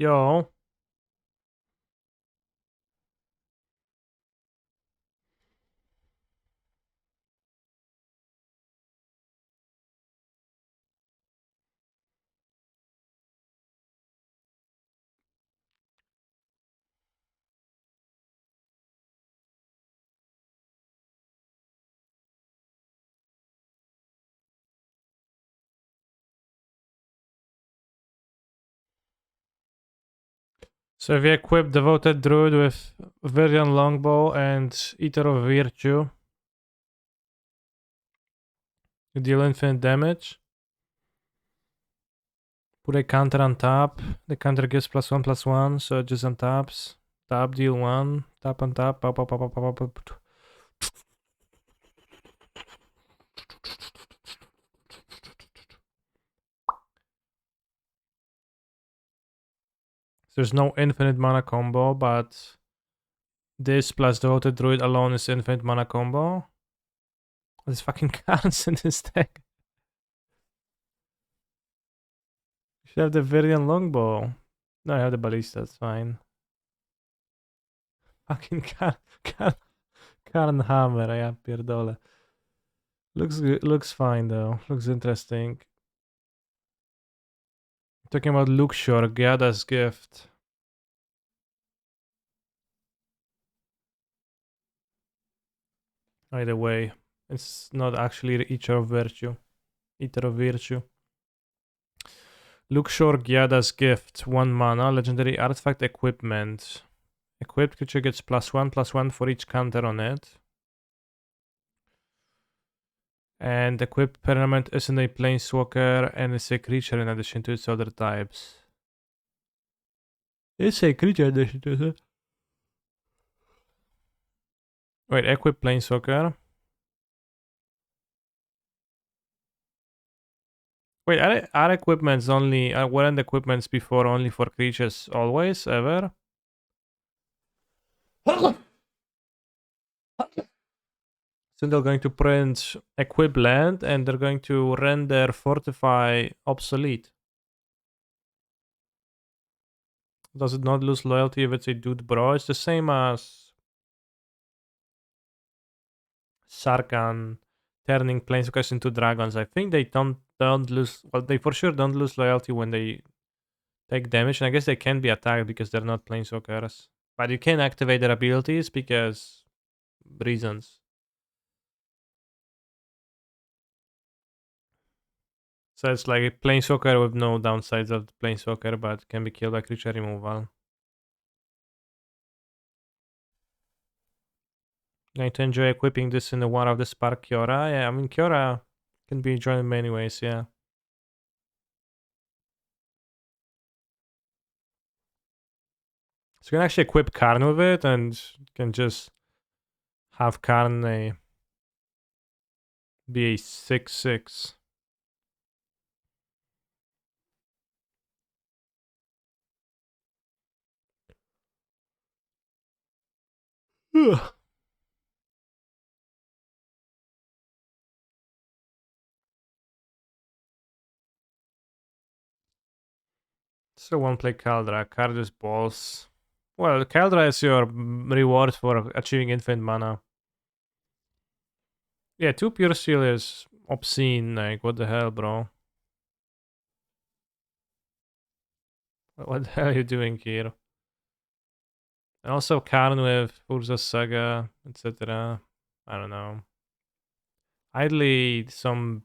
Yo. So if you equip Devoted Druid with Viridian Longbow and Eater of Virtue, you deal infinite damage. Put a counter on top. The counter gives +1/+1, so it just untaps. Tap, deal 1. Tap on top. Pop, pop, pop, pop, pop, pop. There's no infinite mana combo, but this plus Devoted Druid alone is infinite mana combo. There's fucking cards in this deck. You should have the Viridian Longbow. No, I have the Ballista, that's fine. Fucking Karnhammer, ja pierdolę. Looks fine though. Looks interesting. Talking about Luxor, Gyada's gift. Either way, it's not actually Eater of Virtue. Eater of Virtue. Luxor, Gyada's gift. 1 mana, legendary artifact equipment. Equipped creature gets +1/+1 for each counter on it. And equipped permanent isn't a planeswalker and it's a creature in addition to its other types. It's a creature in addition to it. Wait, equip planeswalker. Wait, are equipments only weren't equipments before only for creatures always ever? So they're going to print equip land and they're going to render fortify obsolete. Does it not lose loyalty if it's a dude bro? It's the same as Sarkhan turning planeswalkers into dragons. I think they don't lose, well, they for sure don't lose loyalty when they take damage, and I guess they can be attacked because they're not planeswalkers. But you can activate their abilities because reasons. So it's like a planeswalker with no downsides of the planeswalker, but can be killed by creature removal. Going to enjoy equipping this in the War of the Spark Kiora. Yeah, I mean Kiora can be enjoyed in many ways, yeah. So you can actually equip Karn with it and can just have Karn be a 6/6. So one play Kaldra. Card is balls. Well, Kaldra is your reward for achieving infinite mana. Yeah, 2 pure steel is obscene. Like, what the hell, bro? What the hell are you doing here? And also Karn with Urza Saga, etc. I don't know. Idly, some.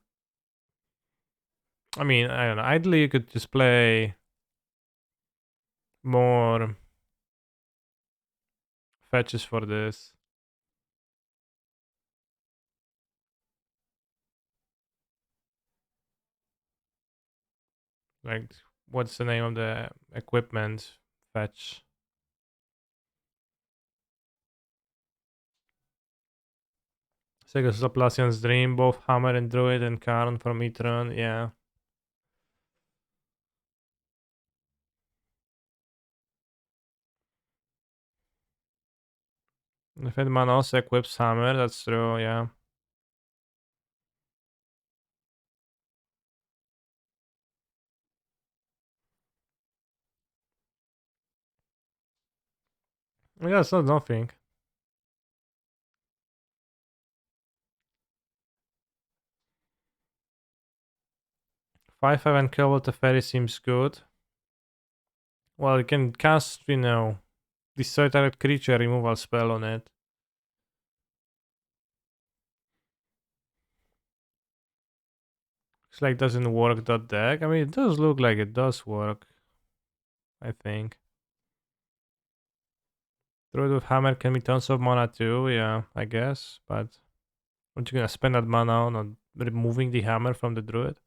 I mean, I don't know. Idly, you could just play more fetches for this. Like, what's the name of the equipment fetch? Sega's Laplacian's Dream, both Hammer and Druid and Karn from Etron, yeah. If man also equips Hammer, that's true, yeah. Yeah, it's not nothing. 5/5 and kill with the fairy seems good. Well, you can cast, destroy target creature removal spell on it. Looks like doesn't work that deck. I mean, it does look like it does work, I think. Druid with Hammer can be tons of mana too, yeah, I guess. But aren't you gonna spend that mana on removing the hammer from the Druid?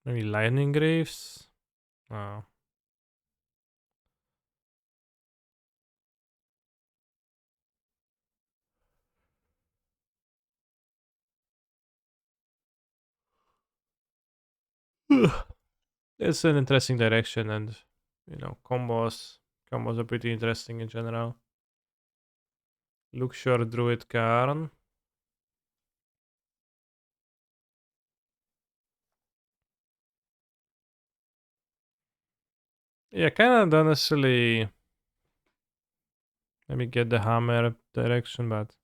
Maybe Lightning Greaves? Oh. It's an interesting direction, and combos are pretty interesting in general. Luxor Druid Karn. Yeah, kind of don't necessarily maybe get the hammer direction, but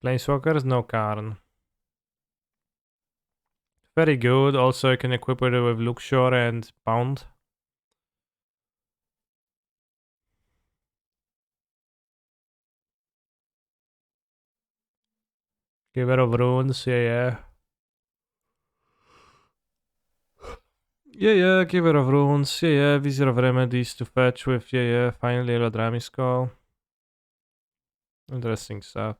Planeswalkers, no Karn. Very good. Also, you can equip it with Luxor and Pound. Giver of Runes, yeah. Yeah, Giver of Runes, yeah. Vizier of Remedies to fetch with, yeah. Finally, Eladrami Skull. Interesting stuff.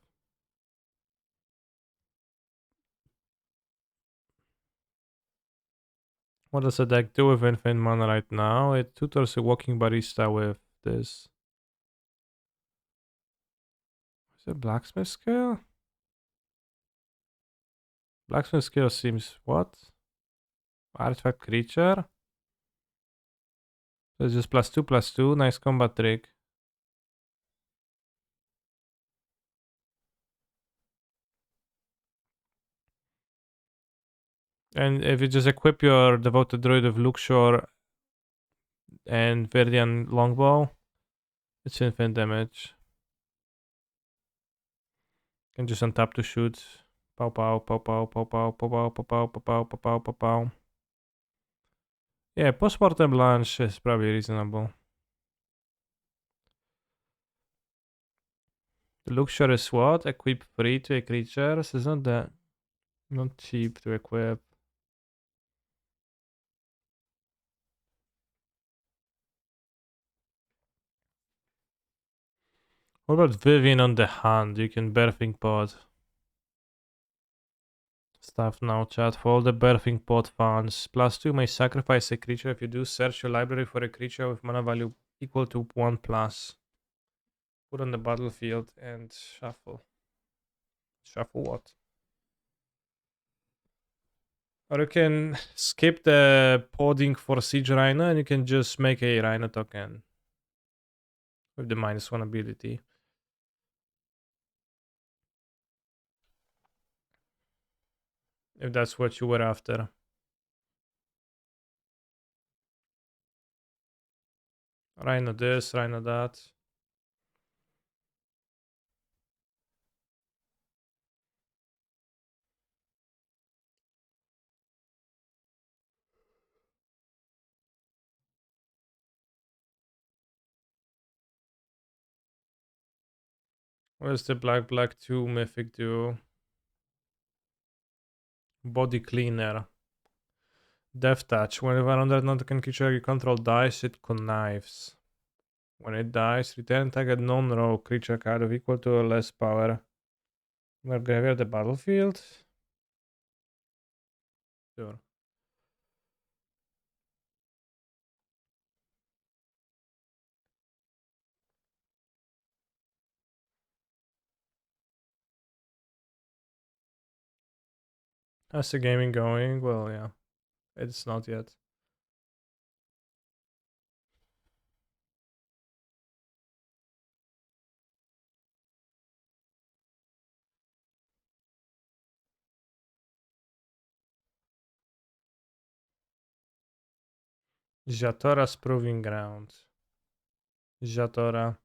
What does the deck do with infinite mana right now? It tutors a walking barista with this. Is it blacksmith skill? Blacksmith skill seems what? Artifact creature? So it's just +2/+2. Nice combat trick. And if you just equip your devoted druid with Luxor and Verdian Longbow, it's infinite damage. You can just untap to shoot. Pow pow pow pow pow pow pow pow pow pow pow pow pow pow pow pow. Yeah, postmortem lunch is probably reasonable. The Luxor is what? Equip free to a creature? So it's not that not cheap to equip. What about Vivian on the hand? You can birthing pod. Stuff now, chat. For all the birthing pod fans. +2 may sacrifice a creature. If you do, search your library for a creature with mana value equal to 1+. Put on the battlefield and shuffle. Shuffle what? Or you can skip the podding for Siege Rhino and you can just make a Rhino token with the -1 ability. If that's what you were after. Rhino this, Rhino that. Where's the black 2 mythic duo? Body cleaner. Death touch. Whenever another non-token creature you control dies, it connives. When it dies, return target non-rogue creature card of equal to or less power. Or graveyard the battlefield? Sure. How's the gaming going? Well, yeah. It's not yet. Jatora's Proving Ground. Jatora.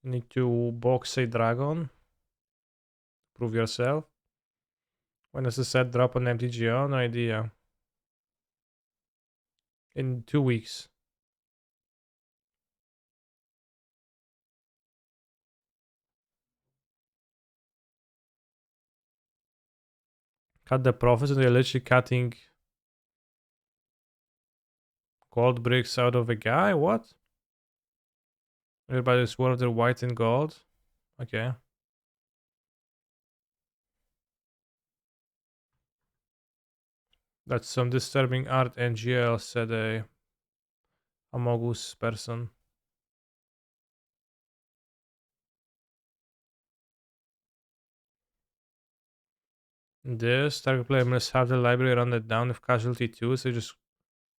Need to box a dragon. Prove yourself. When does the set drop on MTGO? No idea. In 2 weeks. Cut the profits and they're literally cutting gold bricks out of a guy? What? Everybody's worth their white and gold? Okay. That's some disturbing art, NGL, said a Amogus person. This target player must have the library run it down with casualty too, so just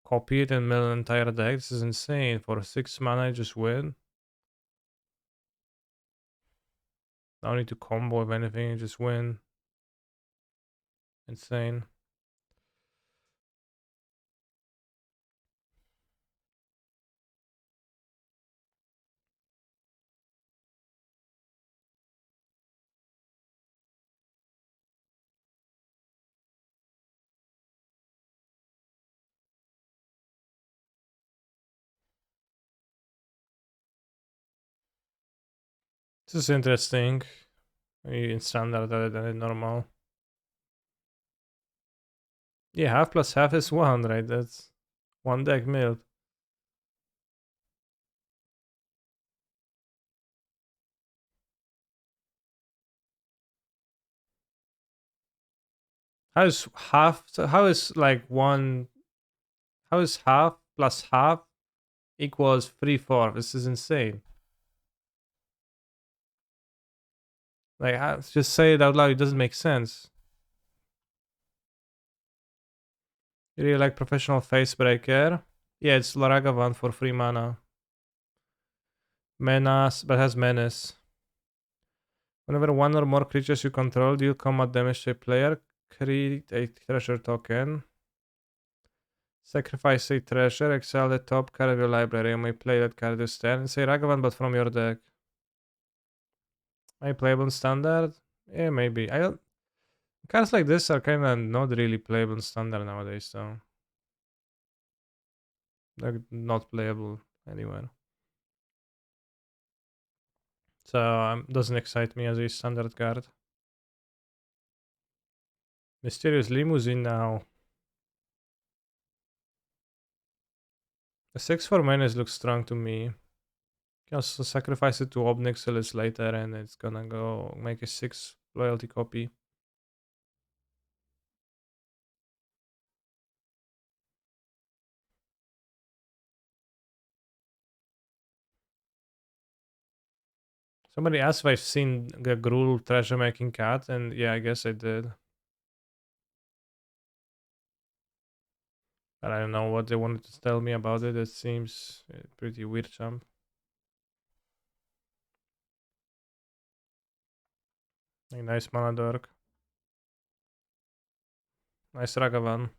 copy it and mill an entire deck. This is insane. For 6 mana, you just win. Don't need to combo with anything, you just win. Insane. This is interesting. In standard rather than in normal. Yeah, half plus half is 1, right? That's 1 deck milled. How is half? So how is like 1? How is half plus half equals 3/4? This is insane. Like, just say it out loud. It doesn't make sense. You really like Professional Facebreaker? Yeah, it's Laragavan for 3 mana. Menace, but has Menace. Whenever one or more creatures you control deal combat damage to a player, create a treasure token. Sacrifice a treasure, exile the top card of your library. You may play that card this turn. It's a Ragavan, but from your deck. May playable in standard? Yeah, maybe. I don't. Cards like this are kind of not really playable in standard nowadays, so they're not playable anywhere. So doesn't excite me as a standard card. Mysterious Limousine now. A 6/4 menace looks strong to me. You can also sacrifice it to Obnixilis later and it's gonna go make a 6 loyalty copy. Somebody asked if I've seen the Gruul treasure making cat, and yeah, I guess I did. But I don't know what they wanted to tell me about it. It seems pretty weird, champ. A nice mana dork. Nice Ragavan.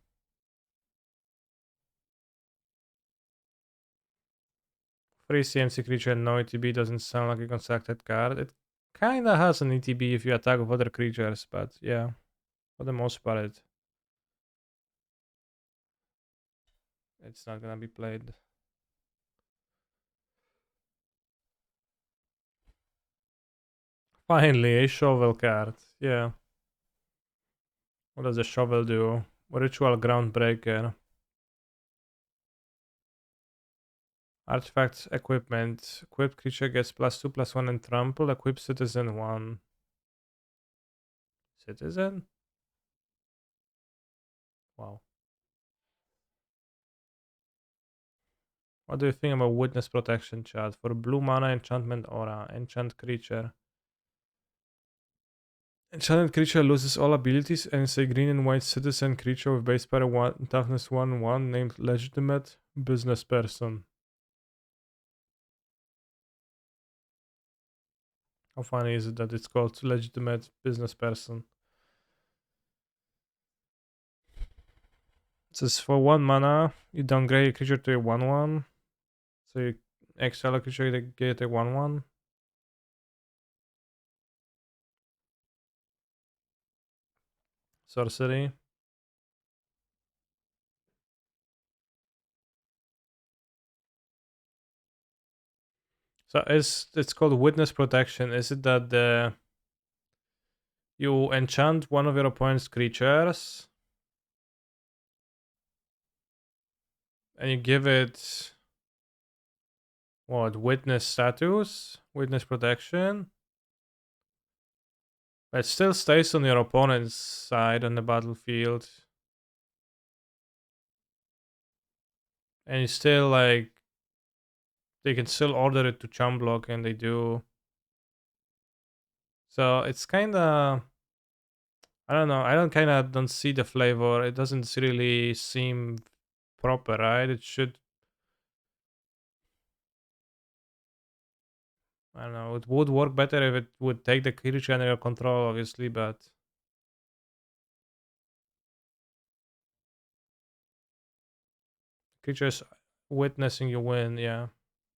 Free CMC creature and no ETB doesn't sound like a constructed card. It kinda has an ETB if you attack with other creatures, but yeah, for the most part, it's not gonna be played. Finally, a shovel card. Yeah. What does the shovel do? Ritual Groundbreaker. Artifact equipment. Equipped creature gets +2/+1 and trample. Equip citizen 1. Citizen? Wow. What do you think about witness protection, chat? For blue mana enchantment aura. Enchant creature. Enchanted creature loses all abilities and is a green and white citizen creature with base power 1, toughness 1/1 named legitimate business person. How funny is it that it's called legitimate business person? It says for 1 mana, you downgrade a creature to a 1/1. So you exile a creature to get a 1/1. Sorcery. So it's called Witness Protection. Is it that you enchant one of your opponent's creatures and you give it what, witness status, witness protection? But it still stays on your opponent's side on the battlefield. And you still like they can still order it to chump block and they do. So it's kinda, I don't know, I don't see the flavor. It doesn't really seem proper, right? It should, I don't know, it would work better if it would take the creature under your control, obviously, but creatures witnessing you win, yeah.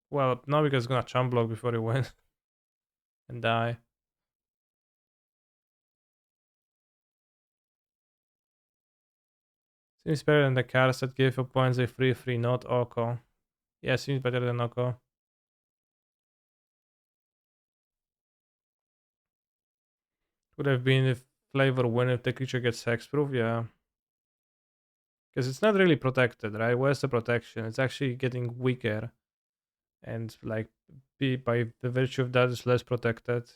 Well, no, because it's gonna chump block before you win and die. Seems better than the cards that give opponents a free, not Oko. Yeah, seems better than Oko. Would have been if flavor win if the creature gets hexproof, yeah. Because it's not really protected, right? Where's the protection? It's actually getting weaker. And like by the virtue of that, it's less protected.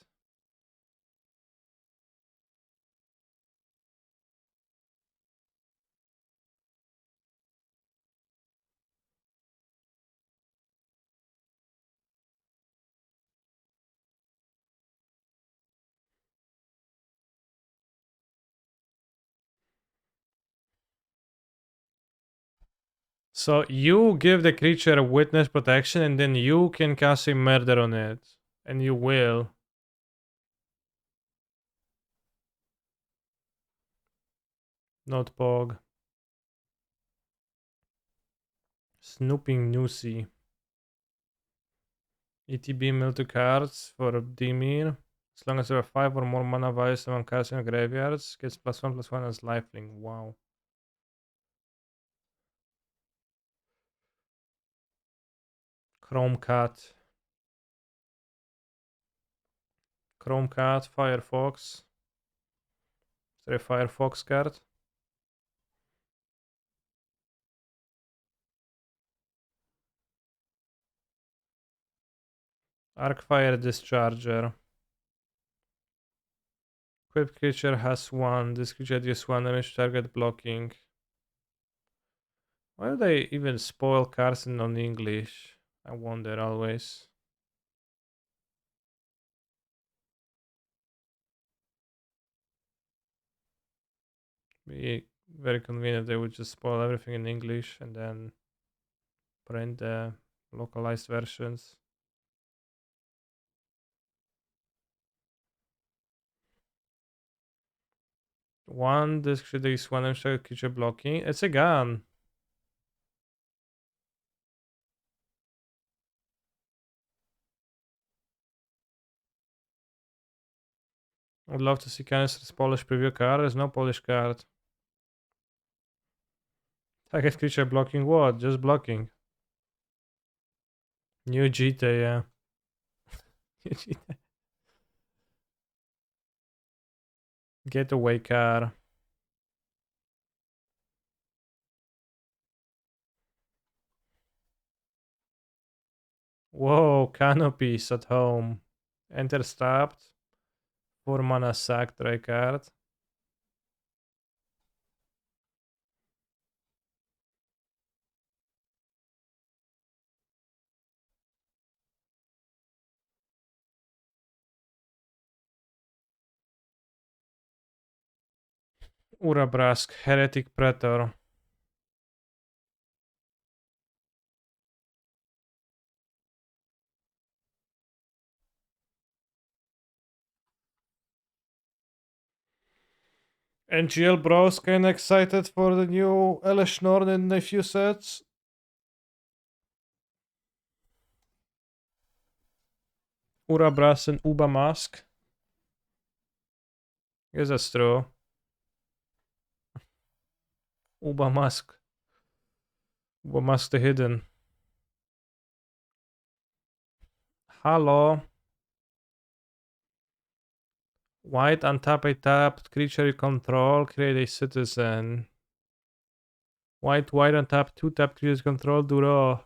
So you give the creature a witness protection and then you can cast a murder on it. And you will. Not Pog. Snooping Newsy. ETB mill 2 cards for Dimir. As long as there are 5 or more mana values among cards in your graveyards, gets +1/+1 as lifelink. Wow. Chrome Cat. Chrome Cat, Firefox. Is there a Firefox card? Arcfire Discharger. Equipped creature has 1. This creature deals 1 damage to target blocking. Why do they even spoil cards in non-English? I wonder always. Be very convenient they would just spoil everything in English and then print the localized versions. 1, this creature deals 1 damage to creature blocking. It's a gun. I'd love to see Canister's Polish preview card. There's no Polish card. Target creature blocking what? Just blocking. New GT, yeah. New GT. Getaway car. Whoa, canopies at home. Enter stabbed. 4 mana sack, try card. Urabrask, Heretic Pretor. NGL bros kinda excited for the new Elish Norn in a few sets. Ura Brass and Uba Mask. Guess that's true. Uba Mask. Uba Mask the Hidden. Hello. White untap a tapped creature you control. Create a citizen. White untap 2 tap creatures control. Draw.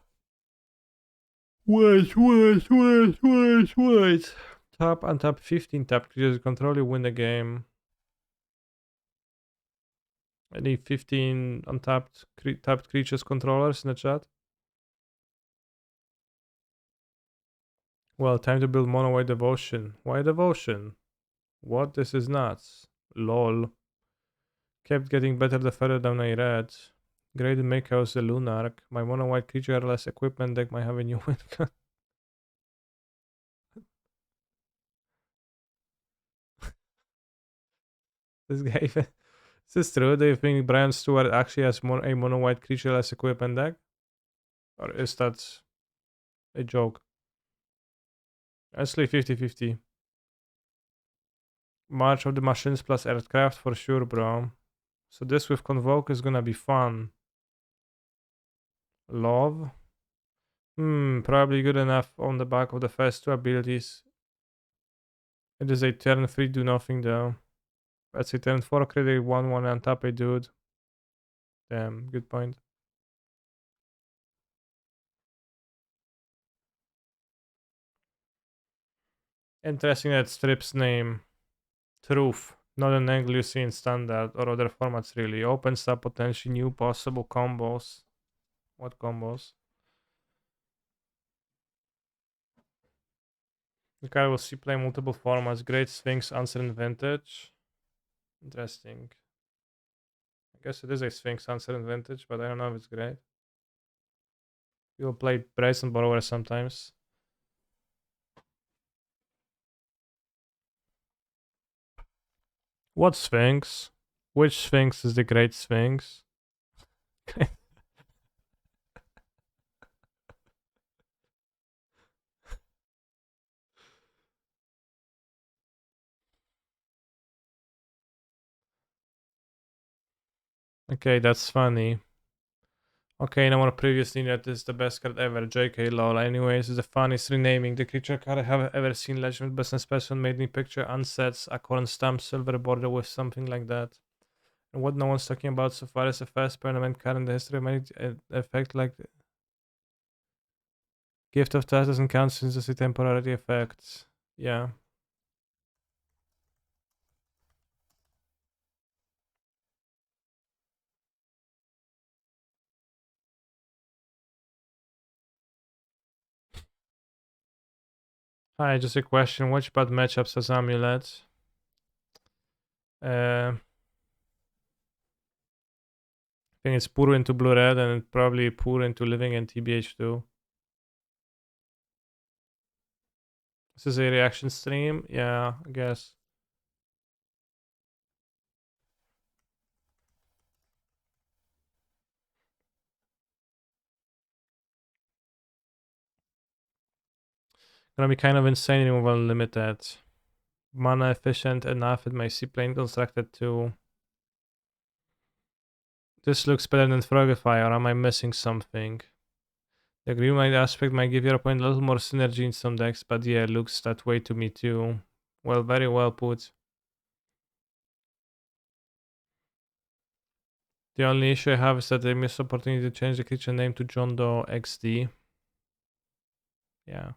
Wait. Tap untap 15 tap creatures control. You win the game. Any 15 untapped tapped creatures controllers in the chat? Well, time to build mono white devotion. Why devotion? What? This is nuts. Lol. Kept getting better the further down I read. Great make house the Lunark. My mono white creature less equipment deck might have a new win. This guy. Is this true? Do you think Brian Stewart actually has a mono white creature less equipment deck? Or is that a joke? Honestly, 50-50. March of the Machines plus Earthcraft for sure, bro. So this with Convoke is gonna be fun. Love. Probably good enough on the back of the first two abilities. It is a turn 3 do nothing though. That's a turn 4 credit 1-1 and tap a dude. Damn, good point. Interesting that strips name. Truth. Not an angle you see in standard or other formats really. Opens up potentially new possible combos. What combos? The card will see play multiple formats. Great Sphinx, Answer and Vintage. Interesting. I guess it is a Sphinx, Answer and Vintage, but I don't know if it's great. You'll play Brazen Borrower sometimes. What Sphinx? Which Sphinx is the Great Sphinx? Okay, that's funny. Okay, no more previously that is the best card ever. JK lol. Anyways, it's the funniest renaming. The creature card I have ever seen. Legend business person made me picture unsets, a corn stamp, silver border with something like that. And what no one's talking about so far is the first permanent card in the history of any effect like Gift of Test doesn't count since it's a temporary effect. Yeah. Hi, just a question. Which bad matchups has Amulet? I think it's poor into blue red and probably poor into living and TBH2. This is a reaction stream. Yeah, I guess. Gonna be kind of insane removal limited. Mana efficient enough with my seaplane constructed too. This looks better than Frogify, or am I missing something? The green light aspect might give your opponent a little more synergy in some decks, but yeah, it looks that way to me too. Well, very well put. The only issue I have is that they missed opportunity to change the creature name to John Doe XD. Yeah.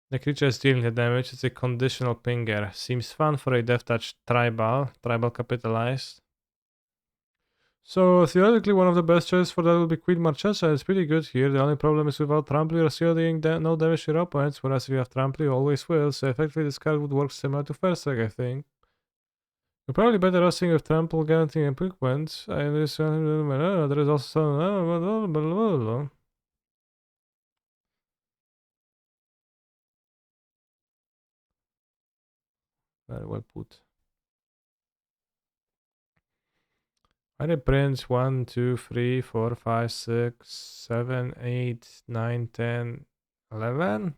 The creature is dealing the damage. It's a conditional pinger. Seems fun for a Death Touch tribal. Tribal capitalized. So theoretically, one of the best choices for that would be Queen Marchesa. It's pretty good here. The only problem is without Trample, you're still doing no damage to your opponents, whereas if you have Trample, you always will. So effectively, this card would work similar to First Strike, I think. You're probably better off seeing with Trample, guaranteeing equipment. There is also. Very well put. I did print 1, 2, 3, 4, 5, 6, 7, 8, 9, 10, 11.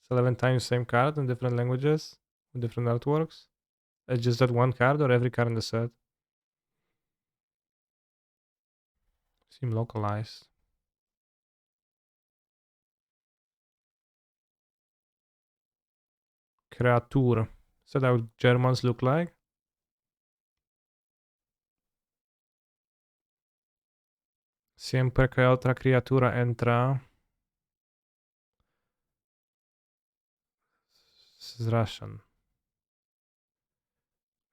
It's 11 times same card in different languages, with different artworks. It's just that one card or every card in the set? Seem localized. Kreatur. Is that how Germans look like? Siempre que otra criatura entra. This is Russian.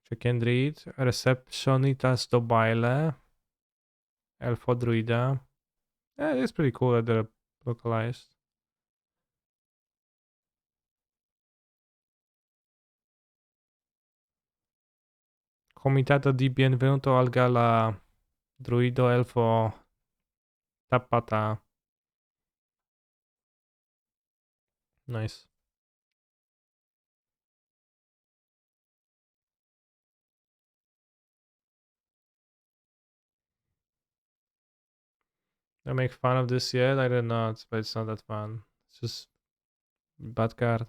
Czy can read? Receptionitas do baile. Elfo druida. Yeah, it's pretty cool that they're localized. Comitato di benvenuto al gala. Druido elfo. Tapata. Nice. I make fun of this yet? I did not, but it's not that fun. It's just bad card.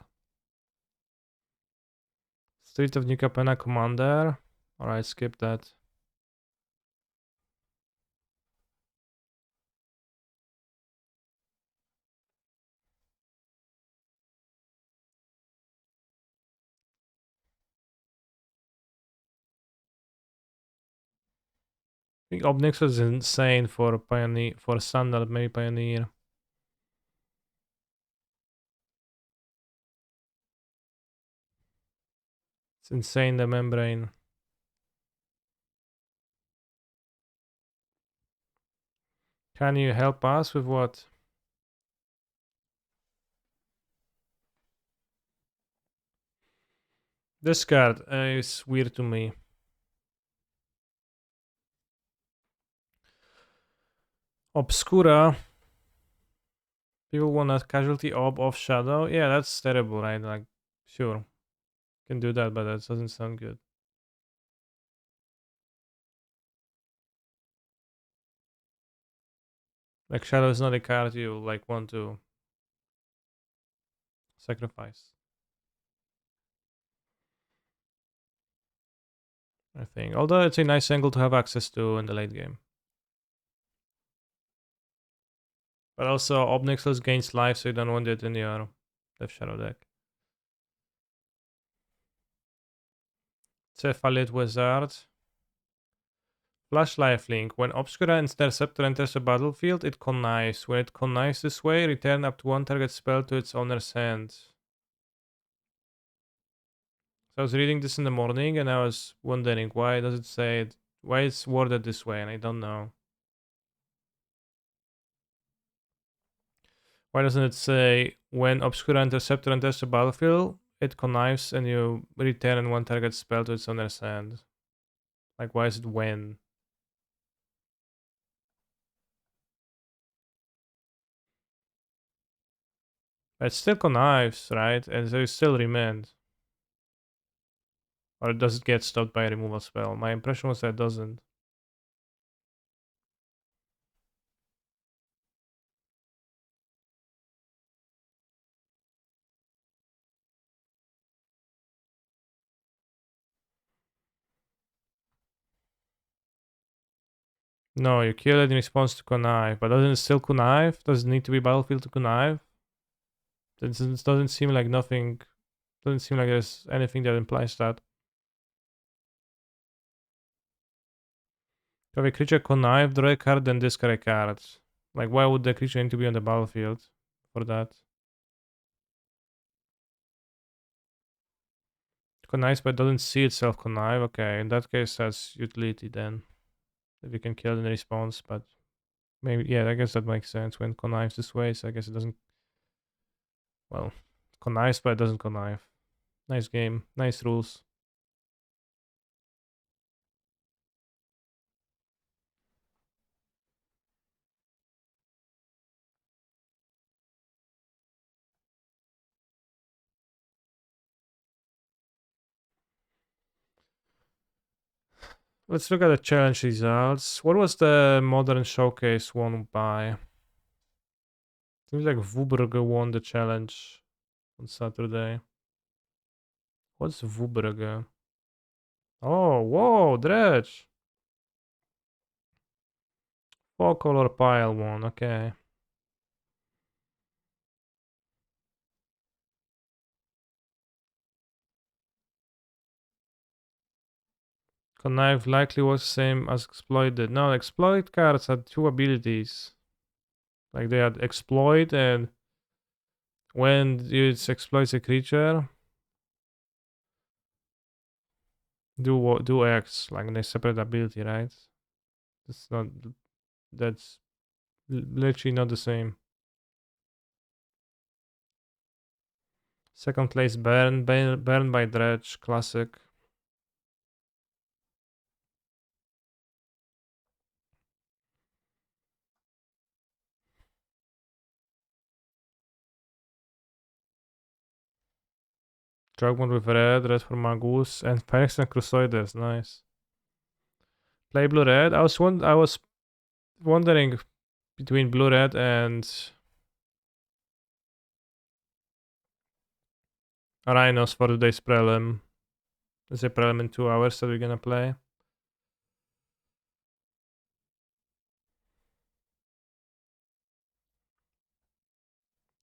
Street of New Capenna Commander. Alright, skip that. I think Obnix is insane for Pioneer, for Standard, maybe Pioneer. It's insane, the membrane. Can you help us with what? This card is weird to me. Obscura. People want a casualty off shadow. Yeah, that's terrible, right? Like, sure. Can do that, but that doesn't sound good. Like, shadow is not a card you like want to sacrifice. I think. Although it's a nice angle to have access to in the late game. But also, Obnixos gains life, so you don't want it in your Death Shadow deck. Cephalid Wizard. Flash Lifelink. When Obscura Interceptor enters the battlefield, it connives. When it connives this way, return up to one target spell to its owner's hand. So I was reading this in the morning and I was wondering why does it say it, why it's worded this way, and I don't know. Why doesn't it say when Obscura Interceptor enters the battlefield, it connives and you return one target spell to its owner's hand? Like, why is it when? It still connives, right? And so it still remains. Or does it get stopped by a removal spell? My impression was that it doesn't. No, you kill it in response to connive, but doesn't it still connive? Does it need to be battlefield to connive? It doesn't seem like nothing. Doesn't seem like there's anything that implies that. Have a creature connive, draw a card, then discard a card. Like, why would the creature need to be on the battlefield for that? Connives but doesn't see itself connive. Okay, in that case, that's utility then. If you can kill it in response, but maybe, yeah, I guess that makes sense when connives this way, so I guess it doesn't. Well, connives but it doesn't connive. Nice game, nice rules. Let's look at the challenge results. What was the modern showcase won by? Seems like Vuberge won the challenge on Saturday. What's Vuberge? Oh, whoa, Dredge. Four color pile one, okay. Connive likely was the same as exploit did. No, exploit cards had two abilities. Like they had exploit and when it exploits a creature, do X, like they separate ability, right? That's not that's literally not the same. Second place Burn by Dredge, classic. Dragmon with red for Magus, and Phoenix and Crusaders, nice. Play blue red. I was wondering between blue red and Rhinos for today's prelim. There's a prelim in 2 hours that we're gonna play.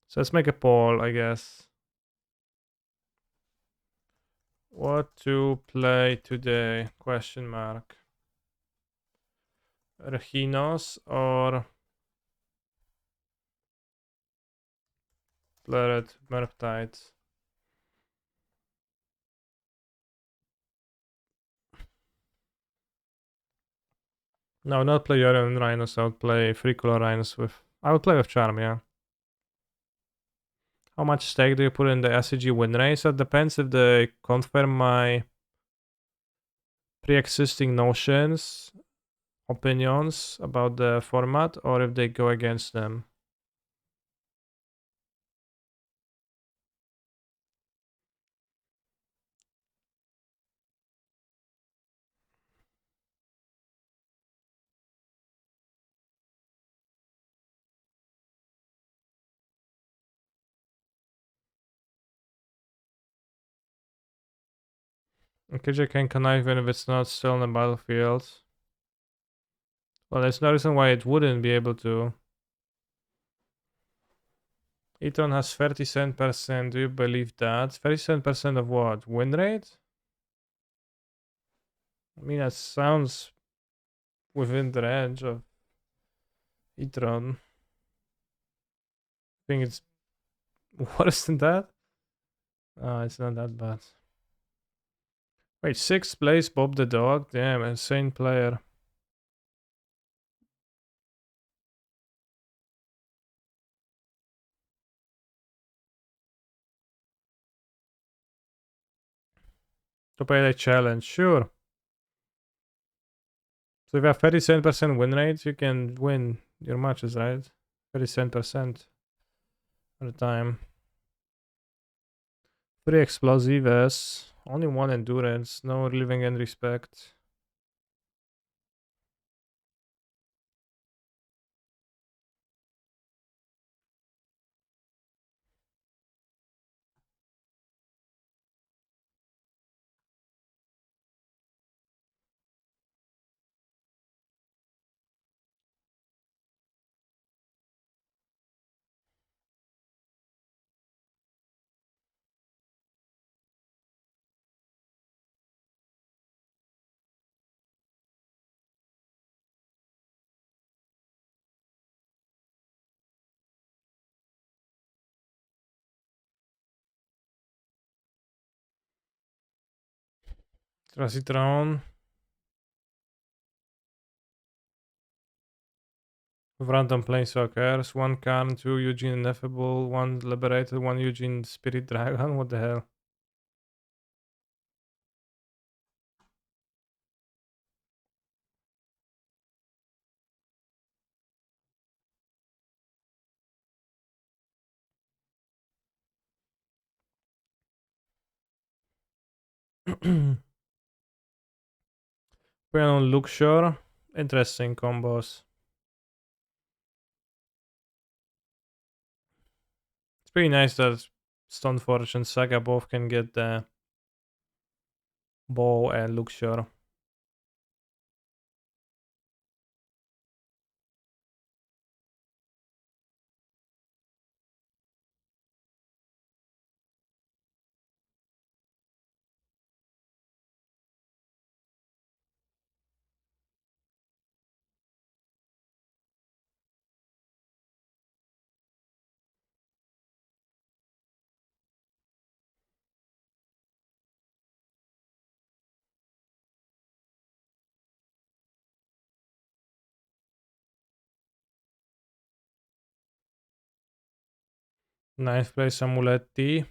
So let's make a poll, I guess. What to play today? Question mark. Rhinos or Blurred Merptides? No, not play Yorion Rhinos. I would play Free Color Rhinos with. I would play with Charm, yeah. How much stake do you put in the SCG win race? That depends if they confirm my pre-existing notions, opinions about the format, or if they go against them. KJ can connive even if it's not still on the battlefield. Well, there's no reason why it wouldn't be able to. Eton has 37%. Do you believe that? 37% of what? Win rate? I mean, that sounds within the range of Etron. I think it's worse than that. It's not that bad. Wait, 6th place Bob the Dog? Damn, insane player. To play the challenge, sure. So if you have 37% win rate, you can win your matches, right? 37% at a time. 3 explosives, only 1 endurance, no living and respect. Transitron. Random planeswalkers, 1 Karn, 2 Eugene Ineffable, 1 Liberated, 1 Eugene Spirit Dragon. What the hell? Put on Luxor. Interesting combos. It's pretty nice that Stoneforge and Saga both can get the bow and Luxor. Ninth place Amuletti.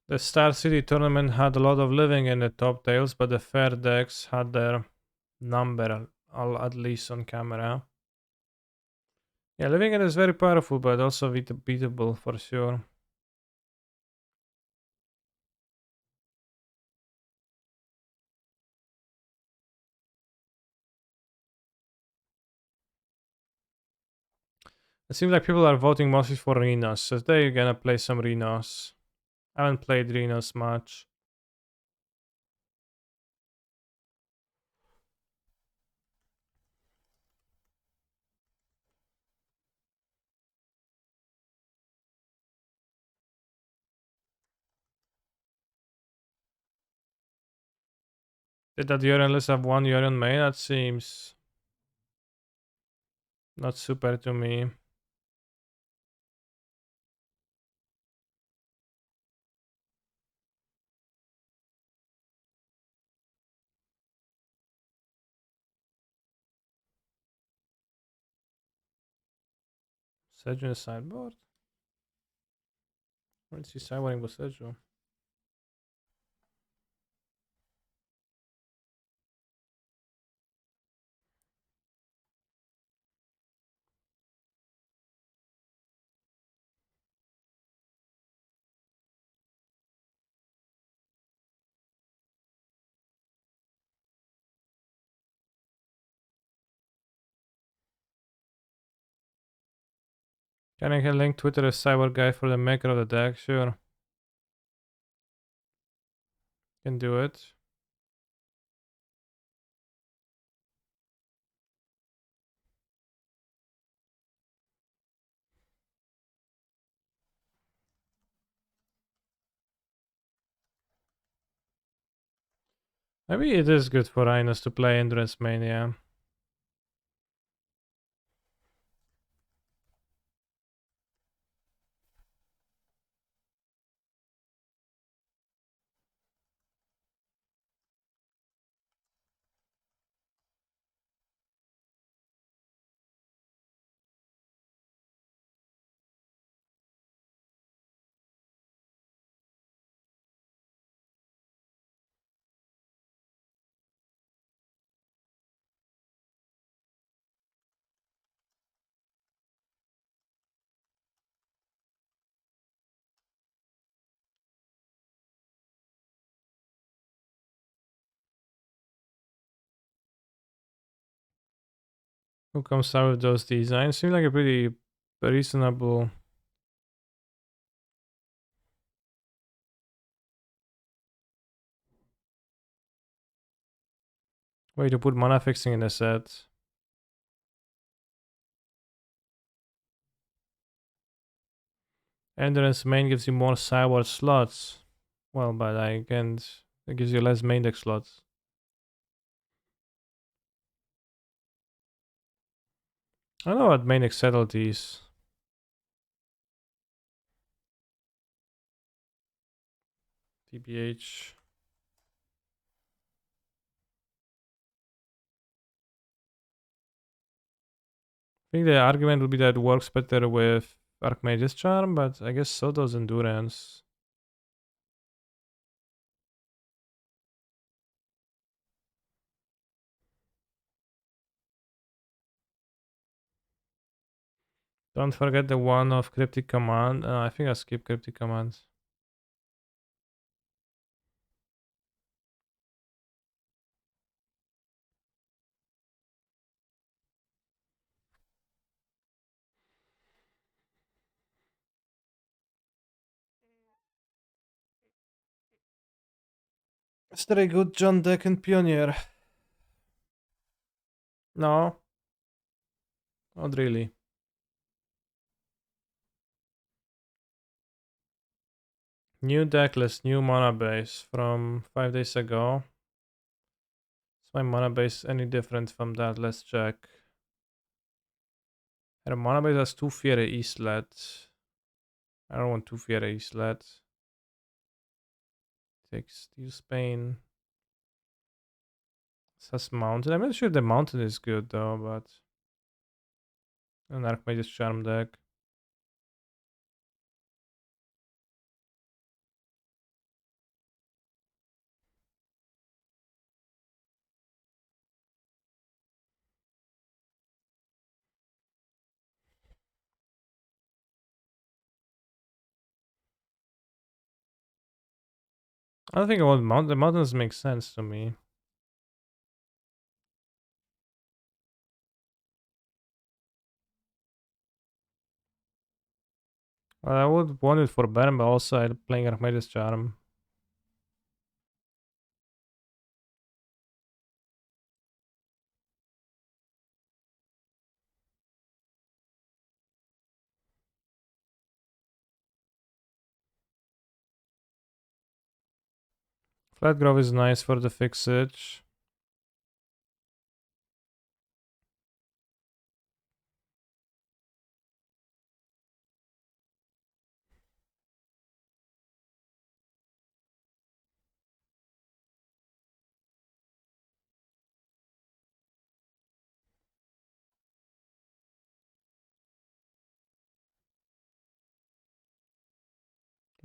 The Star City tournament had a lot of living in the top tails, but the fair decks had their number, at least on camera. Yeah, living in is very powerful, but also beatable for sure. It seems like people are voting mostly for Rhinos, so they're gonna play some Rhinos. I haven't played Rhinos much. Did that Yorion list have one Yorion main? That seems not super to me. Seju in the sideboard? Let's see sideboarding with Seju. Can I link Twitter as cyber guy for the maker of the deck? Sure. Can do it. Maybe it is good for Rhinos to play Endurance Mania. Who comes out with those designs? Seems like a pretty reasonable way to put mana fixing in a set. Endurance main gives you more sideboard slots. Well, but I can't. It gives you less main deck slots. I don't know what main deck subtleties. TBH. I think the argument would be that it works better with Archmage's Charm, but I guess so does Endurance. Don't forget the one of Cryptic Command. I think I skip Cryptic Commands. It's very good John deck and Pioneer. No, not really. New deck list, new mana base from 5 days ago. Is my mana base any different from that? Let's check. Her mana base has 2 Fiere Islet. I don't want 2 Fiere Islet. Takes Steel Spain. This has Mountain. I'm not sure the Mountain is good though, but an Archmage's Charm deck. I don't think I want the mountains make sense to me. I would want it for Baron, but also I'm playing Archmage's Charm. Flat Grove is nice for the fixage.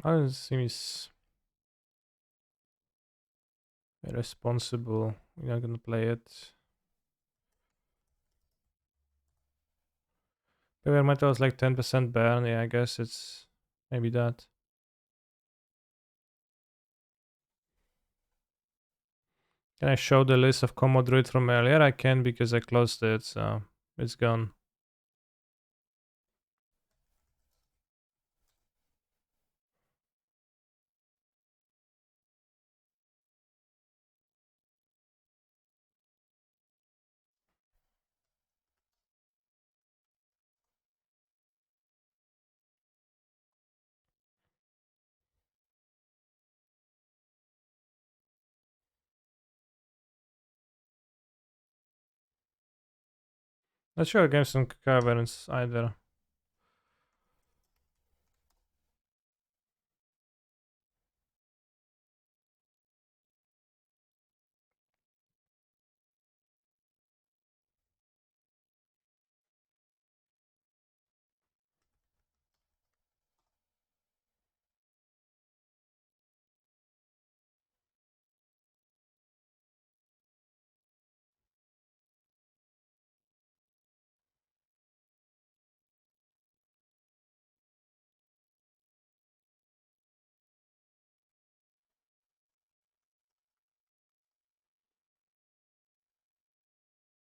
It seems irresponsible. We're not gonna play it. Power metal is like 10% burn. Yeah, I guess it's maybe that. Can I show the list of combo druid from earlier? I can because I closed it, so it's gone. Not sure against some caverns either.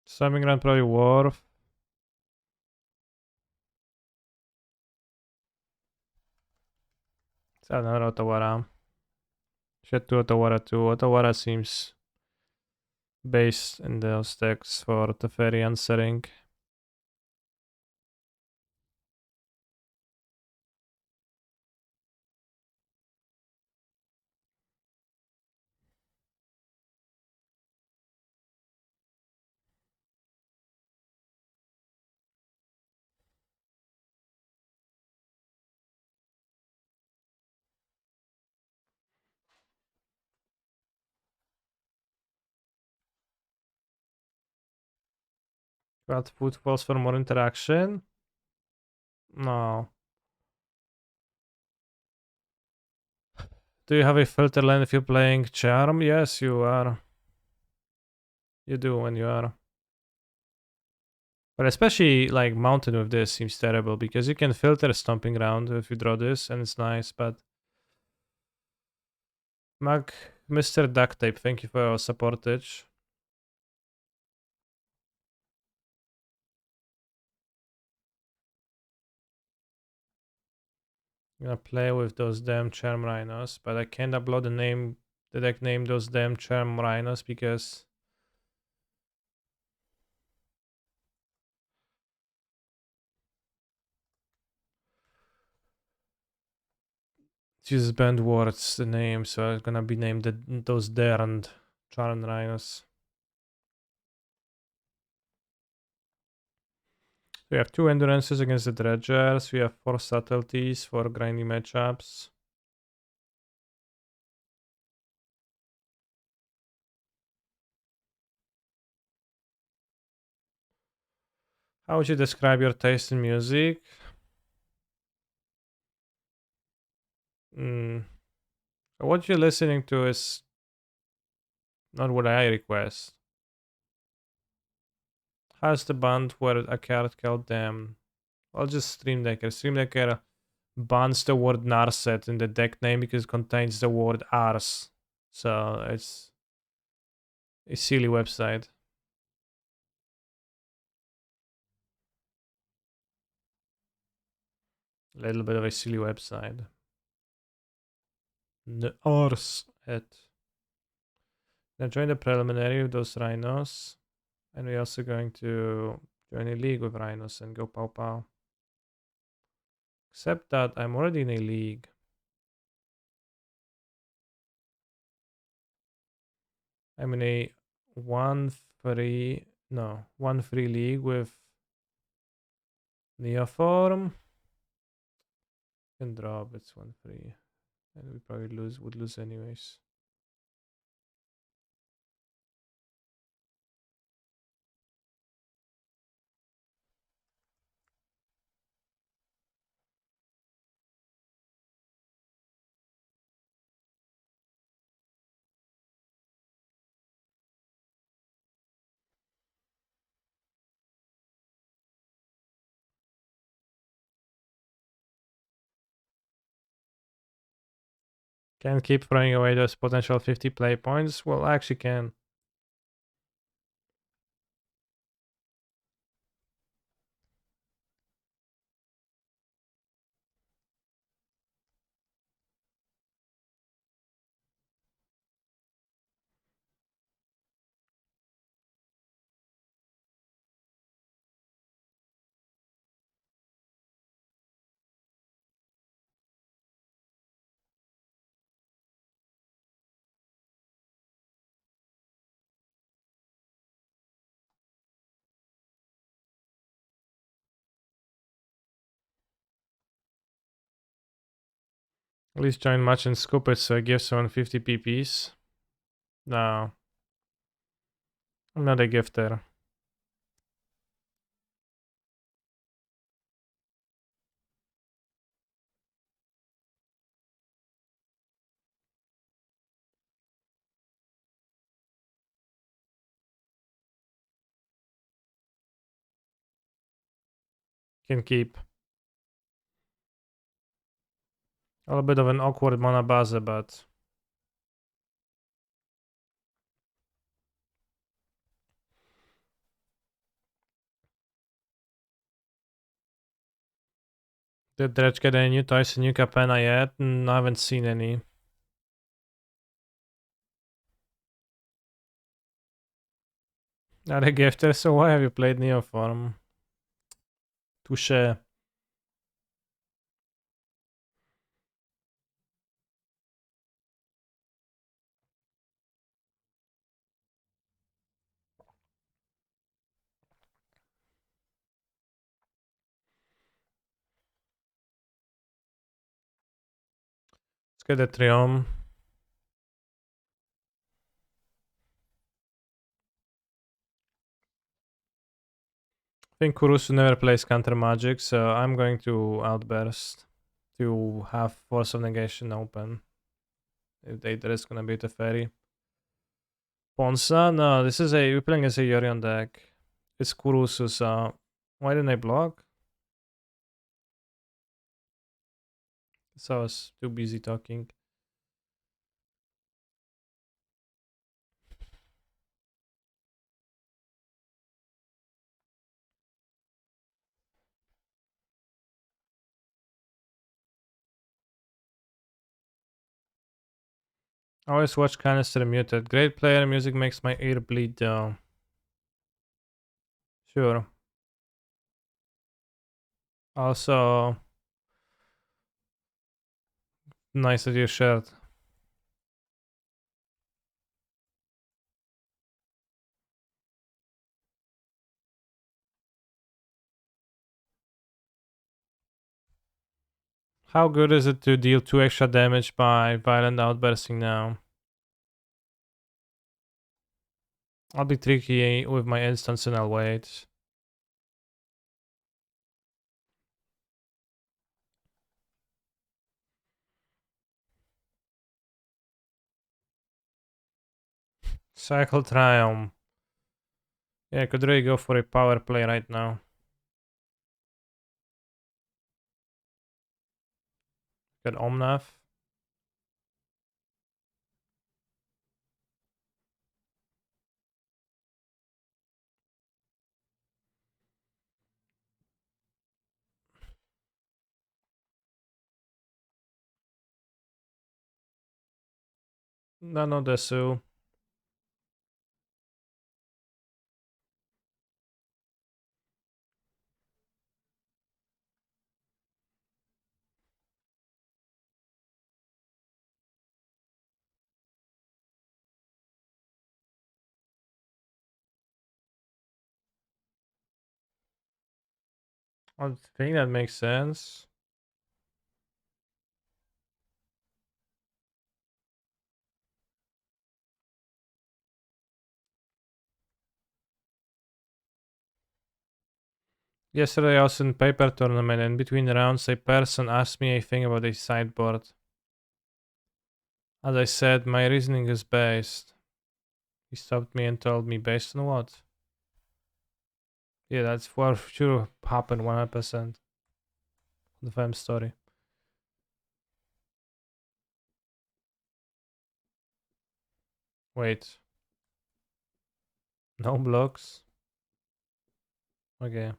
Stabbing Ground probably Wharf. It's another Otawara. Shed to Otawara too. Otawara seems based in those decks for Teferi answering. Got footfalls for more interaction? No. Do you have a filter land if you're playing Charm? Yes, you are. You do when you are. But especially like Mountain with this seems terrible because you can filter Stomping Ground if you draw this and it's nice, but Mr. Duct Tape, thank you for your supportage. I'm gonna play with those damn Charm Rhinos, but I can't upload the name the deck name those damn Temur Rhinos because it uses banned words, the name, so it's gonna be named those Darned Charmed Rhinos. We have 2 endurances against the dredgers. We have 4 subtleties for grinding matchups. How would you describe your taste in music? Mm, what you're listening to is not what I request. How's the band where a card called them? I'll just Stream Decker. Stream Decker bans the word Narset in the deck name because it contains the word Ars. So it's a silly website. A little bit of a silly website. The Ars at. Now join the preliminary with those rhinos. And we're also going to join a league with rhinos and go pow pow. Except that I'm already in a league. I'm in a 1-3, no, 1-3 league with Neoform. Can drop, it's 1-3. And we probably would lose anyways. Can keep throwing away those potential 50 play points? Well, I actually can. At least join match and scoop it so it gives someone 50 PPs. No. I'm not a gifter. Can keep. A little bit of an awkward mana buzzer, but did Dredge get any new toys in New Capena yet? I haven't seen any. Not a gifter, so why have you played Neoform? Touche. Let's get the Triome. I think Kurusu never plays counter magic, so I'm going to Outburst to have Force of Negation open. If there is gonna be the Fairy. Ponza? No, this is we're playing as a Yorion deck. It's Kurusu, so why didn't I block? So I was too busy talking. Always watch Canister muted. Great player, music makes my ear bleed though. Sure. Also, nice that you shared. How good is it to deal 2 extra damage by violent outbursting now? I'll be tricky with my instance and I'll wait. Cycle Triumph. Yeah, I could really go for a power play right now. Got Omnath. Nano Desu. I think that makes sense. Yesterday I was in paper tournament and between rounds a person asked me a thing about a sideboard. As I said, my reasoning is based. He stopped me and told me based on what? Yeah, that's for sure happened 100%. The fam story. Wait. No blocks? Okay.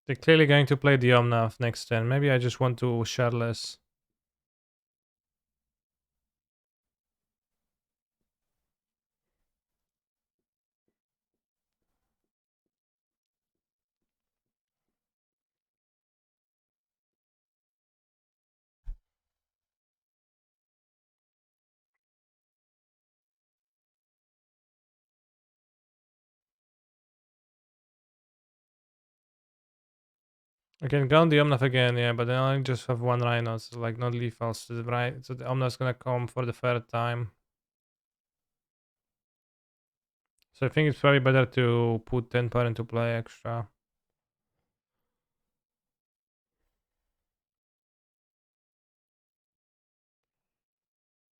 They're clearly going to play the Omnath next turn. Maybe I just want to share less. I can go on the Omnath again, yeah, but then I just have one Rhino, so like not lethal. So the Omnath's gonna come for the third time. So I think it's probably better to put 10 power into play extra.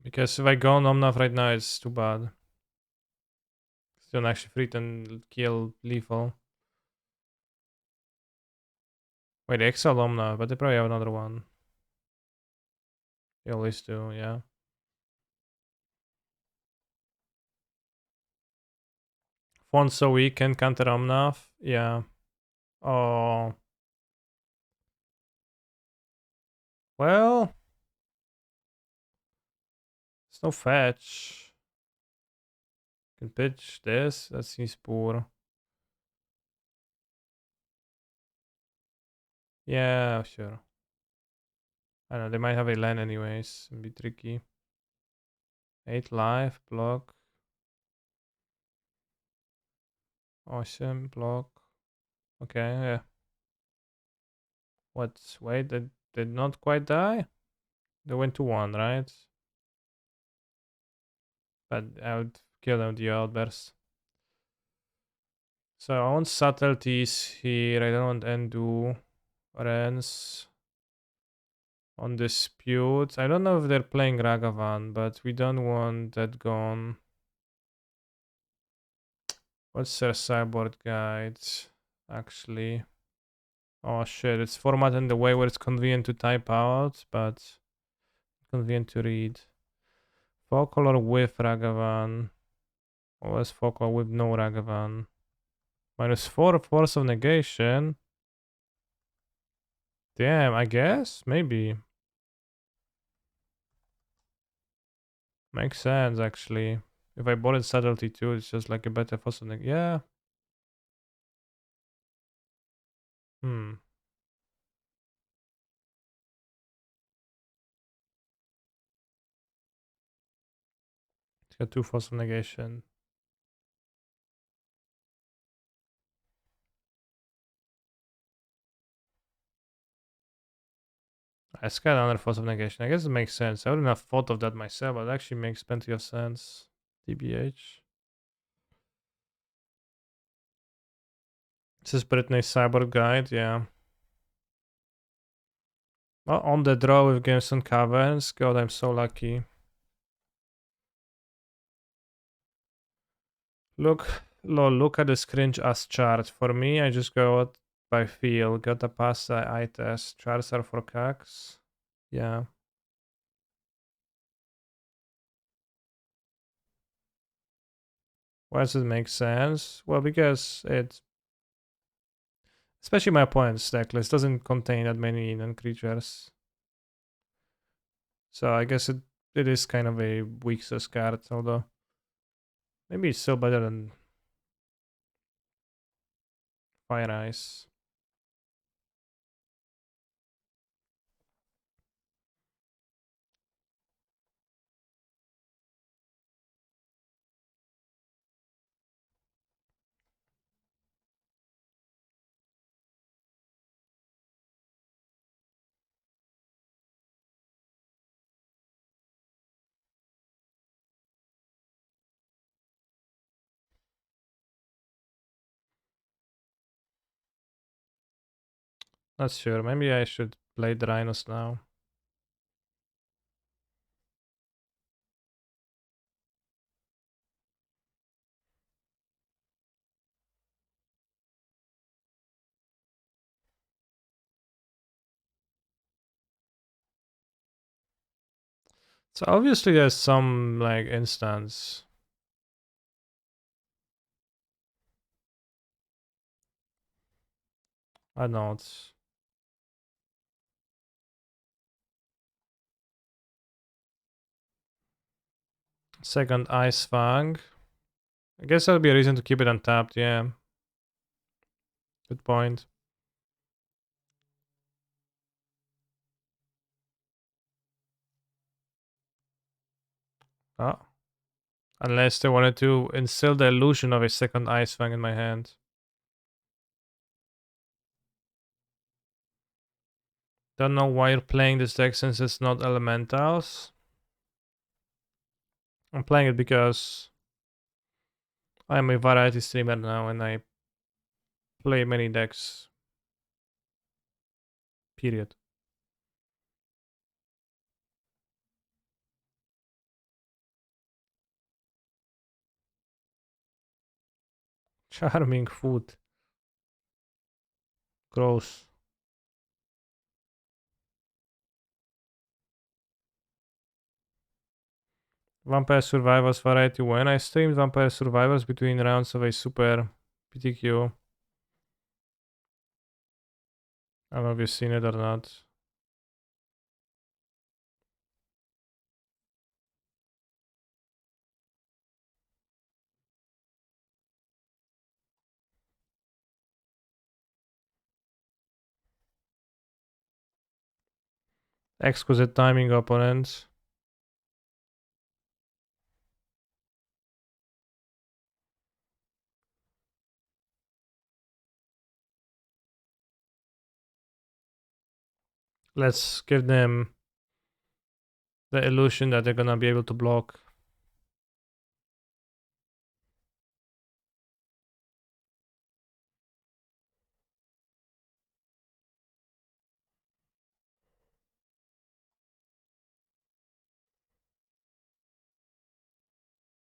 Because if I go on Omnath right now, it's too bad. Still actually free and kill lethal. Wait, they exiled Omnath, but they probably have another one. They always do, yeah. Font so weak can counter Omnath, yeah. Oh. Well. It's no fetch. Can pitch this, that seems poor. Yeah, sure. I don't know, they might have a land anyways. It'd be tricky. 8 life, block. Awesome, block. Okay, yeah. What? Wait, they did not quite die? They went to 1, right? But I would kill them with the outburst. So I want subtleties here. I don't want undo. Rens. On dispute. I don't know if they're playing Ragavan, but we don't want that gone. What's their sideboard guide? actually. Oh shit, it's formatted in the way where it's convenient to type out, but convenient to read. Folklore with Ragavan. Or less folklore with no Ragavan. -4 force of negation. Damn, I guess? Maybe. Makes sense, actually. If I bought it subtlety too, it's just like a better force of negation. Yeah. Hmm. It's got 2 force of negation. It's got another force of negation. I guess it makes sense. I wouldn't have thought of that myself, but it actually makes plenty of sense. TBH. This is Britney's Cyborg Guide, yeah. Well, on the draw with Games and Caverns. God, I'm so lucky. Look at this cringe ass chart. For me, I just go out by feel. Gotta pass the eye test. Charts are for cacks. Yeah. Why does it make sense? Well, because it, especially my opponent's deck list, doesn't contain that many non-creatures. So I guess it is kind of a weak sus card, although maybe it's still better than Fire Ice. Not sure. Maybe I should play the Rhinos now. So obviously there's some like instance. I don't know. It's second Ice Fang. I guess that'll be a reason to keep it untapped. Yeah. Good point. Oh. Unless they wanted to instill the illusion of a second Ice Fang in my hand. Don't know why you're playing this deck since it's not elementals. I'm playing it because I'm a variety streamer now and I play many decks. Period. Charming food. Gross. Vampire Survivors variety when I streamed Vampire Survivors between rounds of a super PTQ. I don't know if you've seen it or not. Exquisite timing opponents. Let's give them the illusion that they're gonna be able to block.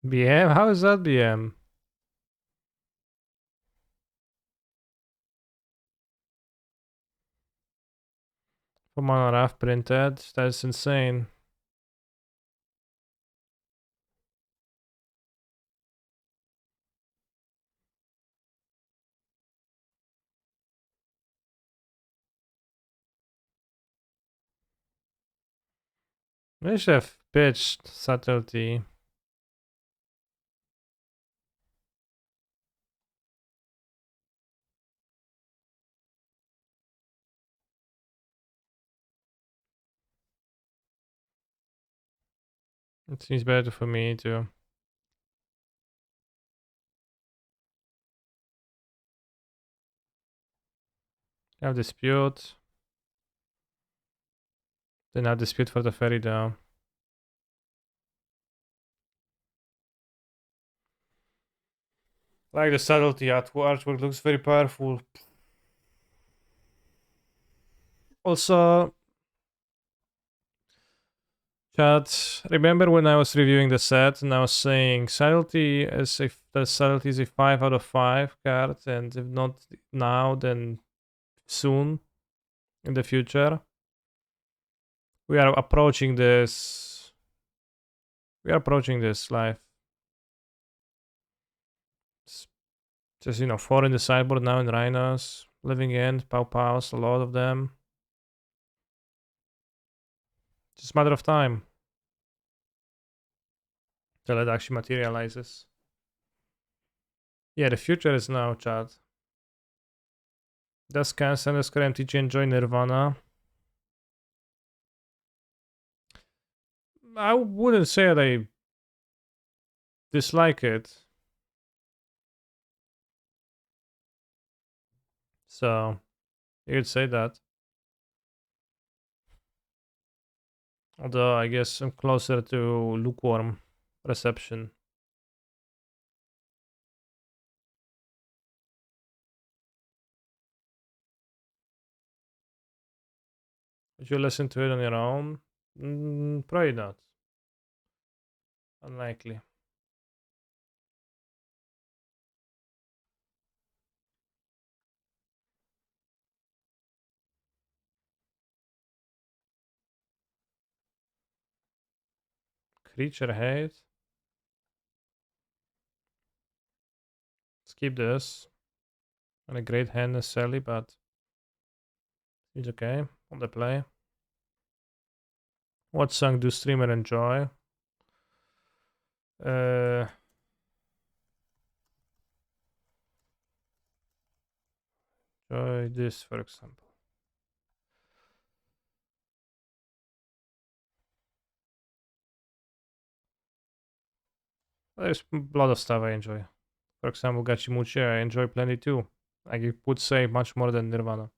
BM? How is that BM? For monograph printed. That's insane. They should have pitched subtlety. It seems better for me too. Have dispute. Then have dispute for the ferry down. Like the subtlety artwork looks very powerful. Also, chat, remember when I was reviewing the set and I was saying subtlety is the subtlety is a 5 out of 5 card, and if not now, then soon in the future. We are approaching this. We are approaching this live. It's just 4 in the sideboard now in Rhinos. Living End, Pow Pows, a lot of them. Just a matter of time till it actually materializes. Yeah, the future is now, chat. Does Cancer underscore MTG enjoy Nirvana? I wouldn't say that I dislike it. So, you could say that. Although, I guess I'm closer to lukewarm reception. Would you listen to it on your own? Probably not. Unlikely. Creature hate. Let's keep this. Not a great hand necessarily, but it's okay on the play. What song do streamer enjoy? Enjoy this, for example. There's a lot of stuff I enjoy. For example, Gachimuchi I enjoy plenty too. I would say much more than Nirvana.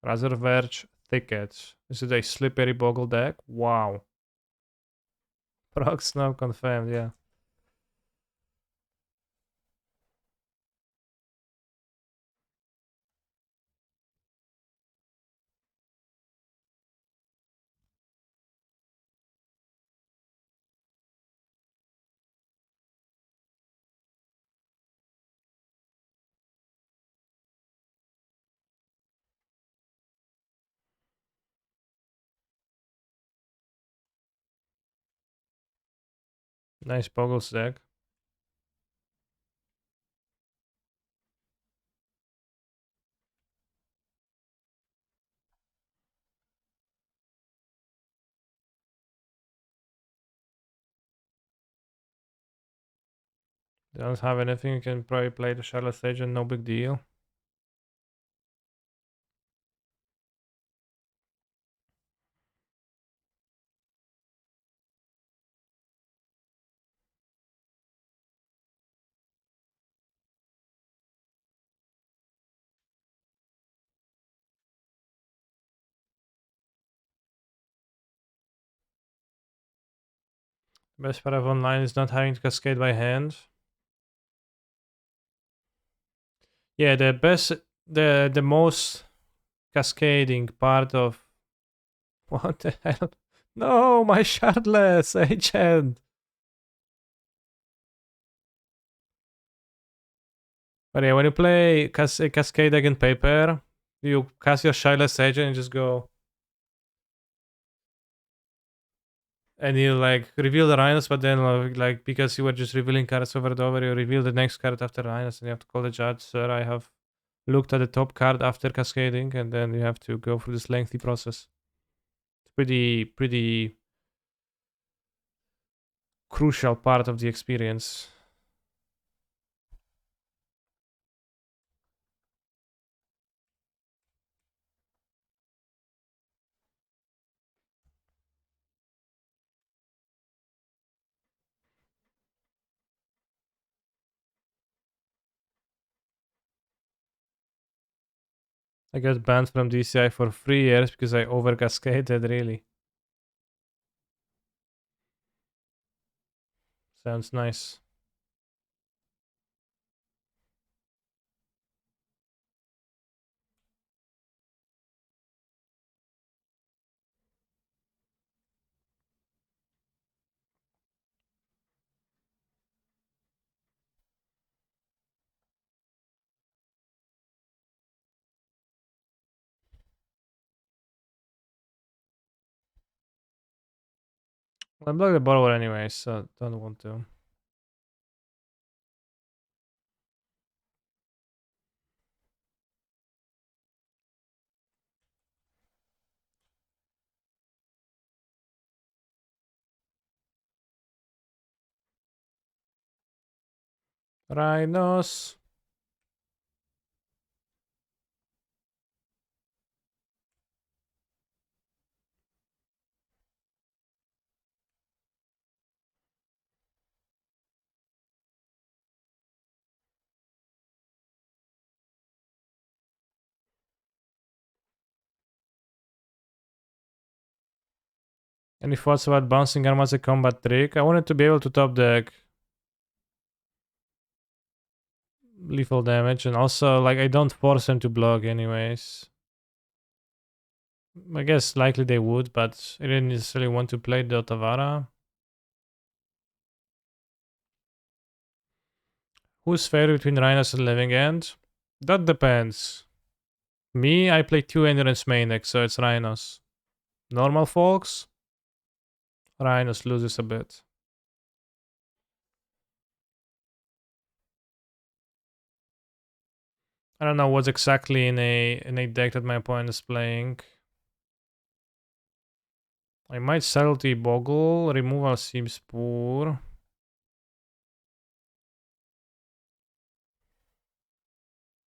Razor Verge Thicket. Is it a slippery boggle deck? Wow. Proc Snow confirmed, yeah. Nice Boggles deck. Don't have anything, you can probably play the Charlotte Agent, no big deal. Best part of online is not having to cascade by hand. Yeah, the most cascading part of what the hell? No, my shardless agent. But yeah, when you play Cascade Egg and Paper, you cast your Shyless Agent and just go. And you like reveal the Rhinos, but then like because you were just revealing cards over and over, you reveal the next card after Rhinos, and you have to call the judge, sir, I have looked at the top card after cascading, and then you have to go through this lengthy process. It's pretty crucial part of the experience. I got banned from DCI for 3 years because I over cascaded. Really sounds nice. I'm not the borrower anyway, so don't want to. Rhinos. Any thoughts about bouncing arm as a combat trick? I wanted to be able to top deck lethal damage, and also like I don't force them to block anyways. I guess likely they would, but I didn't necessarily want to play the Otavara. Who's fair between Rhinos and Living End? That depends. Me, I play 2 Endurance main deck, so it's Rhinos. Normal folks, Rhinos loses a bit. I don't know what's exactly in a deck that my opponent is playing. I might subtlety boggle. Removal seems poor.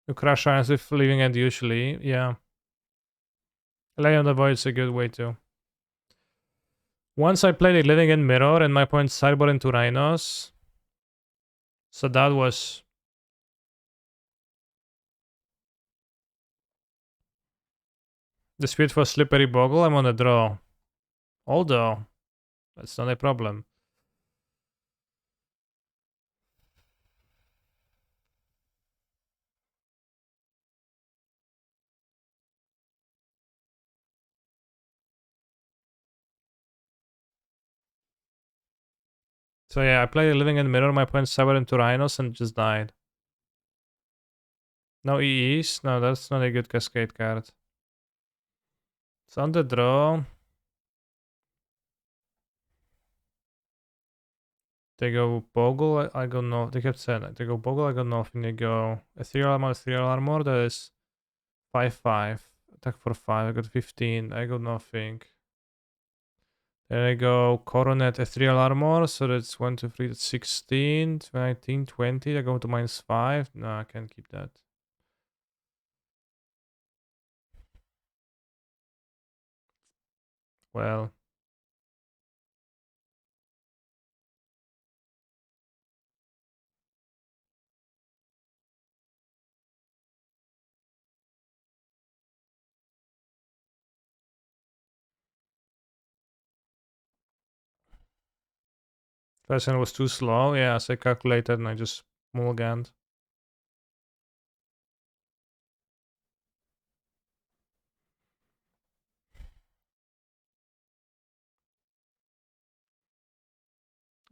You crush Rhinos with Living End usually, yeah. Lay on the Void is a good way to. Once I played a Living End Mirror and my opponent sideboard into Rhinos. So that was the speed for Slippery Boggle. I'm on a draw. Although, that's not a problem. So yeah, I played a Living End Mirror. My opponent sideboard into Rhinos and just died. No EEs? No, that's not a good Cascade card. It's on the draw. They go Bogle, I go no. They kept saying they go Bogle, I go nothing. They go Ethereal Armor. That is 5/5. Attack for 5. I got 15. I got nothing. Then I go Coronet Ethereal Armor. So that's 1, 2, 3, that's 16, 19, 20. I go to -5. No, I can't keep that. Well, first one was too slow. Yeah, so I calculated and I just mulliganed.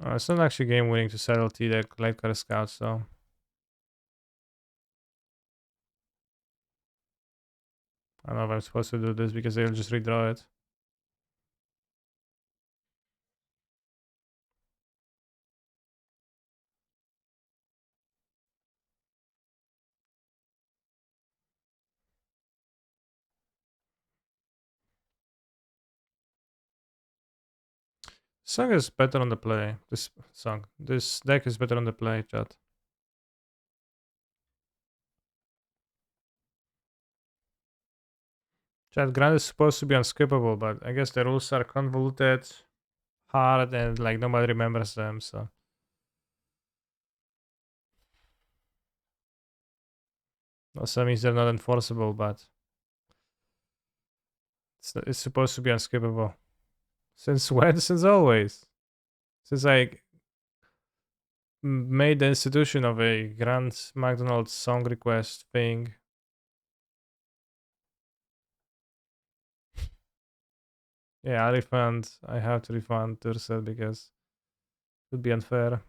It's not actually game winning to settle T deck Lightcard Scout, so I don't know if I'm supposed to do this because they'll just redraw it. Song is better on the play. This deck is better on the play, chat. Chat, Grand is supposed to be unskippable, but I guess the rules are convoluted, hard, and like nobody remembers them, so. Also means they're not enforceable, but it's supposed to be unskippable. Since when? Since always. Since I made the institution of a Grand McDonald's song request thing. Yeah, I refund. I have to refund Turset because it would be unfair.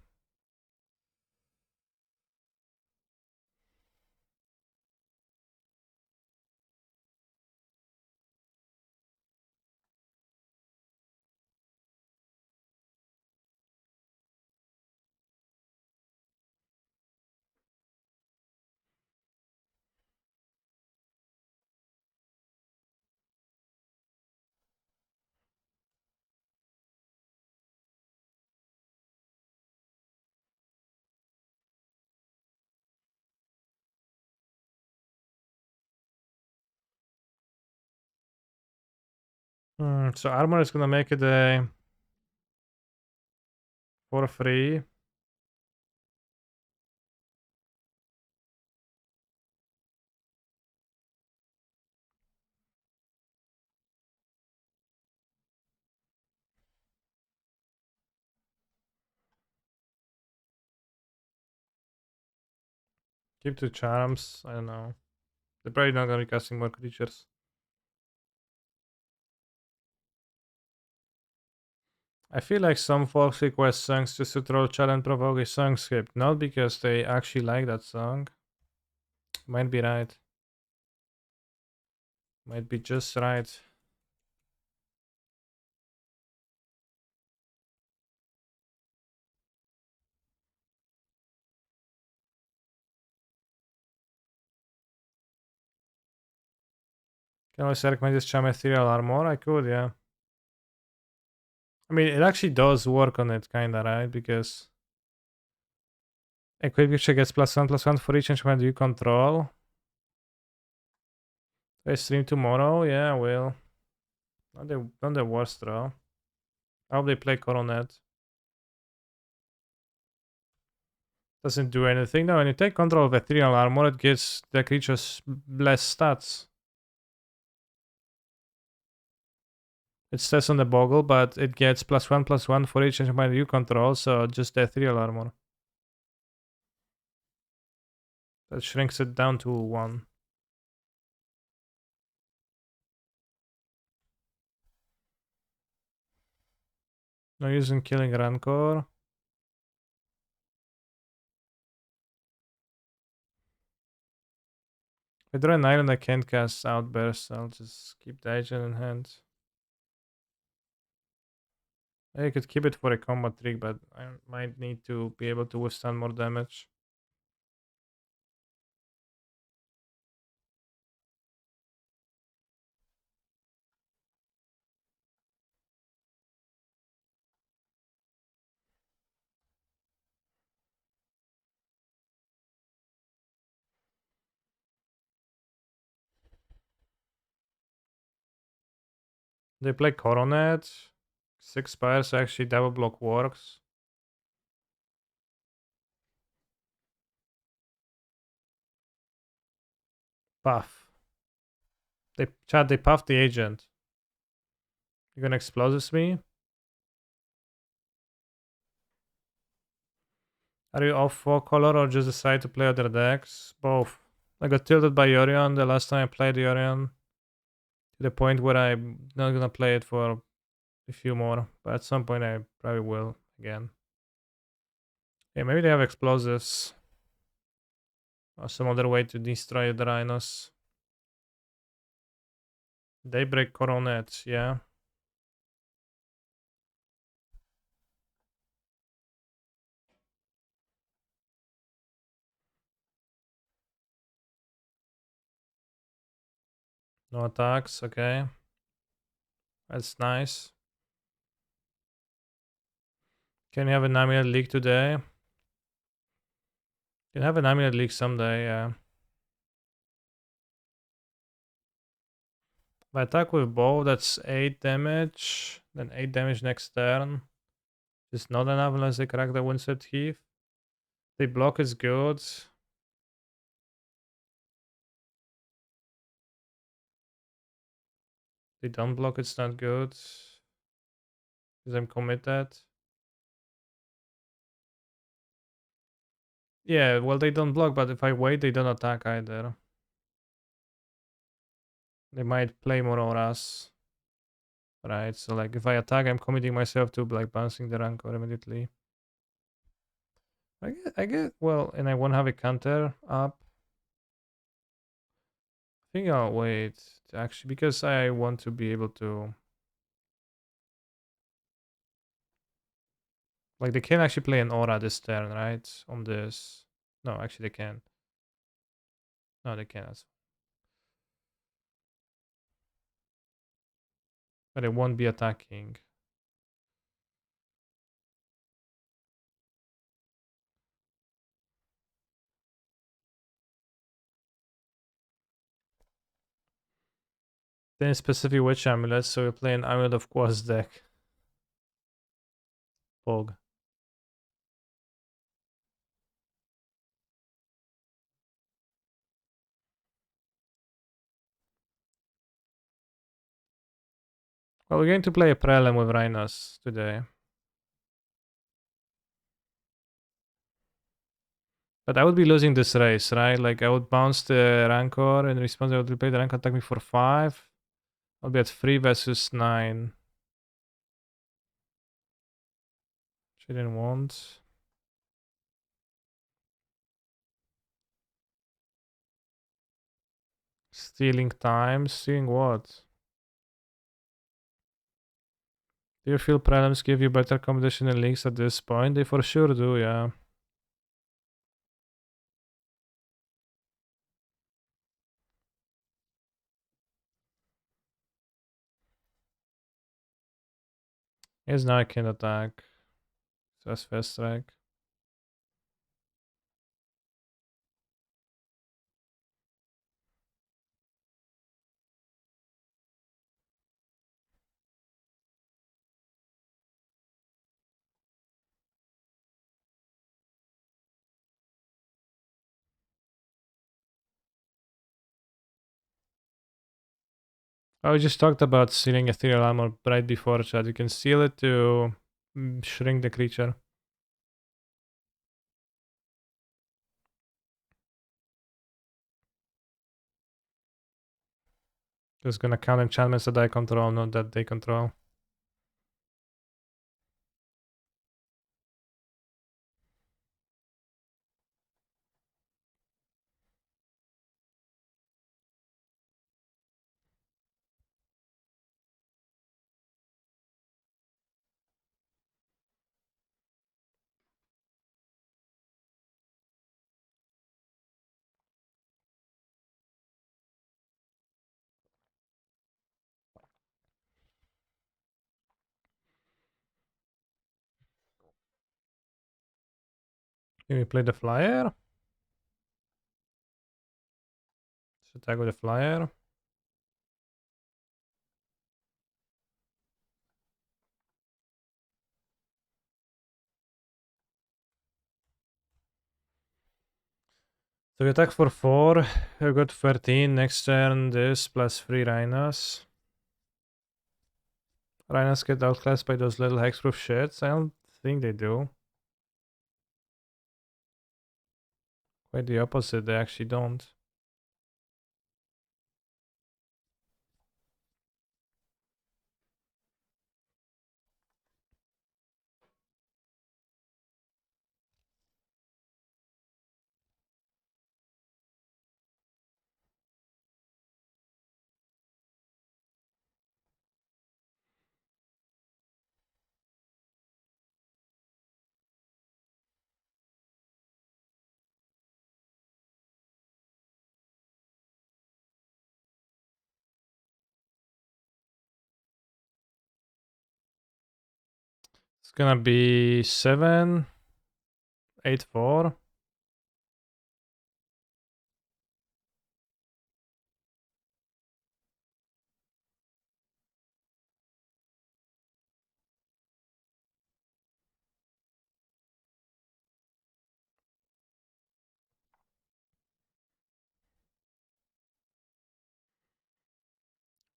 So Armor is gonna make it a for free. Keep two charms. I don't know. They're probably not gonna be casting more creatures. I feel like some folks request songs just to throw chat and provoke a song script, not because they actually like that song. Might be right. Might be just right. Can I recommend this charm ethereal armor? I could, yeah. I mean, it actually does work on it, kinda, right? Because a quick picture gets +1/+1 for each enchantment you control. I stream tomorrow? Yeah, I will. Not the worst draw. I hope they play Coronet. Doesn't do anything. No, when you take control of ethereal armor, it gives the creatures less stats. It says on the Boggle, but it gets +1/+1 for each enchantment you control, so just the ethereal armor. That shrinks it down to 1. No use in killing Rancor. If I draw an island, I can't cast Outburst. I'll just keep the agent in hand. I could keep it for a combat trick, but I might need to be able to withstand more damage. They play Coronet. 6 spires, actually double block works. Puff. They puff the agent. You gonna explosives me? Are you off for color or just decide to play other decks? Both. I got tilted by Yorion the last time I played Yorion. To the point where I'm not gonna play it for a few more. But at some point I probably will again. Yeah, maybe they have explosives. Or some other way to destroy the Rhinos. Daybreak Coronet, yeah. No attacks, okay. That's nice. Can you have an Amulet League today? Can have an Amulet League someday, yeah. If I attack with bow, that's 8 damage. Then 8 damage next turn. It's not enough unless they crack the Winsett Heath. They block is good. They don't block, it's not good. Because I'm committed. Yeah, well, they don't block, but if I wait, they don't attack either. They might play more auras. Right, so like if I attack, I'm committing myself to like bouncing the Rancor immediately. Well, and I won't have a counter up. I think I'll wait, actually, because I want to be able to... Like, they can actually play an aura this turn, right? On this. No, actually, they can. No, they cannot. But it won't be attacking. Then specific Witch Amulet, so we play an Amulet of Quartz deck. Pog. Well, we're going to play a Prelem with Rhinos today. But I would be losing this race, right? Like, I would bounce the Rancor, in response I would replay the Rancor, attack me for 5. I'll be at 3 versus 9. She didn't want. Stealing time? Stealing what? Do you feel prelims give you better competition in leagues at this point? They for sure do, yeah. Yes, now I can attack. So that's fast strike. I just talked about sealing ethereal armor right before chat. You can seal it to shrink the creature. Just gonna count enchantments that I control, not that they control. Can we play the flyer? Let's attack with the flyer. So we attack for 4. I've got 13. Next turn, this plus 3 Rhinos. Rhinos get outclassed by those little hexproof shits? I don't think they do. Quite the opposite, they actually don't. It's gonna be 7, 8, 4.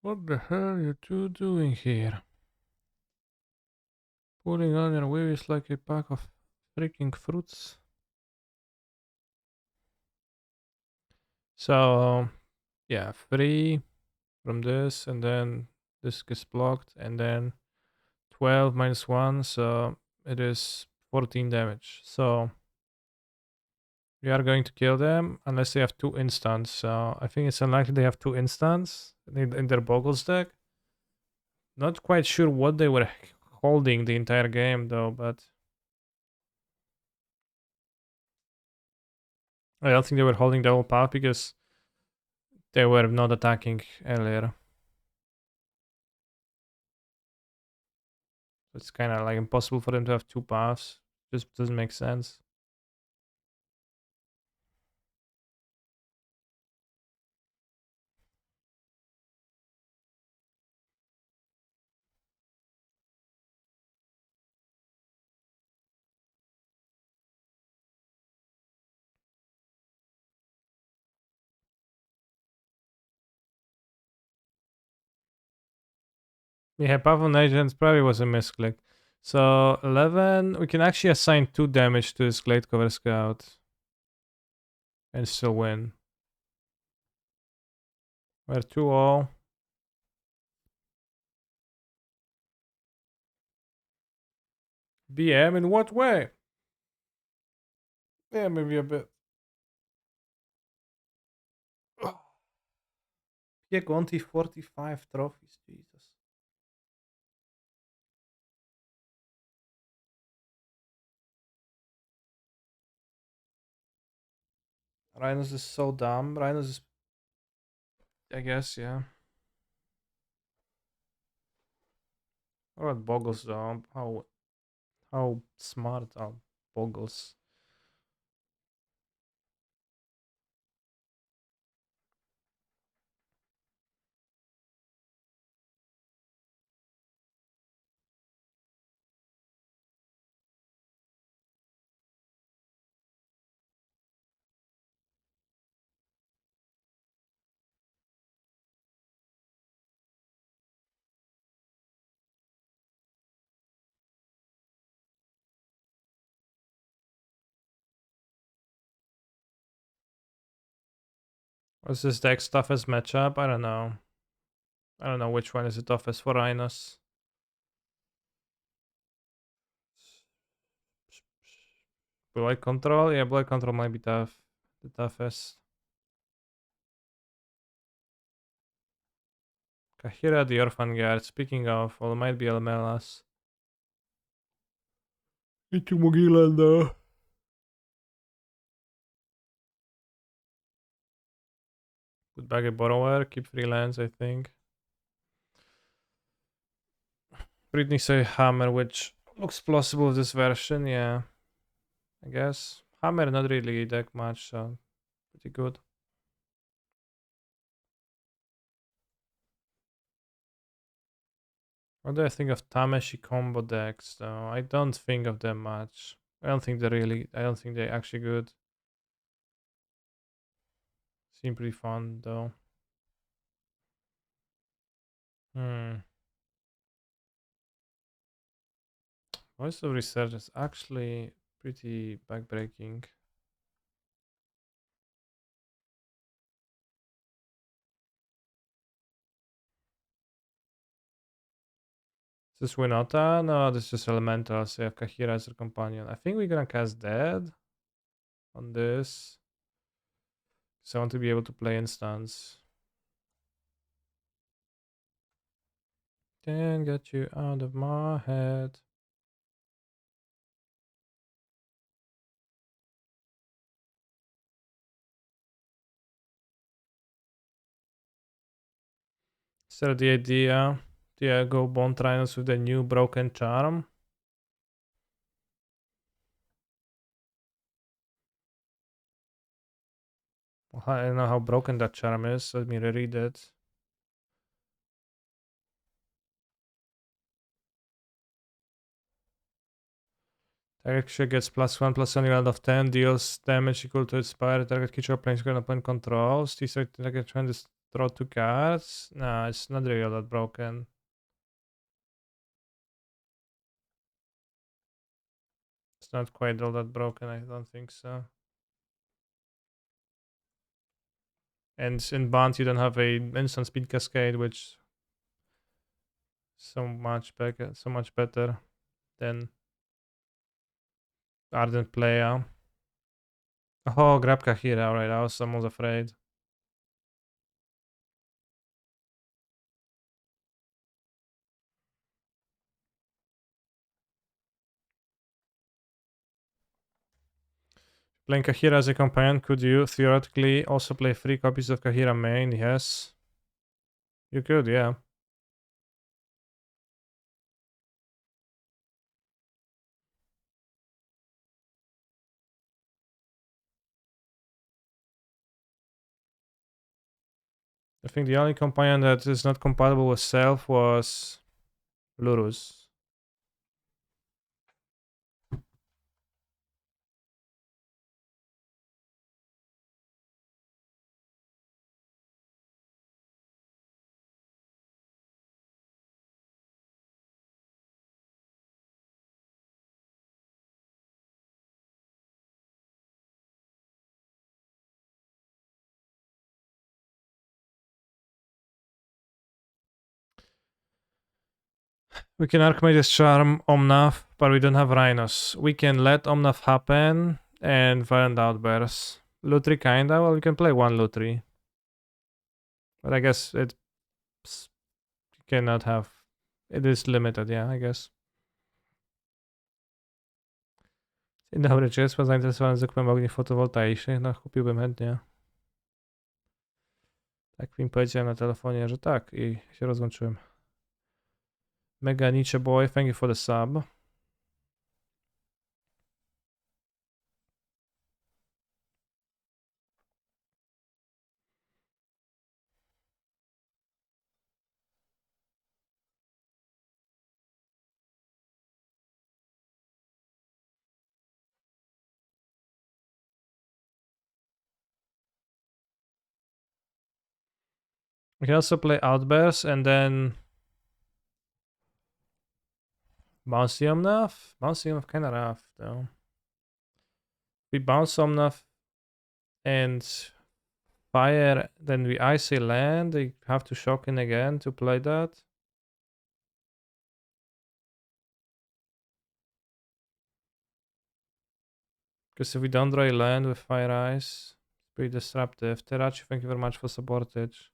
What the hell are you two doing here? Pulling on your waves like a pack of freaking fruits. So, yeah, 3 from this, and then this gets blocked, and then 12 minus 1, so it is 14 damage. So, we are going to kill them unless they have 2 instants. So, I think it's unlikely they have 2 instants in their Boggles deck. Not quite sure what they were holding the entire game, though, but I don't think they were holding the whole path because they were not attacking earlier. It's kind of like impossible for them to have 2 paths. Just doesn't make sense. Yeah, Path on Agents probably was a misclick. So 11, we can actually assign 2 damage to this Glade Cover Scout and still win. We're 2 all. BM in what way? Yeah, maybe a bit. Piegonti 45 trophies, Jesus. Rhinos is so dumb. Rhinos is, I guess, yeah. What about Boggles though? How smart are Boggles? What's this deck's toughest matchup? I don't know. I don't know which one is the toughest for Rhinos. Blue Control? Yeah, Blue Control might be tough. The toughest. Kahira the Orphan Guard. Speaking of, well, it might be Elmelas. Into Mogilan though. Put back a Borrower, keep 3 lands, I think. Britney say Hammer, which looks plausible with this version, yeah. I guess. Hammer not really deck much, so pretty good. What do I think of Tameshi combo decks though? I don't think of them much. I don't think they're actually good. Seem pretty fun though. Hmm. Voice of Research is actually pretty backbreaking. Is this Winota? No, this is just Elemental, so you have Kahira as your companion. I think we're gonna cast Dead on this. So I want to be able to play instants. Can't get you out of my head. So the idea, yeah, go Bone Rhinos with the new Broken Charm. I don't know how broken that charm is. Let me reread it. Target creature gets +1/+1 round of 10, deals damage equal to its power. Target creature plays an opponent controls. This target trying to draw 2 cards. Nah, it's not really that broken. It's not quite all that broken, I don't think so. And in Bond, you don't have a instant speed cascade, which so much better than Ardent Player. Oh, grab Kahira, alright, I was almost afraid. Playing Kahira as a companion, could you theoretically also play 3 copies of Kahira main? Yes. You could, yeah. I think the only companion that is not compatible with Self was Lurus. We can Archimedes Charm Omnath, but we don't have Rhinos. We can let Omnath happen and Violent Outburst. Lutri kinda, well we can play 1 Lutri. But I guess it cannot have... It is limited, yeah, I guess. Dzień dobry, czy jest pan zainteresowany zakupem ogni fotowoltaicznych? No, kupiłbym chętnie. Tak mi powiedziałem na telefonie, że tak i się rozłączyłem. Mega Nietzsche Boy, thank you for the sub. We can also play Outburst and then bounce the Omnath. Bounce the Omnath kinda rough though. We bounce Omnath and fire, then we icy land. They have to shock in again to play that. Because if we don't draw a land with fire ice, it's pretty disruptive. Terachi, thank you very much for supportage.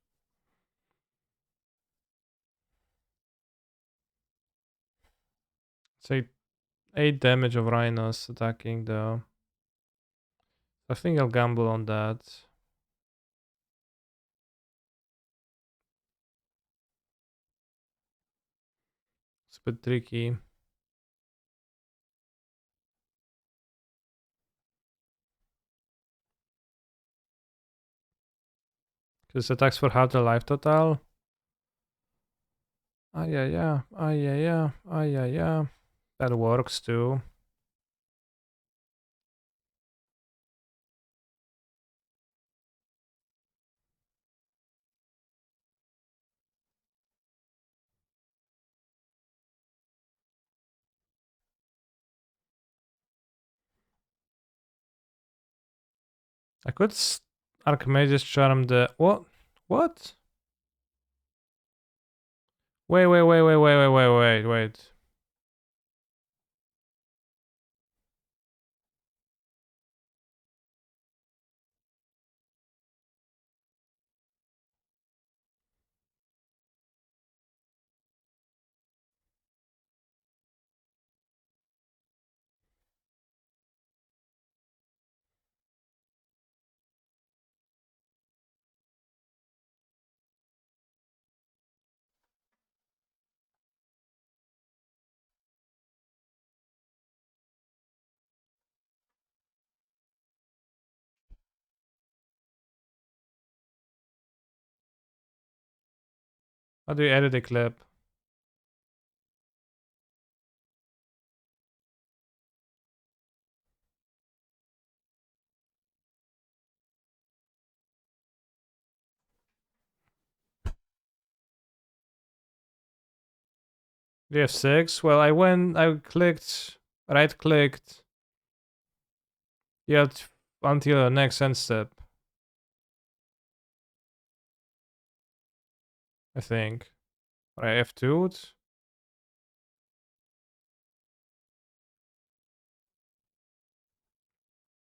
Say 8 damage of Rhinos attacking though. I think I'll gamble on that. It's a bit tricky. Because attacks for half the life total. Ah yeah yeah, ah yeah yeah, ah yeah yeah. That works too. I could Archimedes charm the what? What? Wait. How do you edit a clip? Do you have 6? Well, I clicked, right clicked. You have until the next end step, I think. Or I F2'd.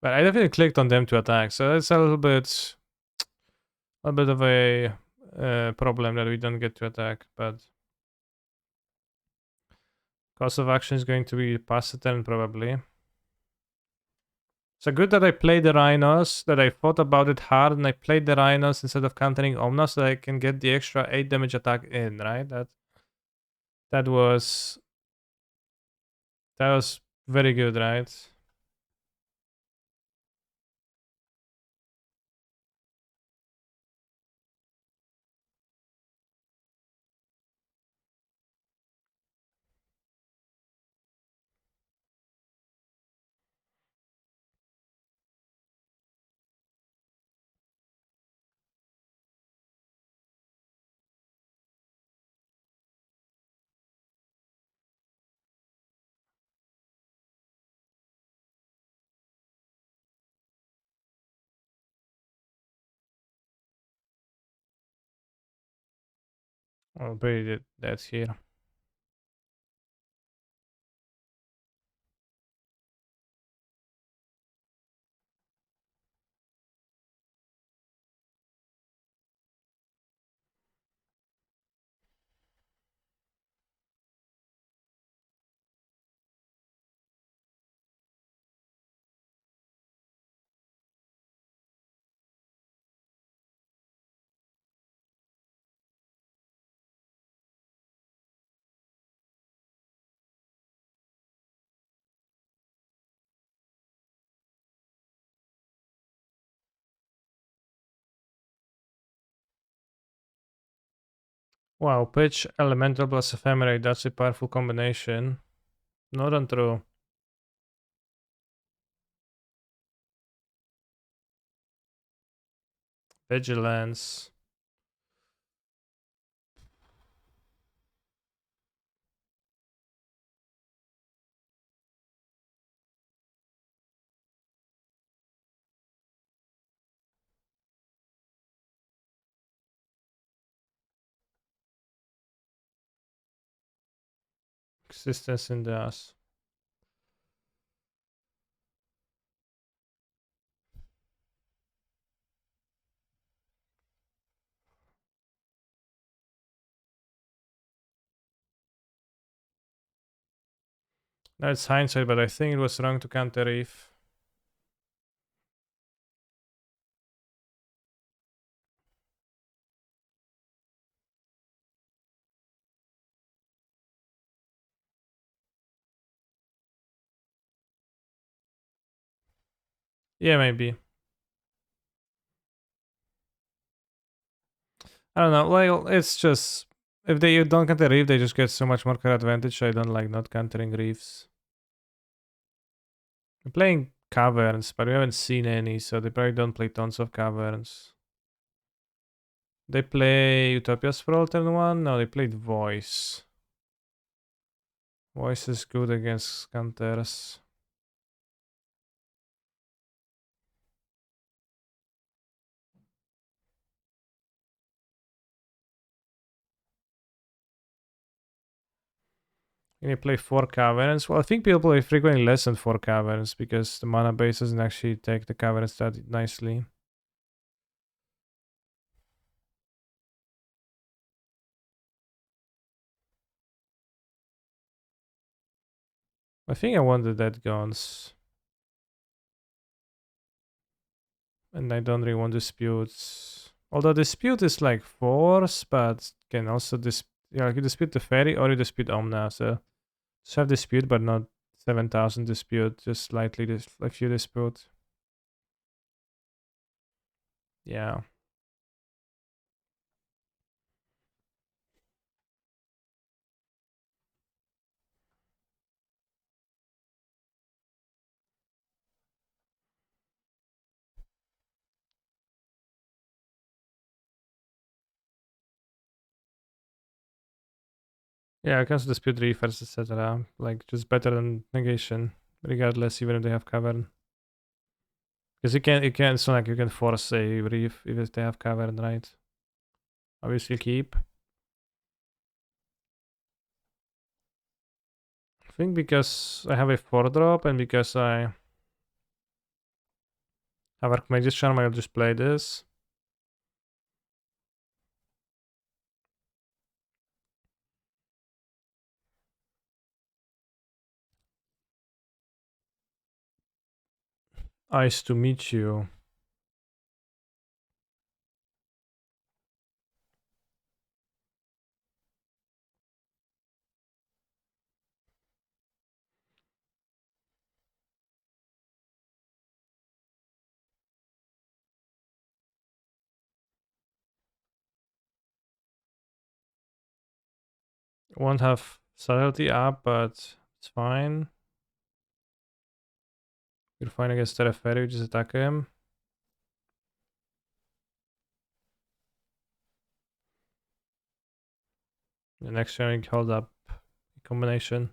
But I definitely clicked on them to attack, so it's a bit of a problem that we don't get to attack, but cost of action is going to be past the turn probably. So good that I played the Rhinos, that I thought about it hard and I played the Rhinos instead of countering Omna so that I can get the extra 8 damage attack in, right? That was very good, right? I'll bury that here. Wow, pitch elemental plus ephemerate, that's a powerful combination. Not untrue. Vigilance. Existence in the ass. That's hindsight, but I think it was wrong to counter Reef. Yeah, maybe. I don't know. Well, it's just if they don't counter Reef, they just get so much more card advantage. I don't like not countering Reefs. We're playing caverns, but we haven't seen any, so they probably don't play tons of caverns. They play Utopia's for all turn 1? No, they played Voice. Voice is good against counters. Can you play 4 caverns? Well, I think people play frequently less than 4 caverns because the mana base doesn't actually take the caverns that nicely. I think I want the Dead Guns. And I don't really want disputes. Although dispute is like force, but can also you dispute the fairy or you dispute Omna. So just have dispute, but not 7,000 dispute. Just slightly a few dispute. Yeah. Yeah, I can dispute refers, etc. Like just better than negation, regardless, even if they have cavern. Because you can. It's not like you can force a reef if they have cavern, right? Obviously keep. I think because I have a 4-drop and because I have Archmage's Charm, I'll just play this. Nice to meet you. Won't have subtlety up, but it's fine. You're fine against Terraferi, we just attack him. The next turn, we hold up combination.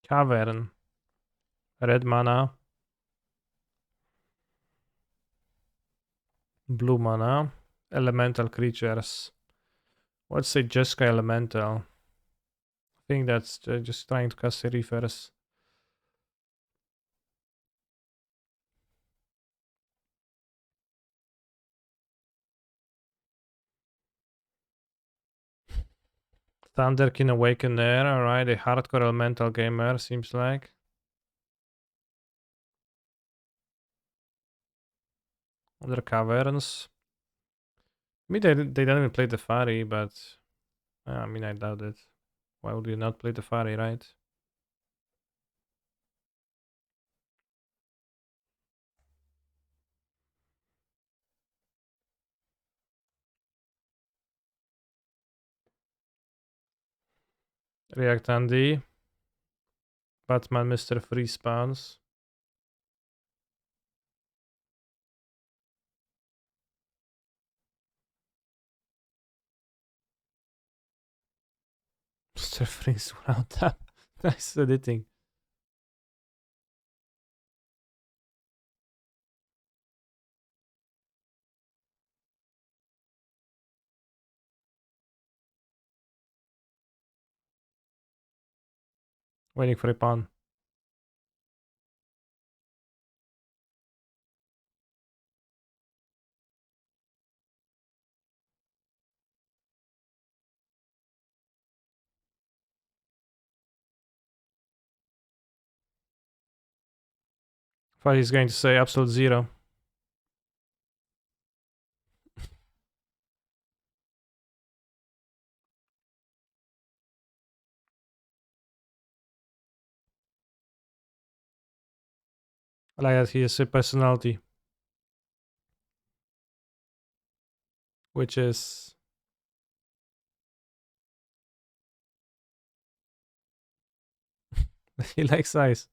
Cavern. Red mana. Blue mana. Elemental creatures. What's a Jeska Elemental? I think that's just trying to cast a reverse. Thunderkin Awakener, alright, a hardcore elemental gamer, seems like. Other caverns. I mean, they don't even play the Fairy, but I mean, I doubt it. Why would you not play the Fairy, right? React Andy. Batman Mr. Free Spawns. Mr. Freeze without tap. Nice editing. Waiting for a pawn. Thought he's going to say absolute zero. I like that he has a personality, which is he likes ice.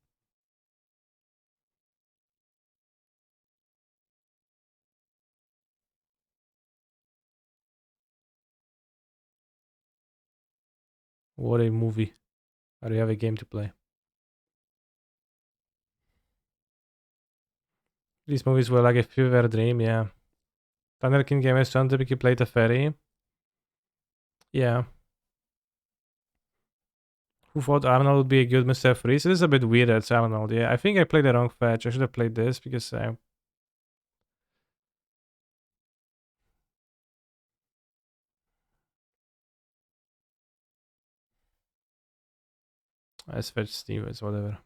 What a movie. Or you have a game to play. These movies were like a fever dream, yeah. Thunder King Gamers don't typically play the ferry. Yeah. Who thought Arnold would be a good Mr. Freeze? This is a bit weird, it's Arnold, yeah. I think I played the wrong fetch. I should have played this because I fetched Stevens, whatever.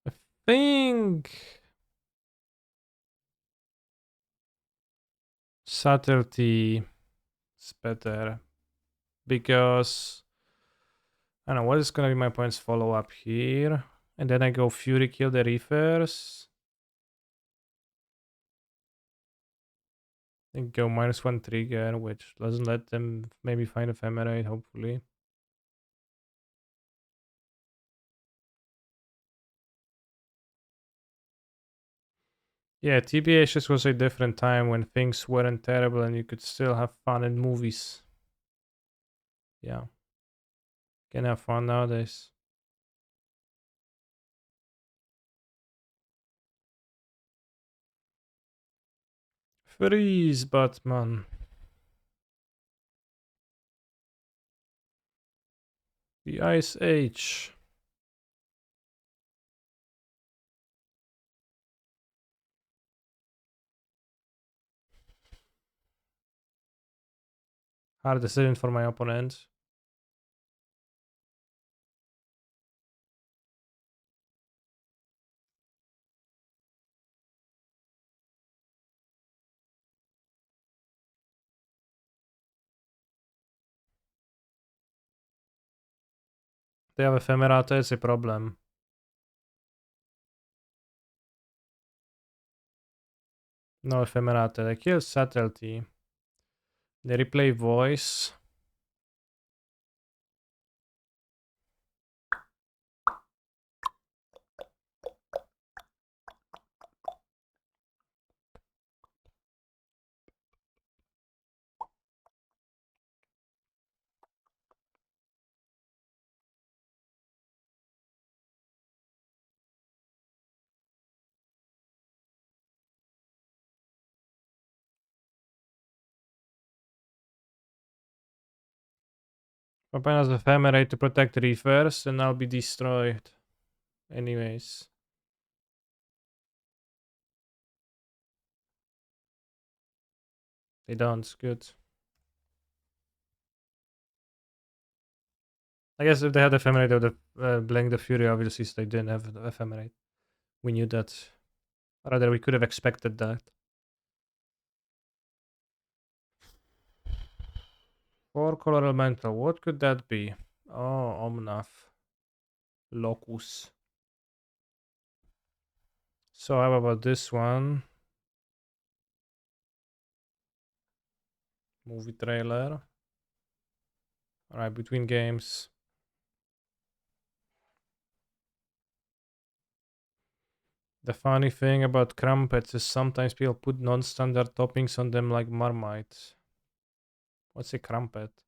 I think Subtlety is better because I don't know what is gonna be my points follow up here, and then I go Fury, kill the Reefers, and go -1 trigger, which doesn't let them maybe find Ephemerate, hopefully. Yeah, TBH just was a different time when things weren't terrible and you could still have fun in movies. Yeah. Can have fun nowadays. Freeze, Batman. The Ice Age. Hard decision for my opponent. They have Ephemerate, it's a problem. No Ephemerate. They kill Subtlety. They replay Voice. My opponent has Ephemerate to protect Reefers, and I'll be destroyed. Anyways. They don't, it's good. I guess if they had Ephemerate, they would have blanked the Fury, obviously, so they didn't have Ephemerate. We knew that. Rather, we could have expected that. 4-color elemental, what could that be? Oh, Omnath. Locus. So how about this one? Movie trailer. Alright, between games. The funny thing about crumpets is sometimes people put non-standard toppings on them like Marmite. What's a crumpet?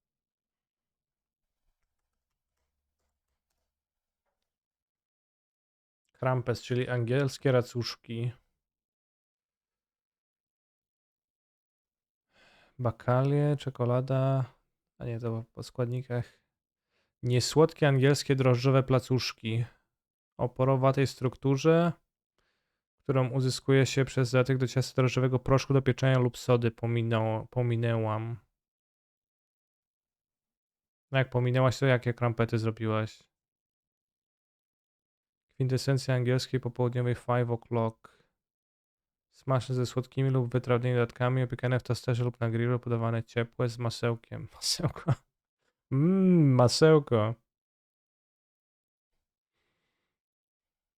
Crumpets, czyli angielskie racuszki. Bakalie, czekolada. A nie, to po składnikach. Niesłodkie angielskie drożdżowe placuszki. O porowatej strukturze, którą uzyskuje się przez dodatek do ciasta drożdżowego proszku do pieczenia lub sody. Pominęłam. No jak pominęłaś, to jakie krampety zrobiłaś? Kwintesencja angielskiej popołudniowej 5 o'clock. Smasze ze słodkimi lub wytrawnymi dodatkami, opiekane w tosterze lub na grillu, podawane ciepłe z masełkiem. Masełko. Masełko.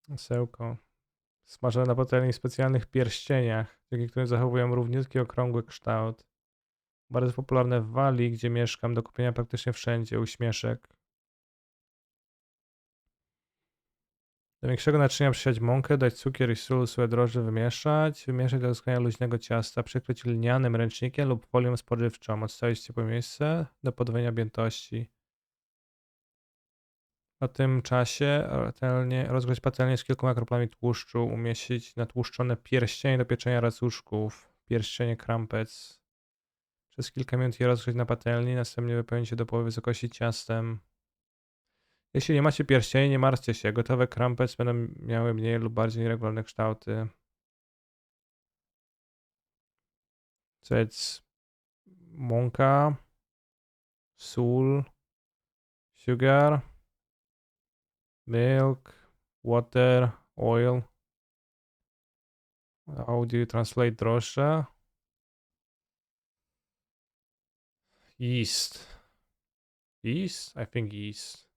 Masełko. Smażone na patelni w specjalnych pierścieniach, dzięki którym zachowują równiutki, okrągły kształt. Bardzo popularne w Walii, gdzie mieszkam, do kupienia praktycznie wszędzie. Uśmieszek. Do większego naczynia przysiać mąkę, dać cukier i sól, suche drożdże wymieszać. Wymieszać do uzyskania luźnego ciasta. Przykryć lnianym ręcznikiem lub folią spożywczą. Odstawić w ciepłe miejsce do podwojenia objętości. W tym czasie rozgrzać patelnię z kilkoma kroplami tłuszczu. Umieścić natłuszczone pierścienie do pieczenia racuszków. Pierścienie crumpets. Przez kilka minut je rozgrzeć na patelni, następnie wypełnić je do połowy wysokości ciastem. Jeśli nie macie pierścieni, nie martwcie się. Gotowe crumpets będą miały mniej lub bardziej nieregularne kształty. So it's mąka, sól, sugar, milk, water, oil. How do you translate drożdże? East. East? I think east.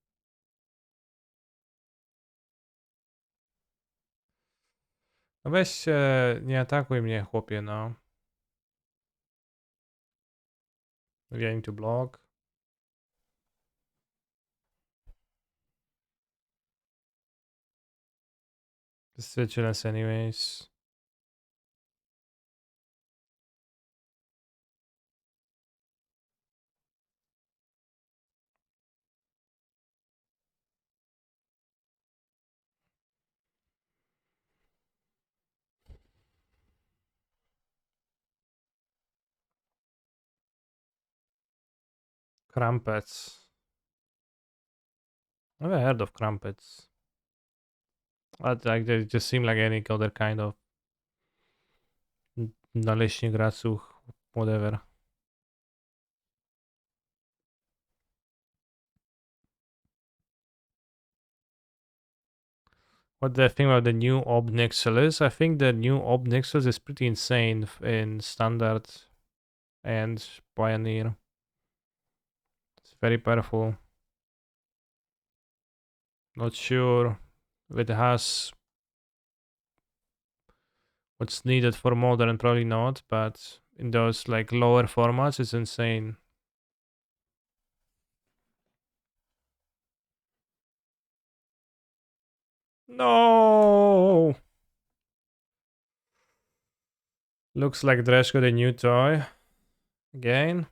No weź nie atakuj mnie, chłopie, no. Getting to block. This vigilance anyways. Crumpets. Never heard of crumpets. But like they just seem like any other kind of naleśnik, racuch, whatever. What do I think about the new Obnixel is? I think the new Obnixel is pretty insane in standard and Pioneer. It's very powerful. Not sure if it has what's needed for modern, probably not, but in those like lower formats, it's insane. No! Looks like Dresh got a new toy. Again.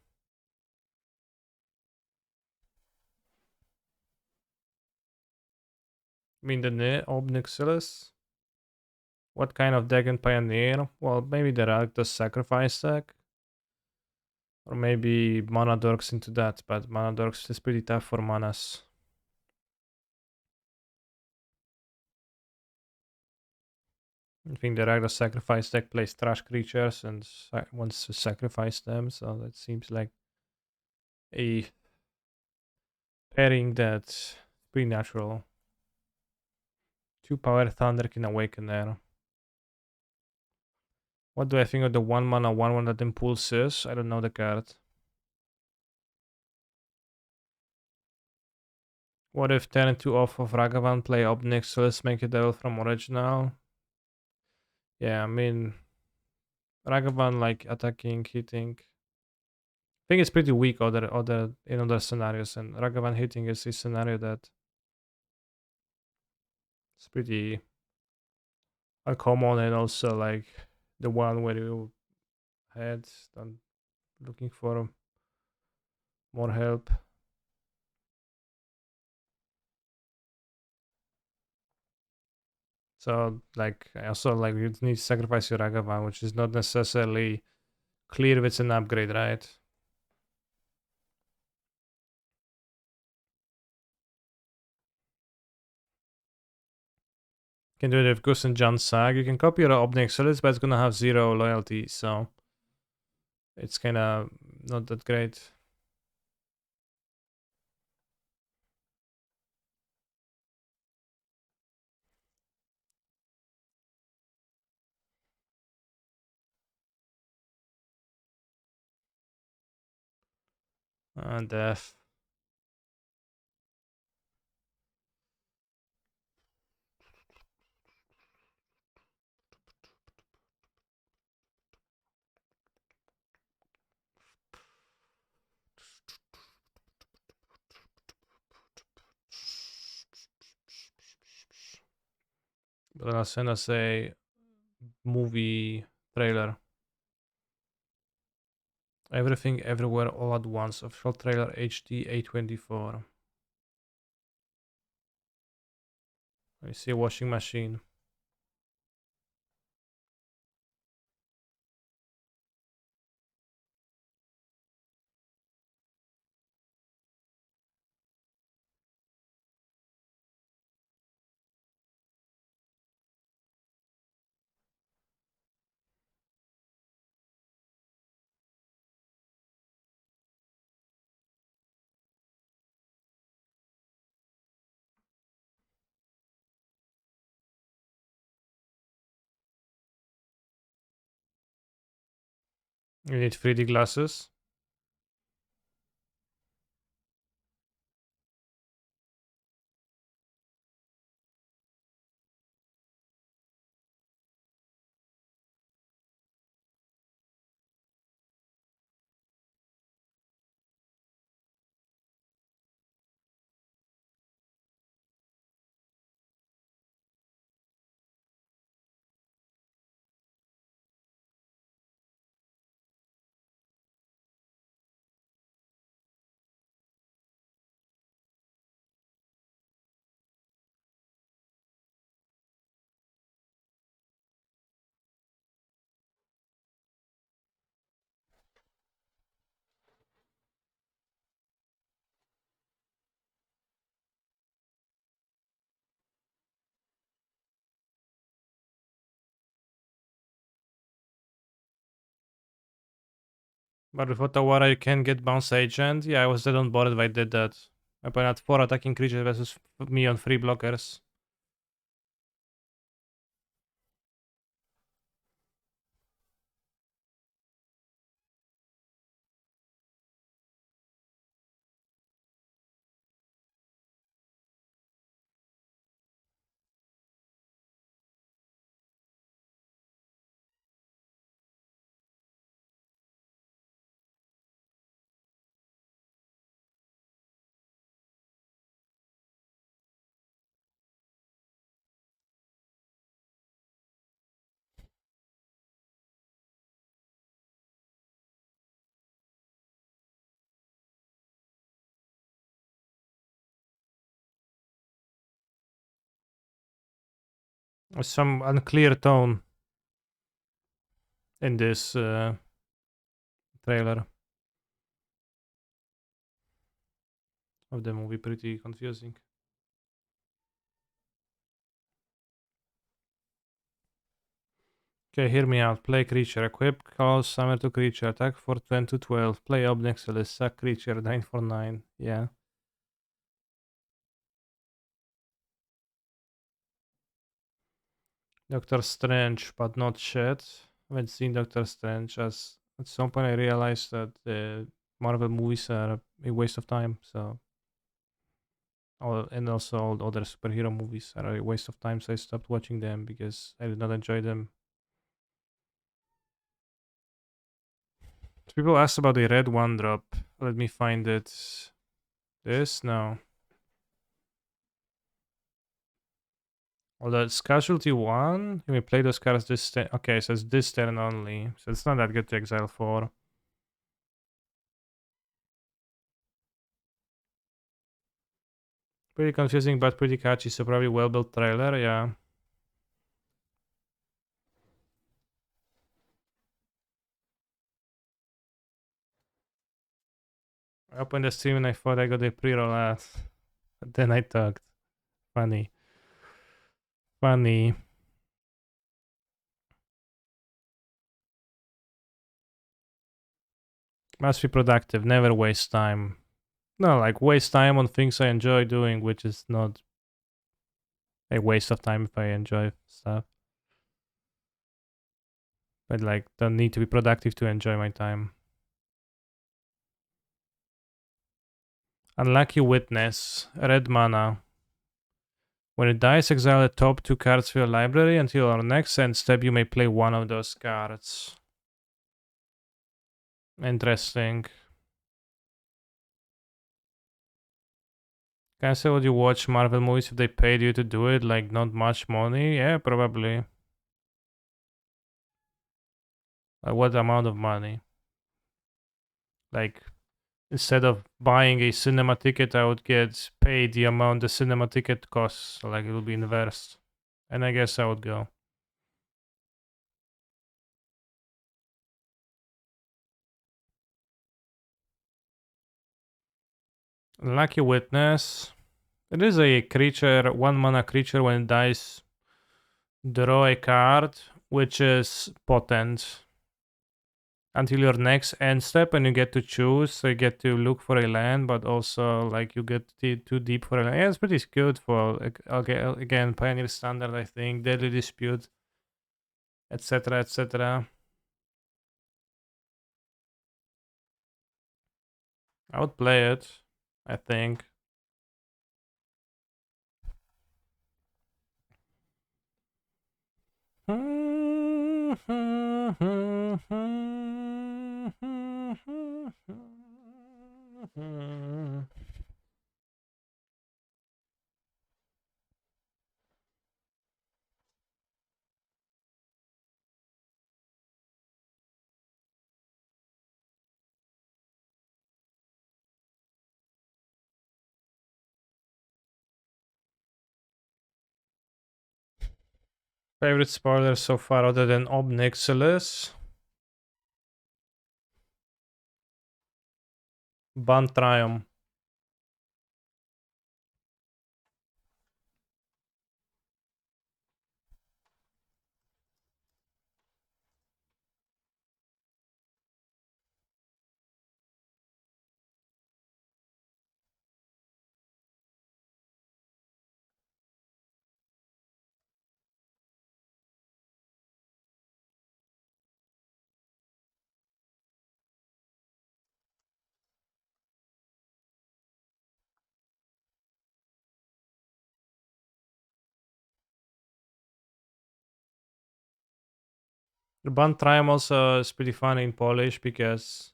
I mean the Obnixilis. What kind of deck in Pioneer? Well, maybe the Rakdos Sacrifice deck. Or maybe Mana Dorks into that, but Mana Dorks is pretty tough for manas. I think the Rakdos Sacrifice deck plays trash creatures and wants to sacrifice them, so that seems like a pairing that's pretty natural. 2 power Thunder can awaken there. What do I think of the 1 mana 1/1 that Impulse is? I don't know the card. What if turn 2 off of Ragavan, play Obnixilis, make a devil from original? Yeah, I mean, Ragavan like attacking, hitting. I think it's pretty weak in other scenarios, and Ragavan hitting is a scenario that it's pretty uncommon, and also like the one where you had done looking for more help. So like I also like you need to sacrifice your Ragavan, which is not necessarily clear if it's an upgrade, right? You can do it with Gus and John Sag. You can copy your Obnixilis, but it's gonna have 0 loyalty, so it's kinda not that great. Death. Gonna send us a movie trailer. Everything Everywhere All at Once. Official trailer HD A24. I see a washing machine. You need 3D glasses. But with Otawara, you can get bounce agent. Yeah, I was dead on board if I did that. I put out 4 attacking creatures versus me on 3 blockers. There's some unclear tone in this trailer of the movie. Pretty confusing. Okay, hear me out. Play creature. Equip, call, summon to creature. Attack for 10 to 12. Play Obnexilus. Sack creature. 9 for 9. Yeah. Doctor Strange, but not yet. I haven't seen Doctor Strange, as at some point I realized that the Marvel movies are a waste of time. So, and also all other superhero movies are a waste of time. So I stopped watching them because I did not enjoy them. People asked about the red one drop. Let me find it. This? No. Well, that's casualty one. You may play those cards this turn. Okay, so it's this turn only. So it's not that good to exile 4. Pretty confusing, but pretty catchy. So probably well built trailer. Yeah. I opened the stream and I thought I got a pre-roll ad. But then I talked. Funny. Funny. Must be productive. Never waste time. No, like waste time on things I enjoy doing, which is not a waste of time if I enjoy stuff. But like, don't need to be productive to enjoy my time. Unlucky Witness. Red mana. When it dies, exile the top 2 cards from your library until our next end step. You may play one of those cards. Interesting. Can I say, would you watch Marvel movies if they paid you to do it? Like, not much money? Yeah, probably. What amount of money? Like, instead of buying a cinema ticket, I would get paid the amount the cinema ticket costs. So, like, it will be inversed. And I guess I would go. Lucky Witness. It is a creature, 1 mana creature. When it dies, draw a card, which is potent until your next end step, and you get to choose. So you get to look for a land, but also like you get too deep for a land. Yeah, it's pretty good for, okay, again, Pioneer Standard, I think, Deadly Dispute, etc., etc. I would play it, I think. Favorite spoiler so far other than Obnixilus? Bantrium. The band Triumph also is pretty funny in Polish because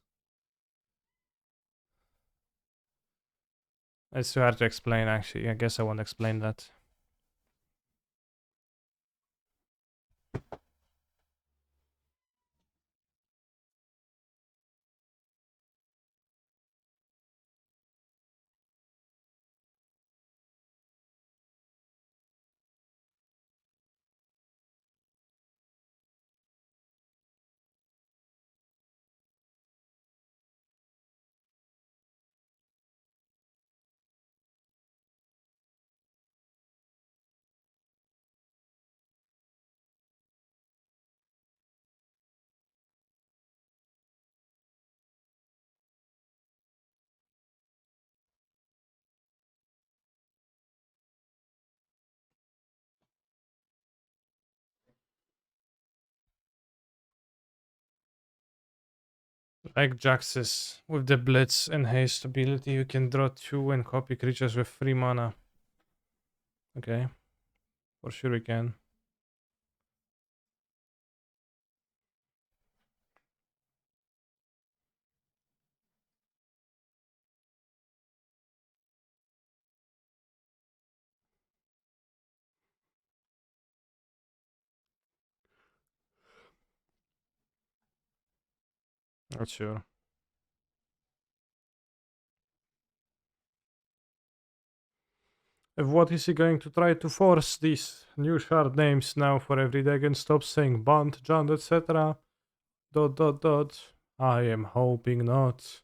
it's too hard to explain actually. I guess I won't explain that. Like Jax's with the Blitz and Haste ability, you can draw 2 and copy creatures with 3 mana. Okay, for sure we can. Not sure. What is he going to try to force these new shard names now for every deck and stop saying Bond, John, etc. ... I am hoping not.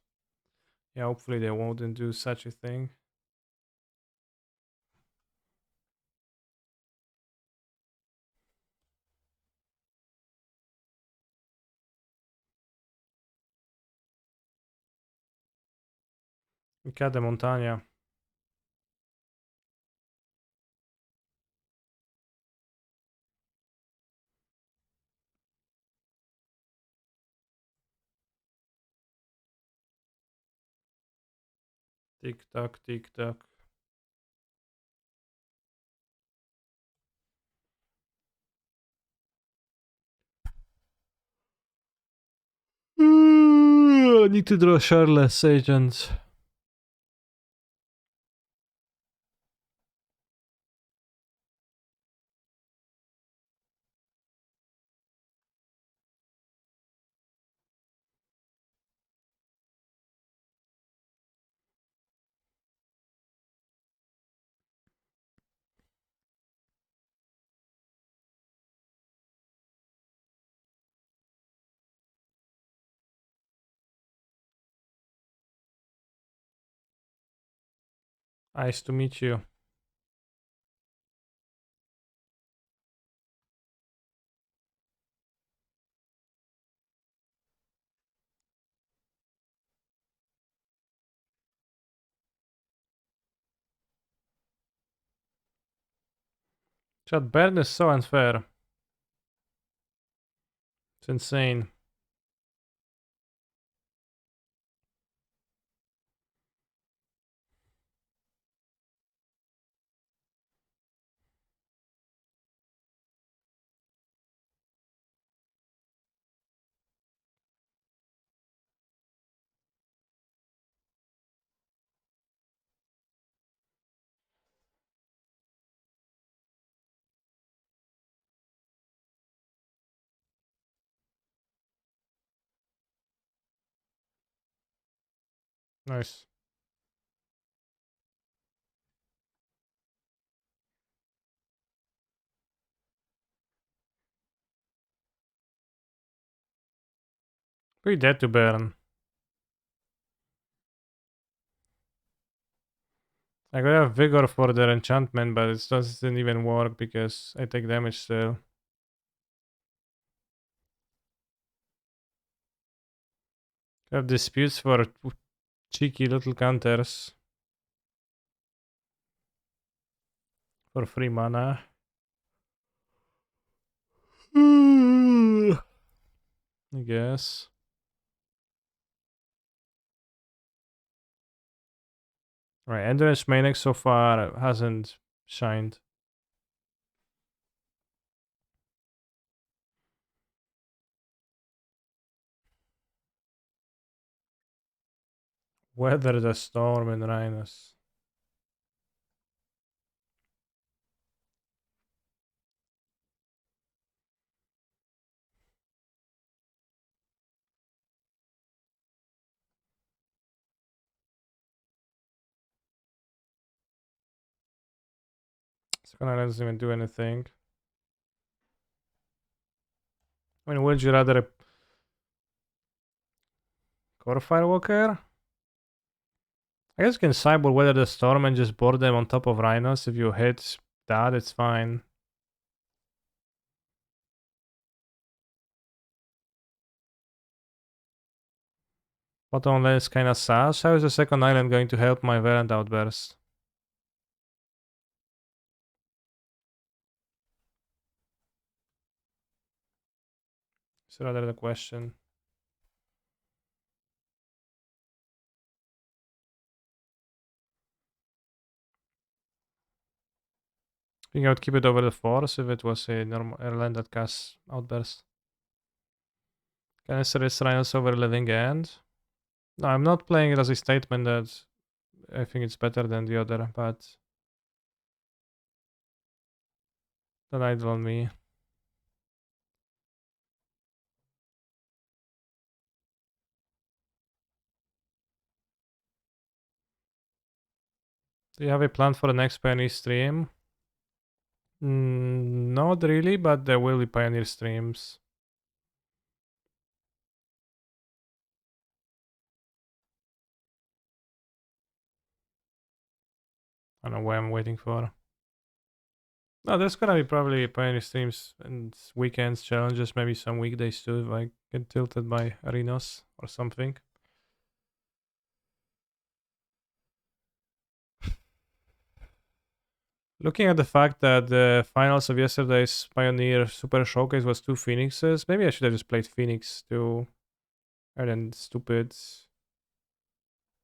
Yeah, hopefully they won't do such a thing. Cat de Montagna. Tick tock, tick tock. I need to draw Shardless Agents. Nice to meet you. Chat Burn is so unfair. It's insane. Nice. Pretty dead to burn. I could have Vigor for their enchantment, but it doesn't even work because I take damage still. I have Disputes for cheeky little counters. For 3 mana. I guess. Right, Endurance Maniac so far hasn't shined. Weather the storm in Rhinos. Second island doesn't even do anything. I mean, would you rather a core firewalker? I guess you can cyborg weather the storm and just board them on top of Rhinos. If you hit that, it's fine. Bottom lane is kinda sus. How is the second island going to help my Variant Outburst? It's rather the question. I think I would keep it over the force if it was a normal airline that casts Outburst. Can I suggest Rhinos over Living End? No, I'm not playing it as a statement that I think it's better than the other, but don't idle on me. Do you have a plan for the next Pioneer stream? Not really, but there will be Pioneer streams. I don't know what I'm waiting for. No, there's gonna be probably Pioneer streams and weekends, challenges, maybe some weekdays too, if I get tilted by Rhinos or something. Looking at the fact that the finals of yesterday's Pioneer Super Showcase was two Phoenixes, maybe I should have just played Phoenix too, rather than stupid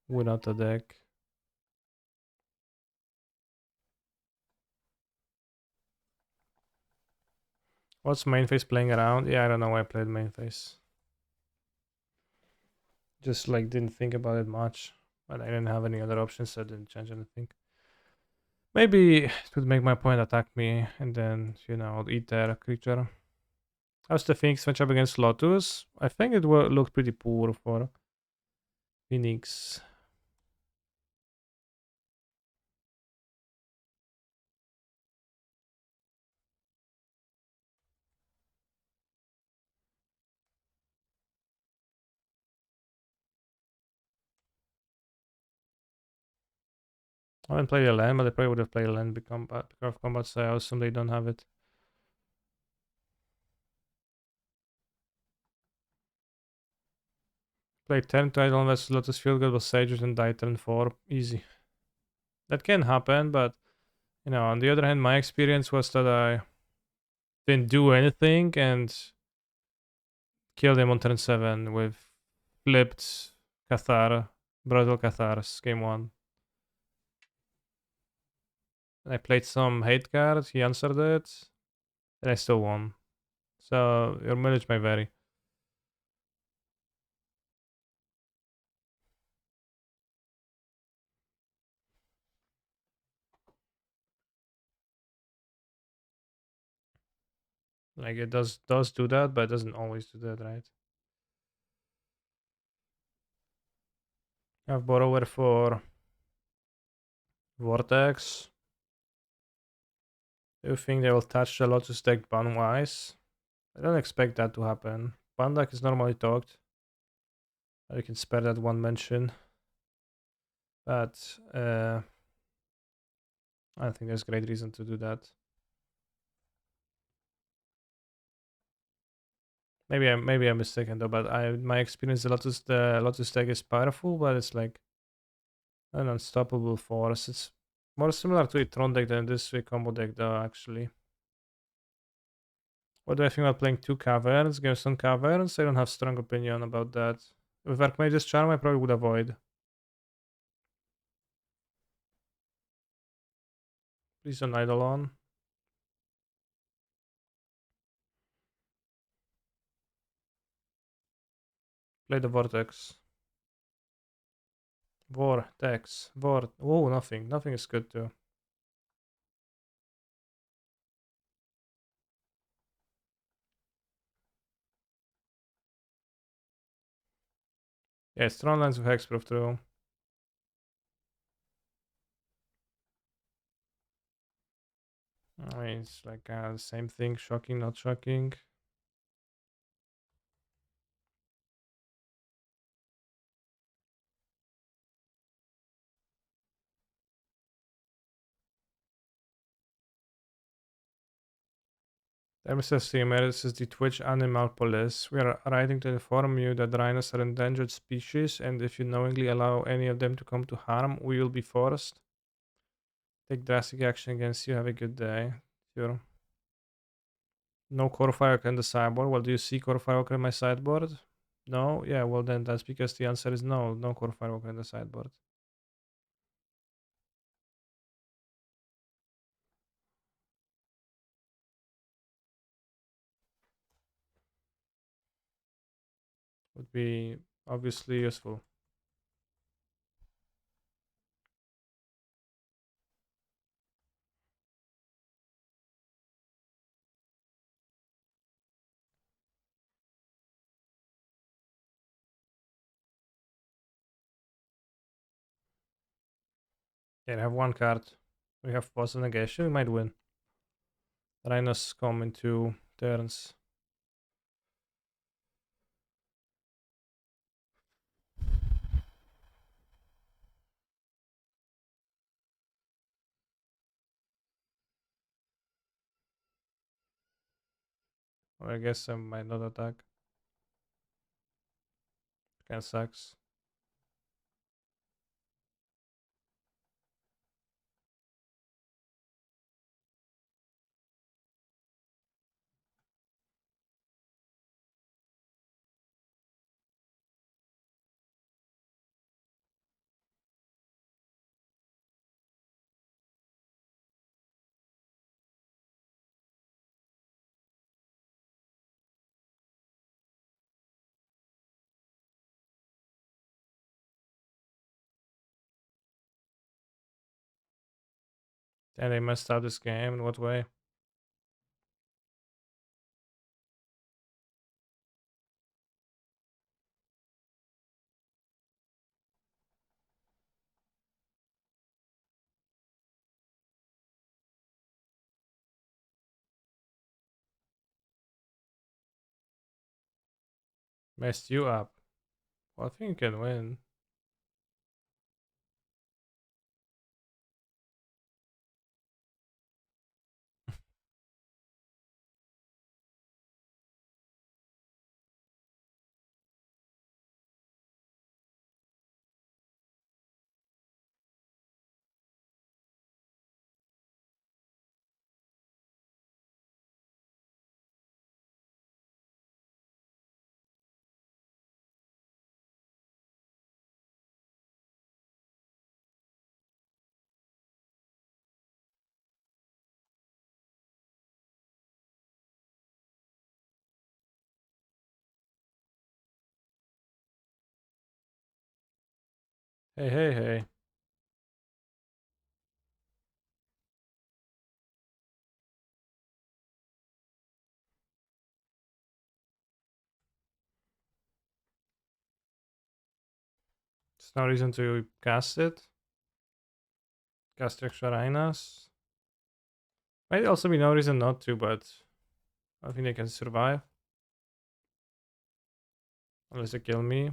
without the deck. What's main phase playing around? Yeah, I don't know why I played main phase. Just like didn't think about it much, but I didn't have any other options, so I didn't change anything. Maybe it would make my point attack me, and then I'll eat their creature. How's the Phoenix match up against Lotus? I think it looked pretty poor for Phoenix. I haven't played a land, but they probably would have played a land because of combat, so I assume they don't have it. Played turn 2 Idol versus Lotus Field God was Sages and died turn 4. Easy. That can happen, but on the other hand, my experience was that I didn't do anything and killed him on turn 7 with flipped Cathar, Brutal Cathars, game 1. I played some hate card, he answered it, and I still won. So your mileage may vary. Like it does do that, but it doesn't always do that, right? I have Borrower for Vortex. Do you think they will touch the Lotus deck ban-wise? I don't expect that to happen. Ban deck is normally talked. You can spare that one mention. But I don't think there's great reason to do that. Maybe I'm mistaken though, but my experience the Lotus deck is powerful, but it's like an unstoppable force. It's more similar to a Tron deck than this combo deck though, actually. What do I think about playing 2 Caverns, Gemstone Caverns? I don't have strong opinion about that. With Archmage's Charm, I probably would avoid. Please don't Eidolon. Play the Vortex. Vortex. Oh, nothing. Nothing is good too. Yeah, strong lines with hexproof too. It's like the same thing. Shocking, not shocking. Mr. Streamer, this is the Twitch Animal Police. We are writing to inform you that rhinos are endangered species, and if you knowingly allow any of them to come to harm, we will be forced. Take drastic action against you. Have a good day. Sure. No core firework on the sideboard. Well, do you see core firework on my sideboard? No? Yeah, well then that's because the answer is no. No core firework on the sideboard. Would be obviously useful. Yeah, I have one card. We have pause negation. We might win. Rhinos come in 2 turns. Or I guess I might not attack. Kinda sucks. And they messed up this game. In what way? Messed you up. Well, I think you can win. Hey, hey, hey. There's no reason to cast it. Cast extra Rhinos. Might also be no reason not to, but I think they can survive. Unless they kill me.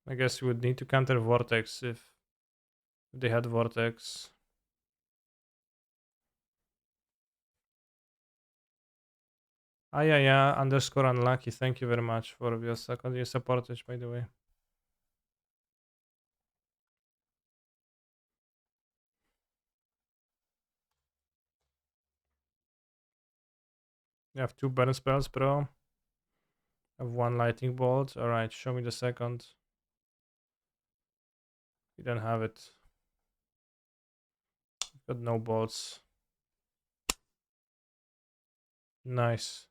I guess you would need to counter Vortex if they had Vortex. Ah, yeah, yeah. Underscore unlucky. Thank you very much for your second supportage, by the way. You have 2 burn spells, bro. I have 1 lightning bolt. Alright, show me the second. You don't have it. Got no bolts. Nice.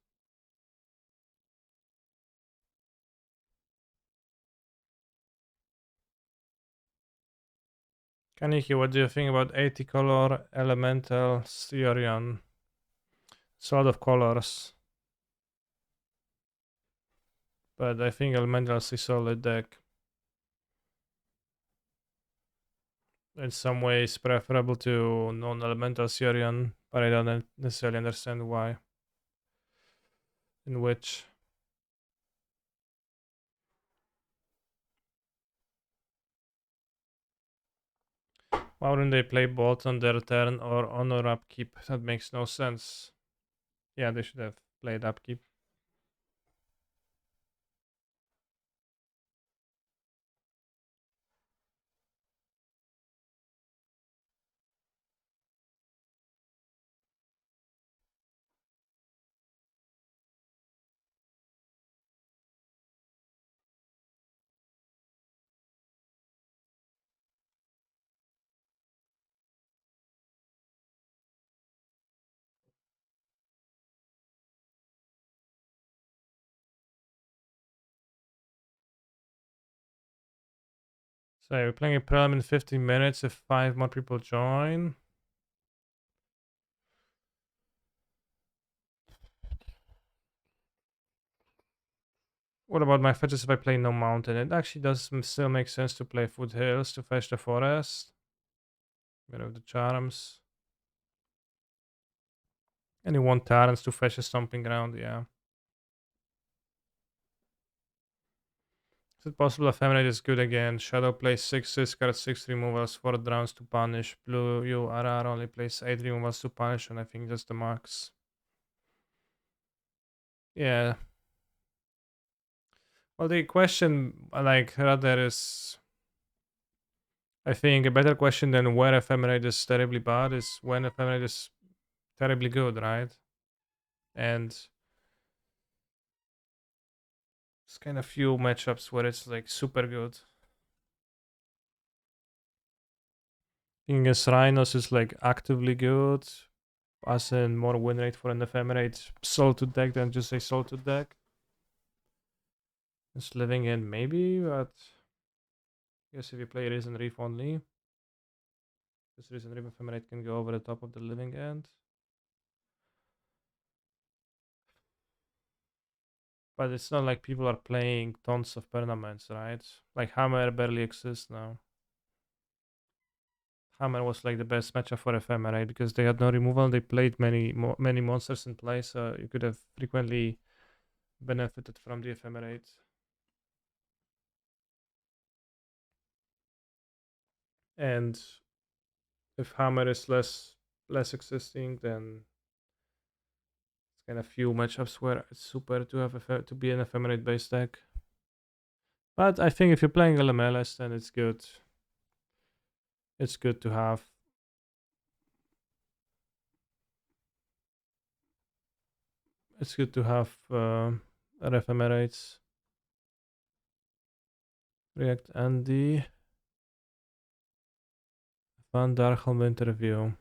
Kaniki, what do you think about 80 color elemental Styrian? It's a lot of colors. But I think elemental is a solid deck. In some ways preferable to non-elemental Styrian, but I don't necessarily understand why. In which. Why wouldn't they play both on their turn or honor upkeep? That makes no sense. Yeah, they should have played upkeep. So we're playing a prelim in 15 minutes if 5 more people join. What about my fetches if I play no mountain? It actually does still make sense to play foothills to fetch the forest. Get rid of the charms. And you want Tarans to fetch a stomping ground, yeah. Is it possible Ephemerate is good again? Shadow plays 6 discard 6 removals, 4 drowns to punish. Blue URR only plays 8 removals to punish, and I think that's the max. Yeah. Well, the question, like, rather is. I think a better question than where Ephemerate is terribly bad is when Ephemerate is terribly good, right? And it's kind of few matchups where it's like super good. Against Rhinos is like actively good, as in more win rate for an ephemerate soul to deck than just a soul to deck. It's living in maybe, but I guess if you play Risen Reef only, this Risen Reef ephemerate can go over the top of the living end. But it's not like people are playing tons of tournaments, right? Like Hammer barely exists now. Hammer was like the best matchup for Ephemerate because they had no removal. They played many monsters in play, so you could have frequently benefited from the Ephemerate. And if Hammer is less existing, then it's kind of few matchups where it's super to have to be an Ephemerate based deck. But I think if you're playing LMLS, then it's good. It's good to have. It's good to have Ephemerates. React Andy. Van Darhelm interview.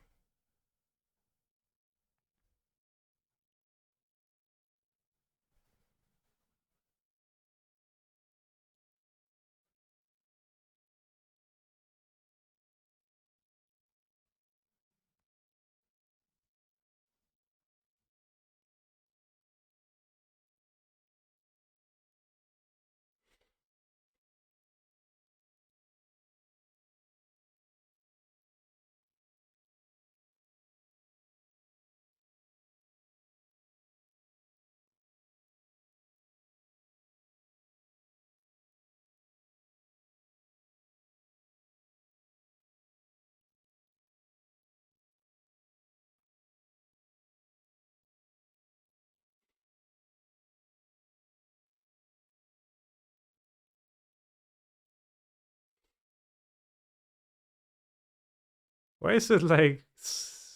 Why is it like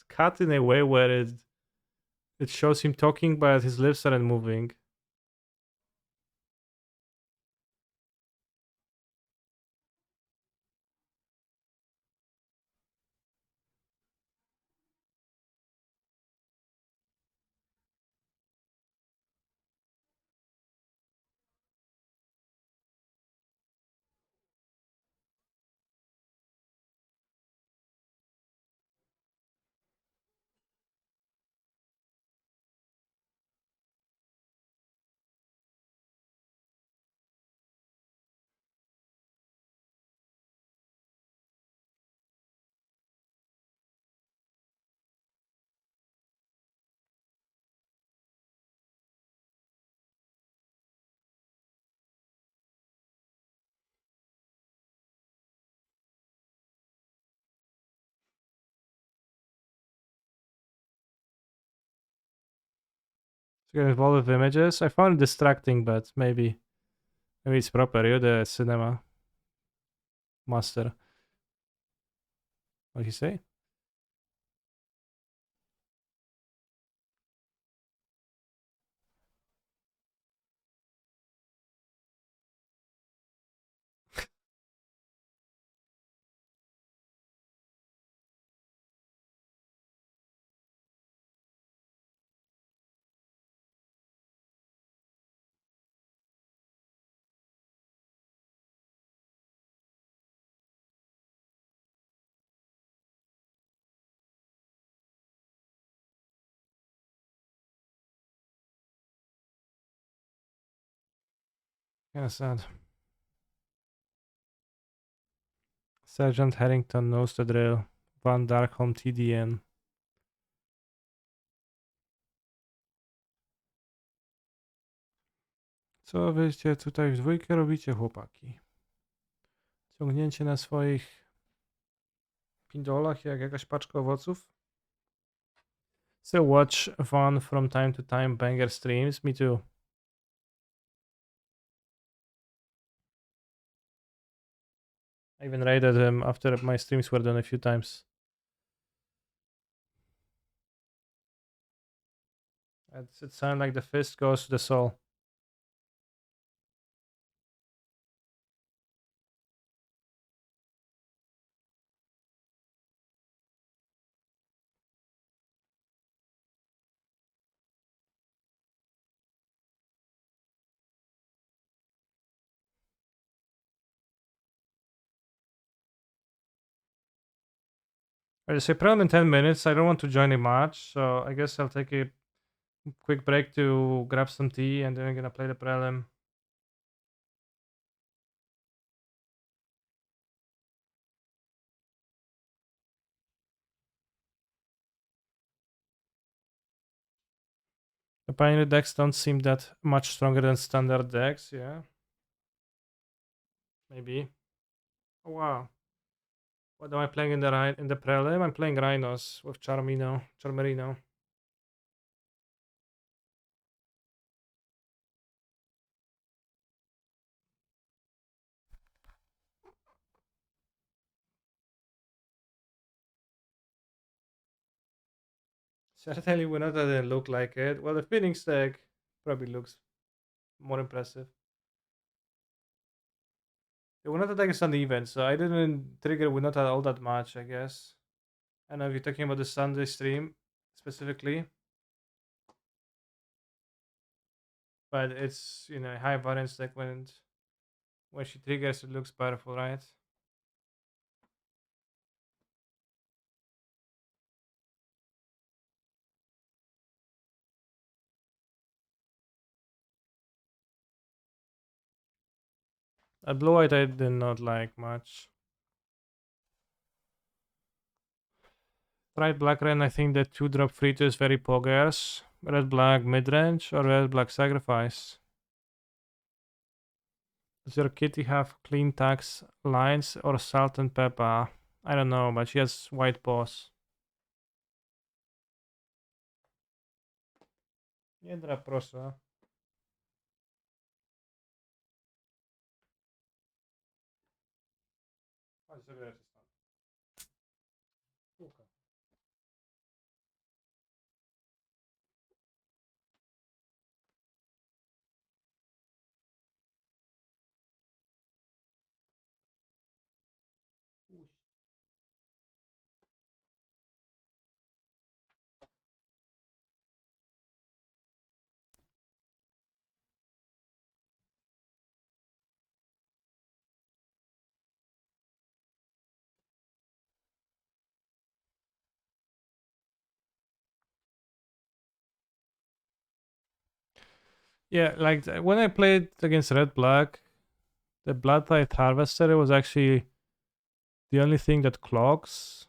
cut in a way where it shows him talking but his lips aren't moving? to get involved with images. I found it distracting, but maybe it's proper. You're the cinema master. What you say? Kind of sad. Sergeant Harrington knows the drill. Van Darkholm TDN. Co wyście tutaj w dwójkę robicie, chłopaki? Ciągnięcie na swoich pindolach jak jakaś paczka owoców? Still watch Van from time to time banger streams. Me too. I even raided him after my streams were done a few times. It sounds like the fist goes to the soul. I just say prem in 10 minutes. I don't want to join a match, so I guess I'll take a quick break to grab some tea and then I'm gonna play the prelim. The Pioneer decks don't seem that much stronger than standard decks, yeah. Maybe. Oh wow. What am I playing in the prelim? I'm playing Rhinos with Charmerino. Certainly Winota didn't look like it. Well, the Phoenix deck probably looks more impressive. The Winota deck is uneven, so I didn't trigger Winota all that much, I guess. I know if you're talking about the Sunday stream specifically, but it's high variance deck when she triggers it looks powerful, right? At blue white I did not like much. Right black red, I think that 2-drop free to is very poggers. Red black mid range or red black sacrifice. Does your kitty have clean tax lines or salt and pepper? I don't know, but she has white paws. Jędra proszę. Chodź, zabieraj się stąd. Słuchaj. Yeah, like when I played against red black, the blood type harvester was actually the only thing that clocks.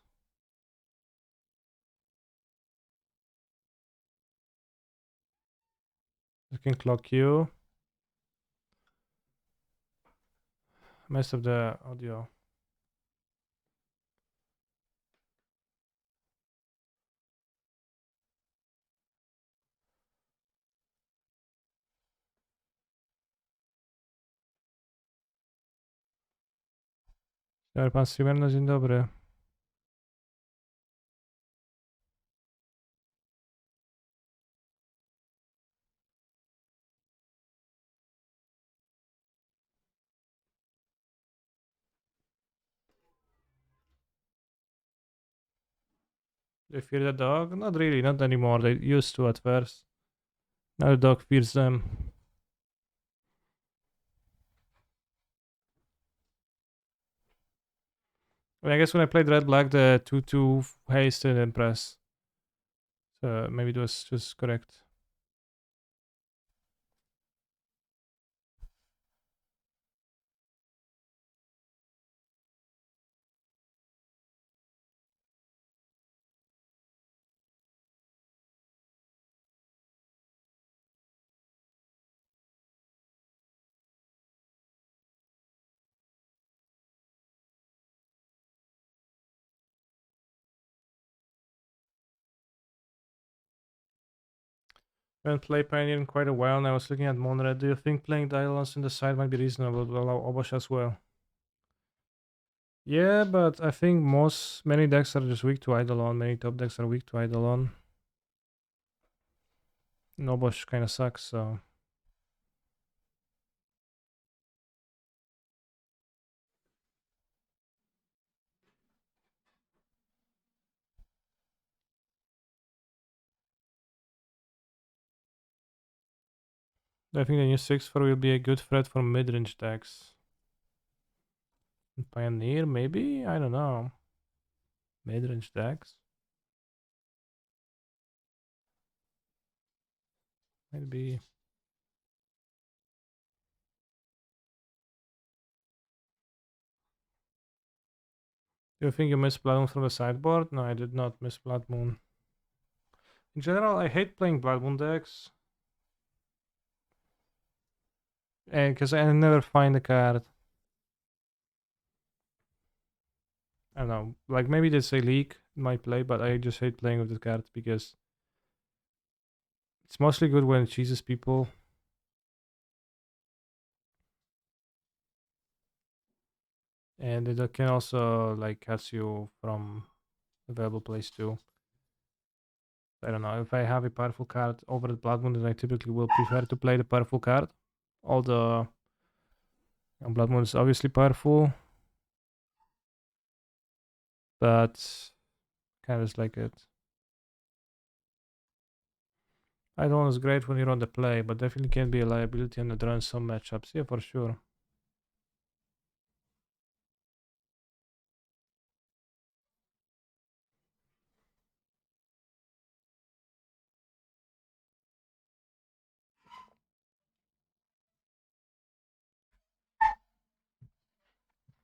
It can clock you. Messed up the audio. Dobry, pan streamer, no dzień dobry. They fear the dog? Not really, not anymore. They used to at first. Now the dog fears them. I guess when I played Red Black, the 2-2 haste didn't impress. So maybe it was just correct. I haven't played Pioneer in quite a while, and I was looking at Monred. Do you think playing Dylons in the side might be reasonable to allow Obosh as well? Yeah, but I think many decks are just weak to Eidolon. Many top decks are weak to Eidolon. Obosh kind of sucks, so. I think the new 6-4 will be a good threat for mid-range decks. Pioneer, maybe? I don't know. Mid-range decks? Maybe. Do you think you missed Blood Moon from the sideboard? No, I did not miss Blood Moon. In general, I hate playing Blood Moon decks. Because I never find a card. I don't know. Like, maybe there's a leak in my play, but I just hate playing with the card because it's mostly good when it cheeses people. And it can also, like, catch you from available plays too. I don't know. If I have a powerful card over the Blood Moon, then I typically will prefer to play the powerful card. Although Blood Moon is obviously powerful, but kind of is like it. Idol is great when you're on the play, but definitely can be a liability on the draw in some matchups. Yeah, for sure.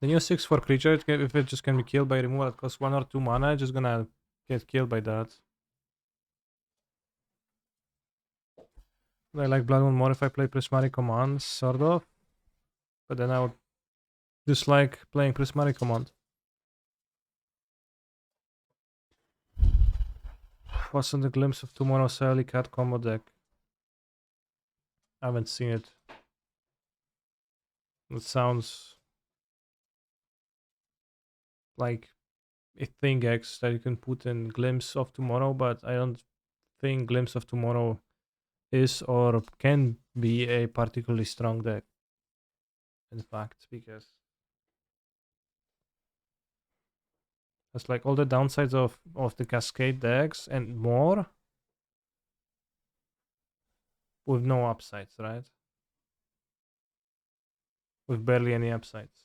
The new 6-4 creature, if it just can be killed by removal, it costs 1 or 2 mana, it's just gonna get killed by that. I like Blood Moon more if I play Prismatic Commands, sort of. But then I would dislike playing Prismatic Command. What's on the Glimpse of Tomorrow Sally Cat combo deck? I haven't seen it. It sounds like a thing X that you can put in Glimpse of Tomorrow, but I don't think Glimpse of Tomorrow is or can be a particularly strong deck. In fact, because it's like all the downsides of the Cascade decks and more with no upsides, right? With barely any upsides.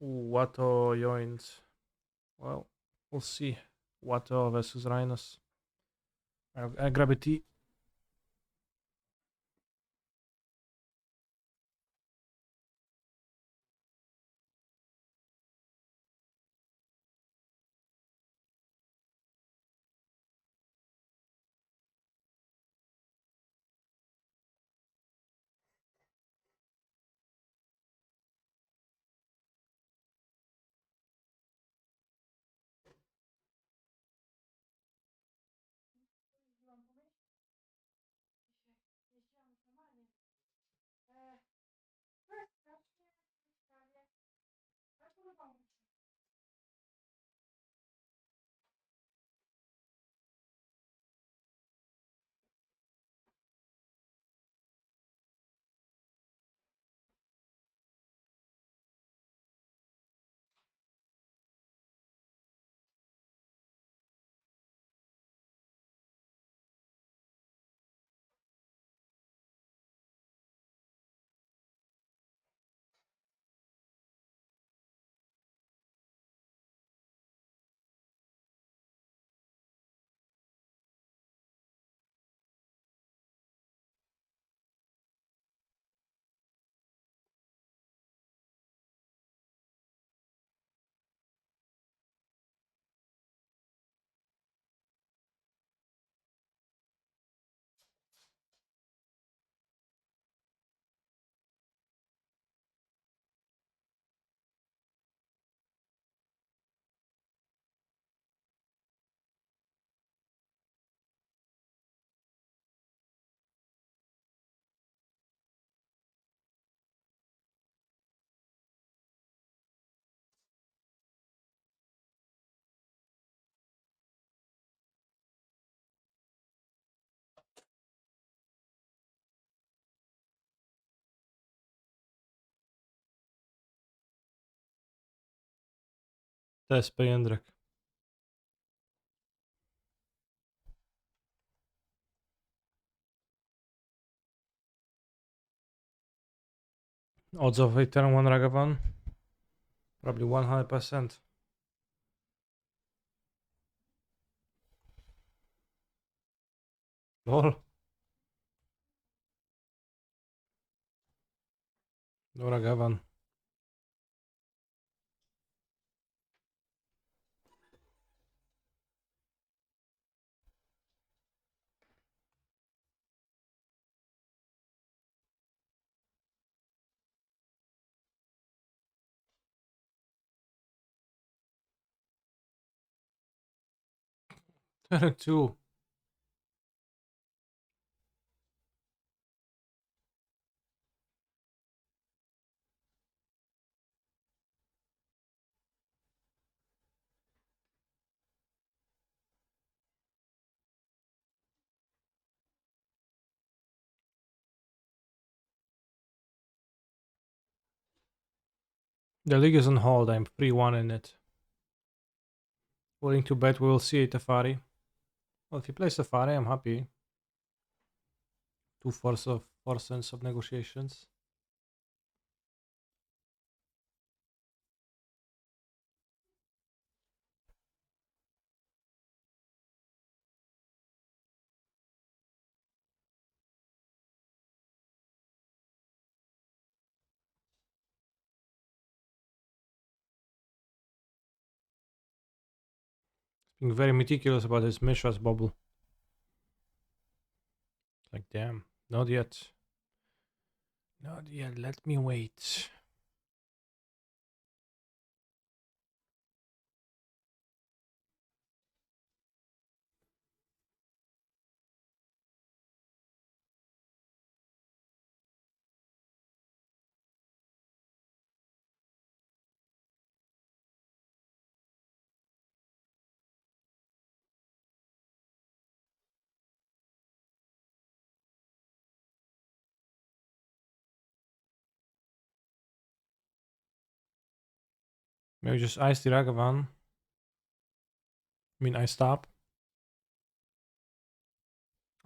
Ooh, Watto joins. Well, we'll see. Watto versus Rhinos. I grab a tea. TSP Jędrek. Odds of a turn 1 Ragavan? Probably 100%. Lol. No Ragavan. Turn 2. The league is on hold. I'm 3-1 in it. Willing to bet we will see a Tefari. Well, if he plays Tefari, I'm happy. 4 cents of negotiations. Being very meticulous about his Mishra's bubble. Like, damn. Not yet. Not yet. Let me wait. Maybe just ice the Ragavan. I mean, I stop.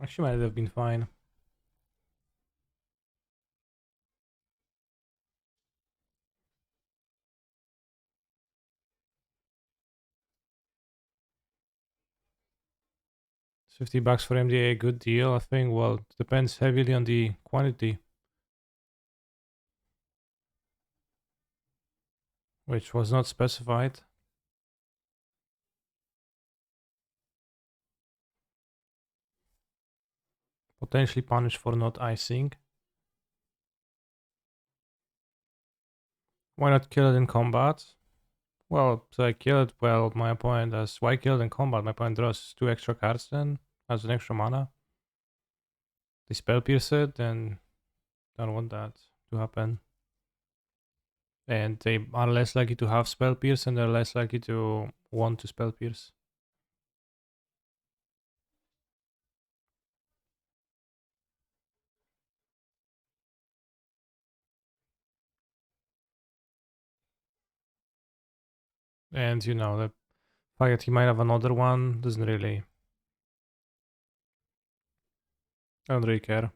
Actually, might have been fine. $50 for MDA, good deal. I think, well, it depends heavily on the quantity, which was not specified. Potentially punished for not icing. Why not kill it in combat? Well, so I kill it, well, my opponent has... Why kill it in combat? My opponent draws 2 extra cards then, has an extra mana. They spell pierce it, then don't want that to happen. And they are less likely to have spell pierce, and they're less likely to want to spell pierce. And you know, the fact that he might have another one doesn't really... I don't really care.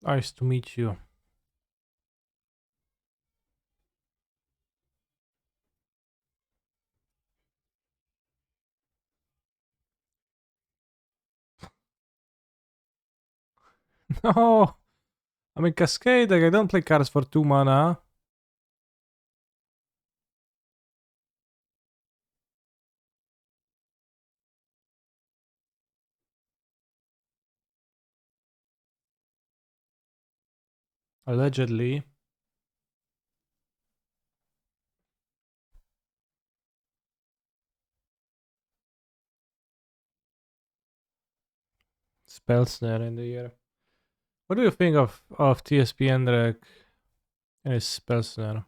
Nice to meet you. No! I'm in Cascade, I don't play cards for 2 mana. Allegedly. Spell Snare in the air. What do you think of TSP Endrek? And his spell snare.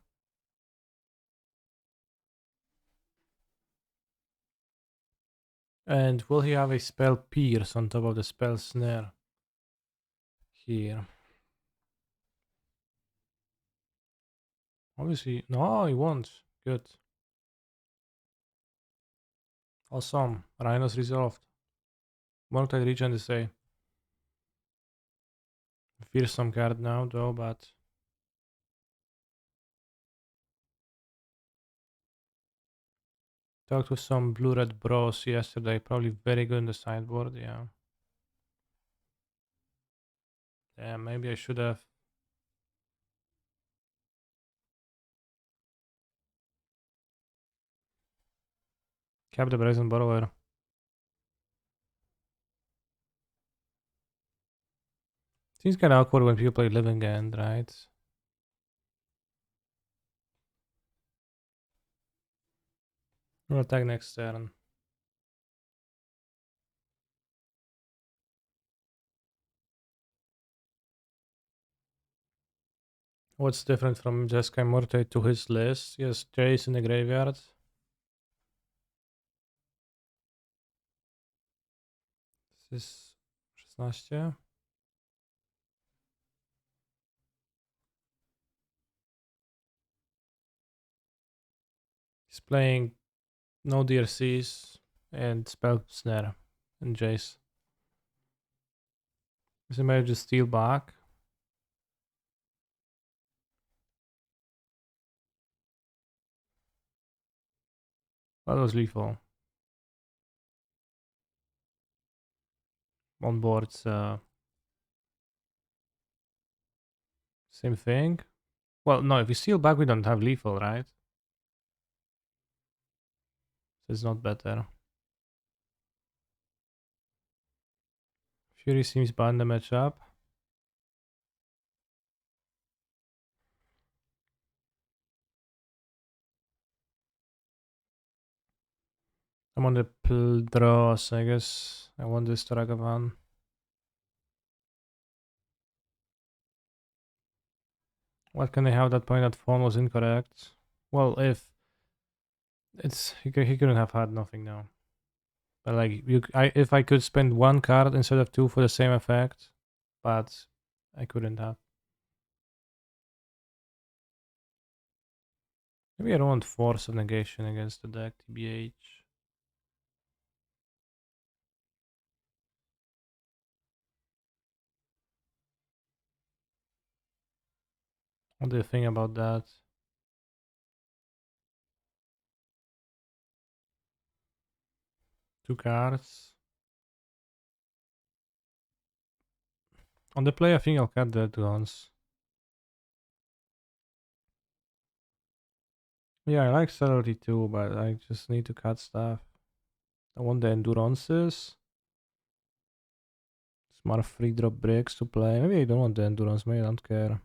And will he have a spell pierce on top of the spell snare? Here. Obviously, no, he won't. Good. Awesome. Rhinos resolved. Mortal Regen is a fearsome card now, though, but talked with some blue-red bros yesterday. Probably very good in the sideboard, yeah. Yeah, maybe I should have. Kept the Brazen Borrower. Seems kinda awkward when people play Living End, right? We'll attack next turn. What's different from Jeskai Morte to his list? Yes, Jace in the graveyard. This is 16. He's playing no DRCs and Spell Snare and Jace. Is he maybe just steal back? That was lethal. On boards, same thing. Well, no, if we steal back, we don't have lethal, right? So it's not better. Fury seems bad in the matchup. I'm on the draws, I guess. I want this to Ragavan. What can I have that point that phone was incorrect? Well, if it's he couldn't have had nothing now. But like if I could spend one card instead of two for the same effect, but I couldn't have. Maybe I don't want Force of Negation against the deck, TBH. What do you think about that? Two cards. On the play, I think I'll cut that once. Yeah, I like Celery too, but I just need to cut stuff. I want the Endurances. Smart free drop bricks to play. Maybe I don't want the Endurance, maybe I don't care.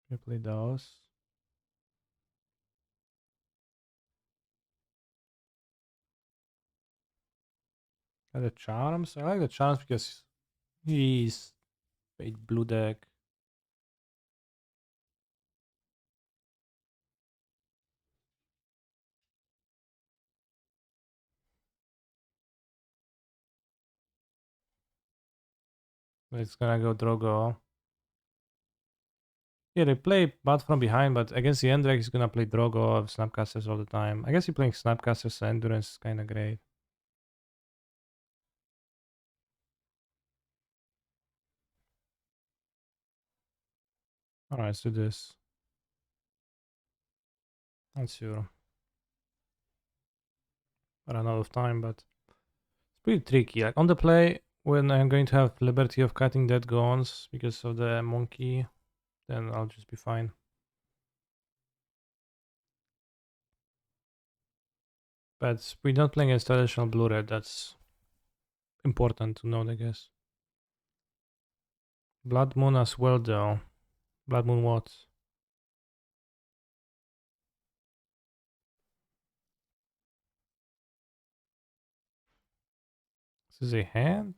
You play those. And the Charms. I like the Charms because he's a blue deck. It's gonna go Drogo. Yeah, they play bad from behind, but against the end deck, he's gonna play Drogo of Snapcasters all the time. I guess he playing Snapcasters and Endurance is kinda great. Alright, let's do this. Not sure. I ran out of time, but it's pretty tricky. Like on the play, when I'm going to have liberty of cutting dead goons because of the monkey, then I'll just be fine. But we're not playing against traditional blue red, that's important to note, I guess. Blood Moon as well, though. Blood Moon what? This is a hand?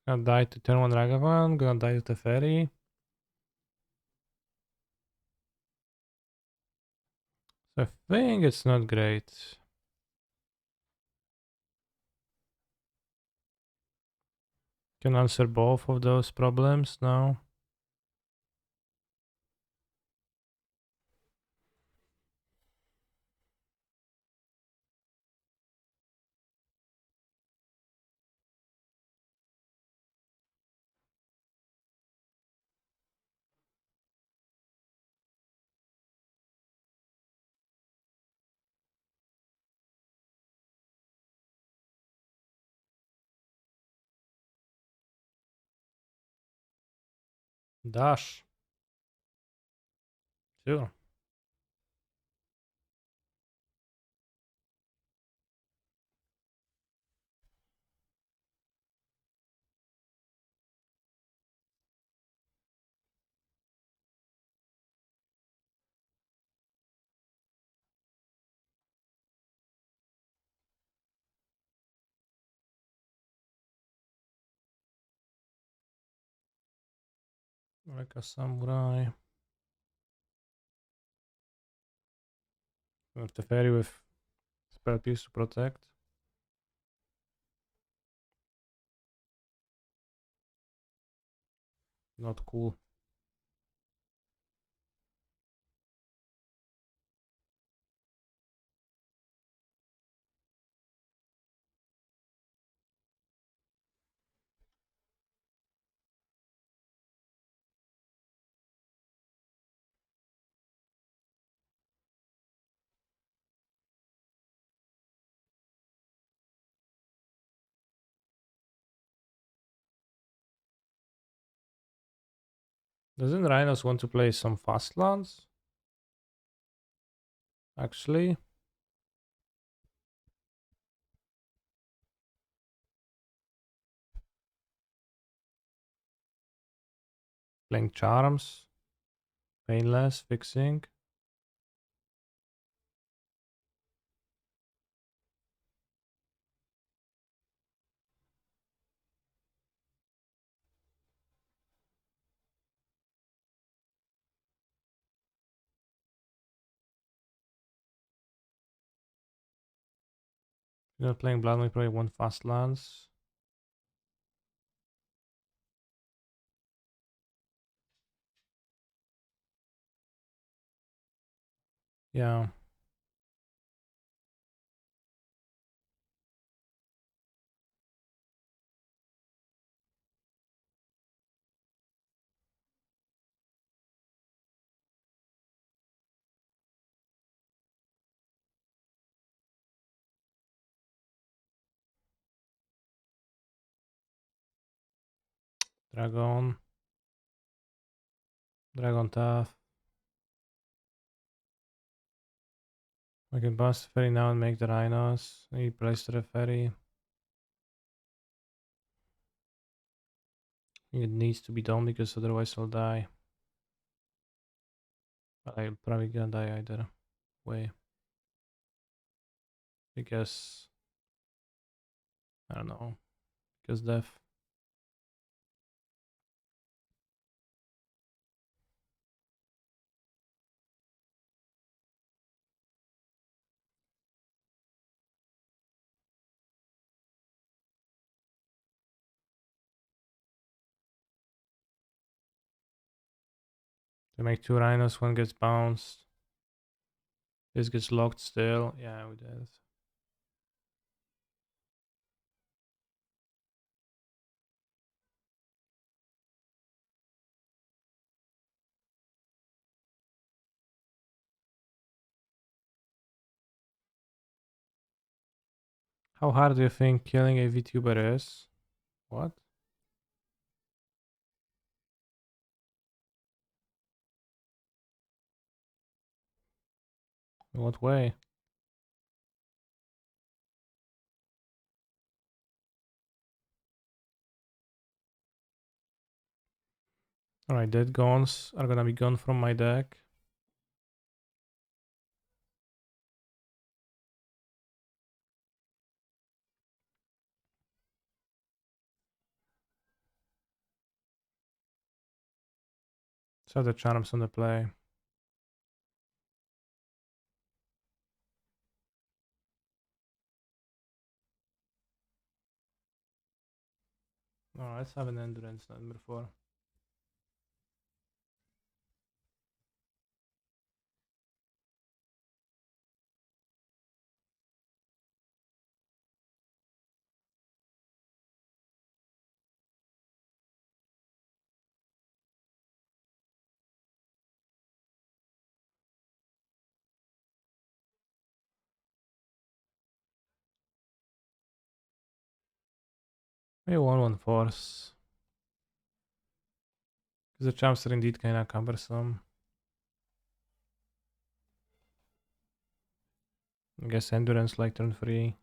Gonna die to turn 1 Ragavan, gonna die to Teferi. So I think it's not great. Can answer both of those problems now. Dash. Sure. Like a samurai. With Teferi with spell piece to protect. Not cool. Doesn't Rhinos want to play some fast lands? Actually, playing charms, painless, fixing. You're not playing Blood, we probably want fast lands. Yeah. Dragon. Dragon tough. I can bounce the ferry now and make the Rhinos. He plays to the ferry. It needs to be done because otherwise I'll die. But I'm probably gonna die either way. Because I don't know. Because death. They make 2 Rhinos, one gets bounced. This gets locked still. Yeah, we did. How hard do you think killing a VTuber is? What? In what way? Alright, dead gones are gonna be gone from my deck. So the charms on the play. Oh, let's have an endurance number 4. Maybe 1 force. Because the charms are indeed kinda cumbersome. I guess endurance like turn 3.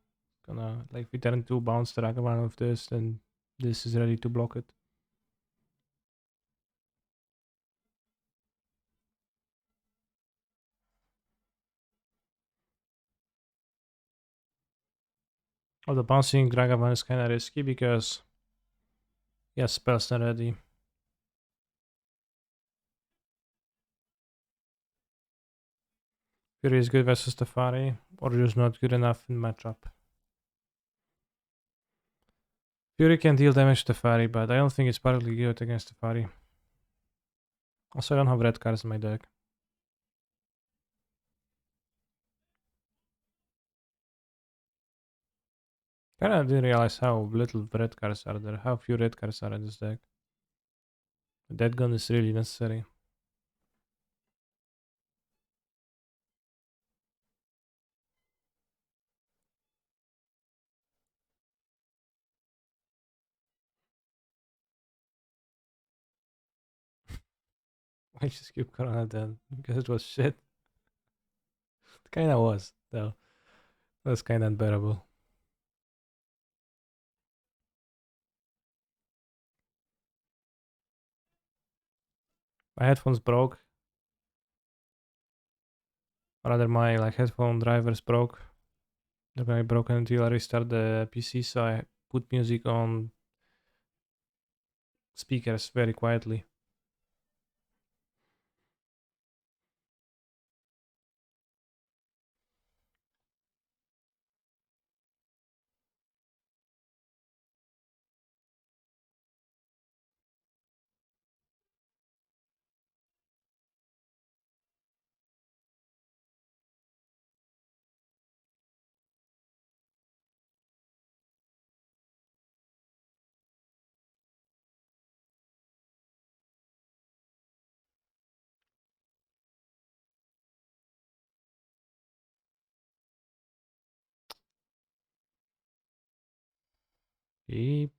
Gonna like if we turn 2 bounce the Ragavan with this, then this is ready to block it. Oh, the bouncing Ragavan is kinda risky because yes, spell's not ready. Fury is good versus Teferi, or just not good enough in matchup. Fury can deal damage to Teferi, but I don't think it's particularly good against Teferi. Also, I don't have red cards in my deck. Kinda didn't realize how little red cards are there, how few red cards are in this deck. That gun is really necessary. I just keep Corona then because it was shit. It kinda was, though. It was kinda unbearable. My headphones broke. Or rather, my like headphone drivers broke. They're gonna be broken until I restart the PC, so I put music on speakers very quietly. Yep.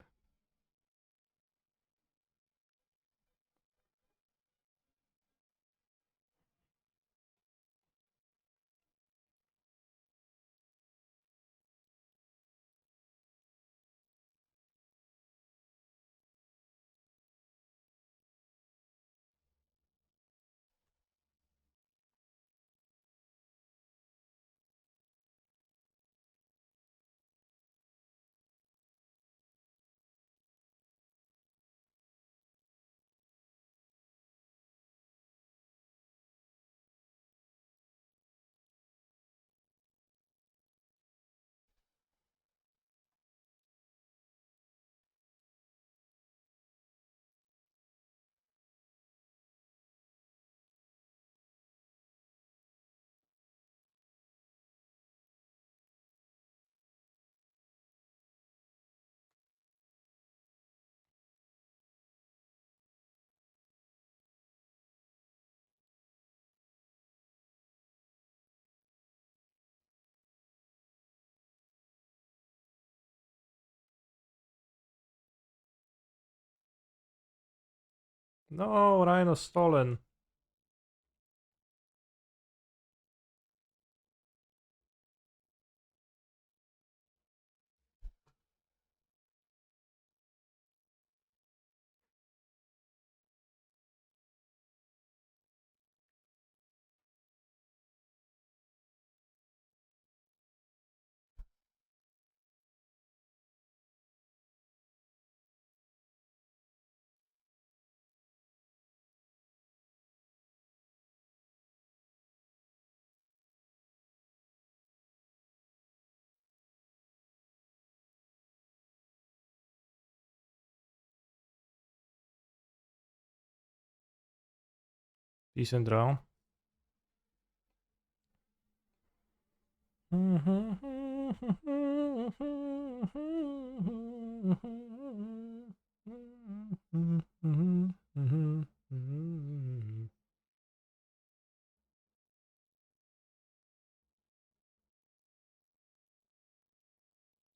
No, Rhino stolen. Decent draw.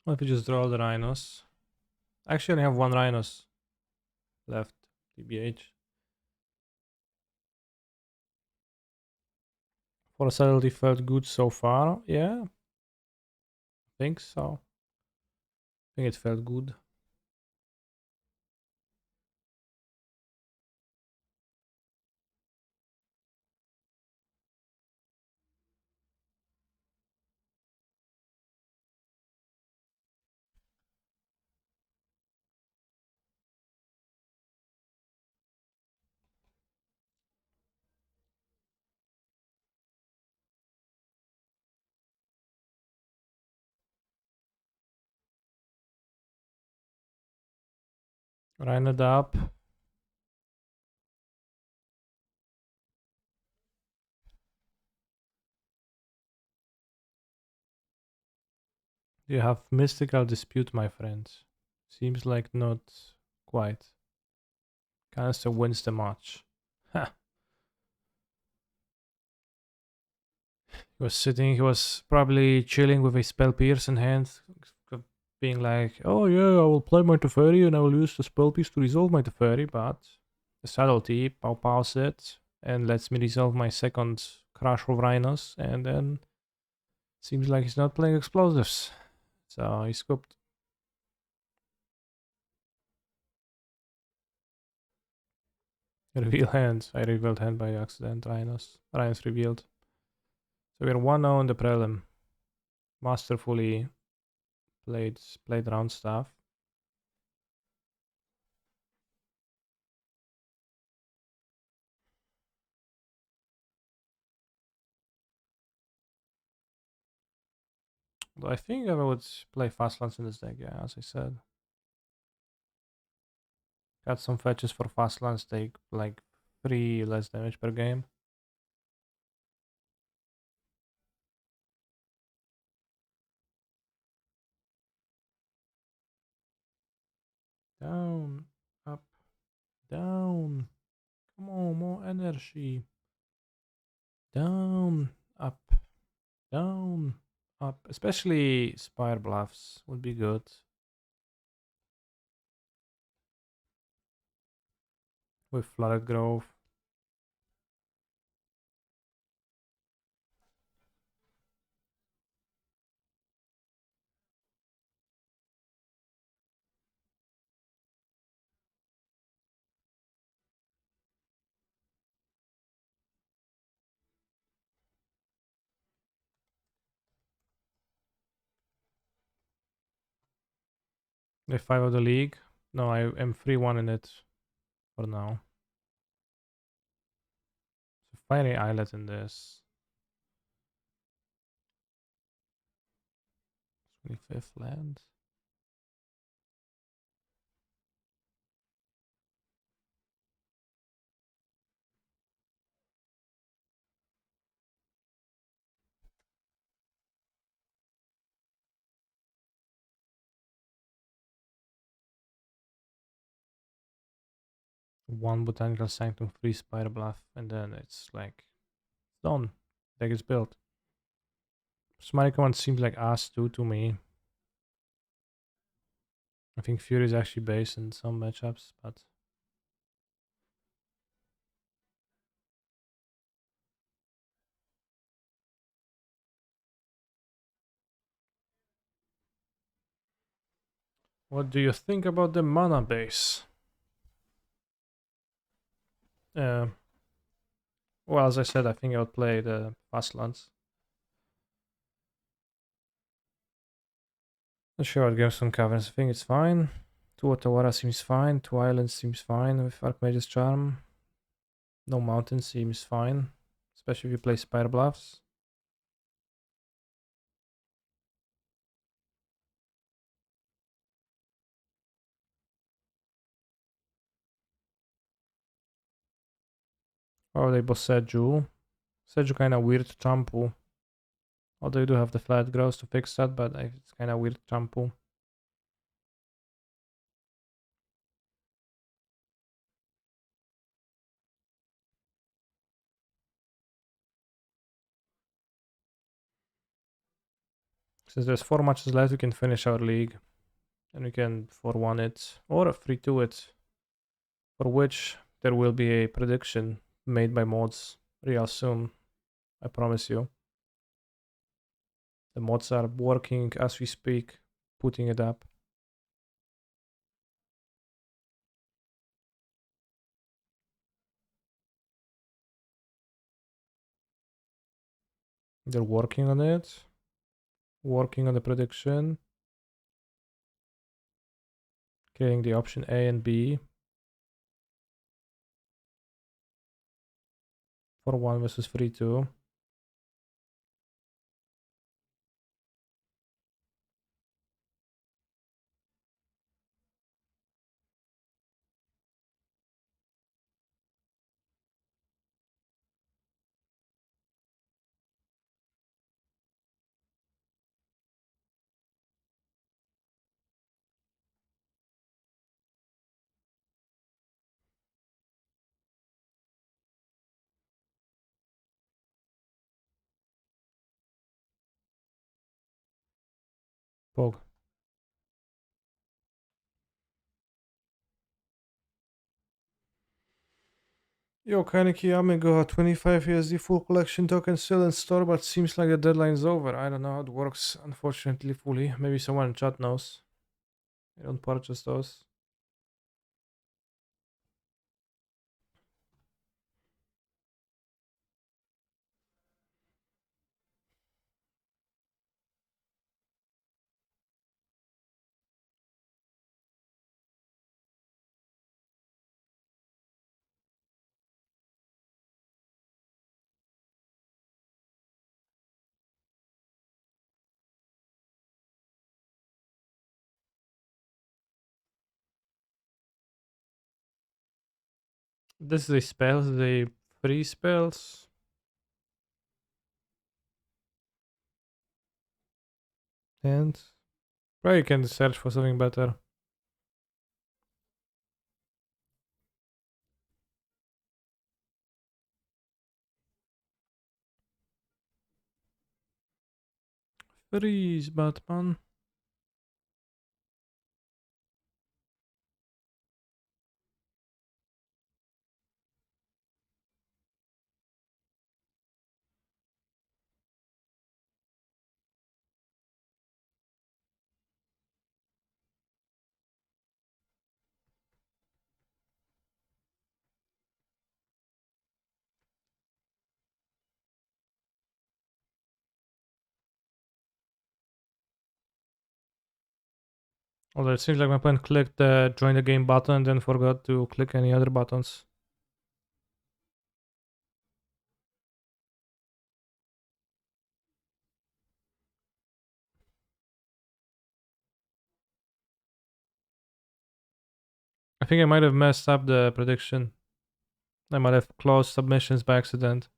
What if we just draw the rhinos? Actually, I only have one rhinos left. TBH. For a subtlety felt good so far. Yeah, I think so. I think it felt good. Rhino up. You have mystical dispute, my friend. Seems like not quite. Canister wins the match. Ha. He was probably chilling with a spell pierce in hand, being like, oh yeah, I will play my Teferi and I will use the spell piece to resolve my Teferi, but the subtlety pows it and lets me resolve my second Crush of Rhinos, and then seems like he's not playing explosives. So he scooped. Reveal hand. I revealed hand by accident. Rhinos revealed. So we're 1-0 in the prelim. Masterfully played round stuff. But I think I would play fast lands in this deck, yeah, as I said. Got some fetches for fast lands, take like 3 less damage per game. Down, up, down. Come on, more energy. Down, up, down, up. Especially Spire Bluffs would be good. With Flooded Grove. The 5 of the league. No, I am 3-1 in it for now. So Fiery Islet in this. 25th land. One Botanical Sanctum, 3 Spider Bluff, and then it's like done. Deck is built. Smiley Command seems like ass too to me. I think Fury is actually based in some matchups, but what do you think about the mana base? Uh, well, as I said, I think I would play the fast lands. Not sure what Gemstone Caverns. I think it's fine. 2 Otawara seems fine. 2 Islands seems fine with Archmage's Charm. No Mountain seems fine, especially if you play Spider Bluffs. Probably Boseju. Boseju kinda weird champu. Although you do have the flat growth to fix that, but it's kinda weird champu. Since there's 4 matches left, we can finish our league. And we can 4-1 it. Or 3-2 it. For which there will be a prediction made by mods real soon. I promise you. The mods are working as we speak, putting it up. They're working on it. Working on the prediction. Creating the option A and B. For 1 versus 3-2. Pog. Yo, Kaneki Amigo, 25 USD full collection token still in store, but seems like the deadline's over. I don't know how it works, unfortunately, fully. Maybe someone in chat knows. I don't purchase those. This is a spell, this is a free spells. And probably you can search for something better. Freeze, Batman. Although it seems like my opponent clicked the join the game button and then forgot to click any other buttons. I think I might have messed up the prediction. I might have closed submissions by accident.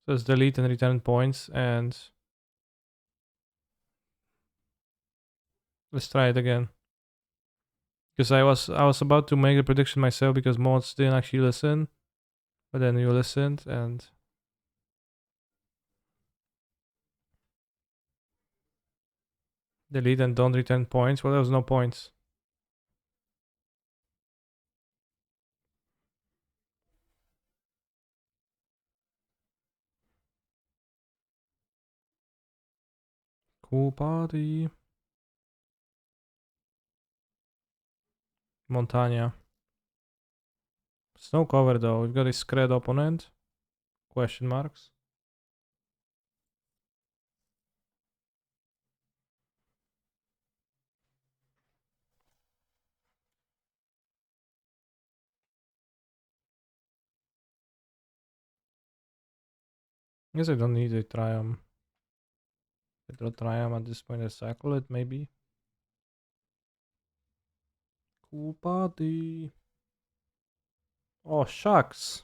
So it's delete and return points, and let's try it again. Because I was about to make a prediction myself because mods didn't actually listen. But then you listened and delete and don't return points. Well, there was no points. Cool party. Montagna. Snow cover though. We've got a scred opponent. Question marks. I guess I don't need a triumph. I draw triumph at this point. I cycle it maybe. Cool party. Oh, shucks.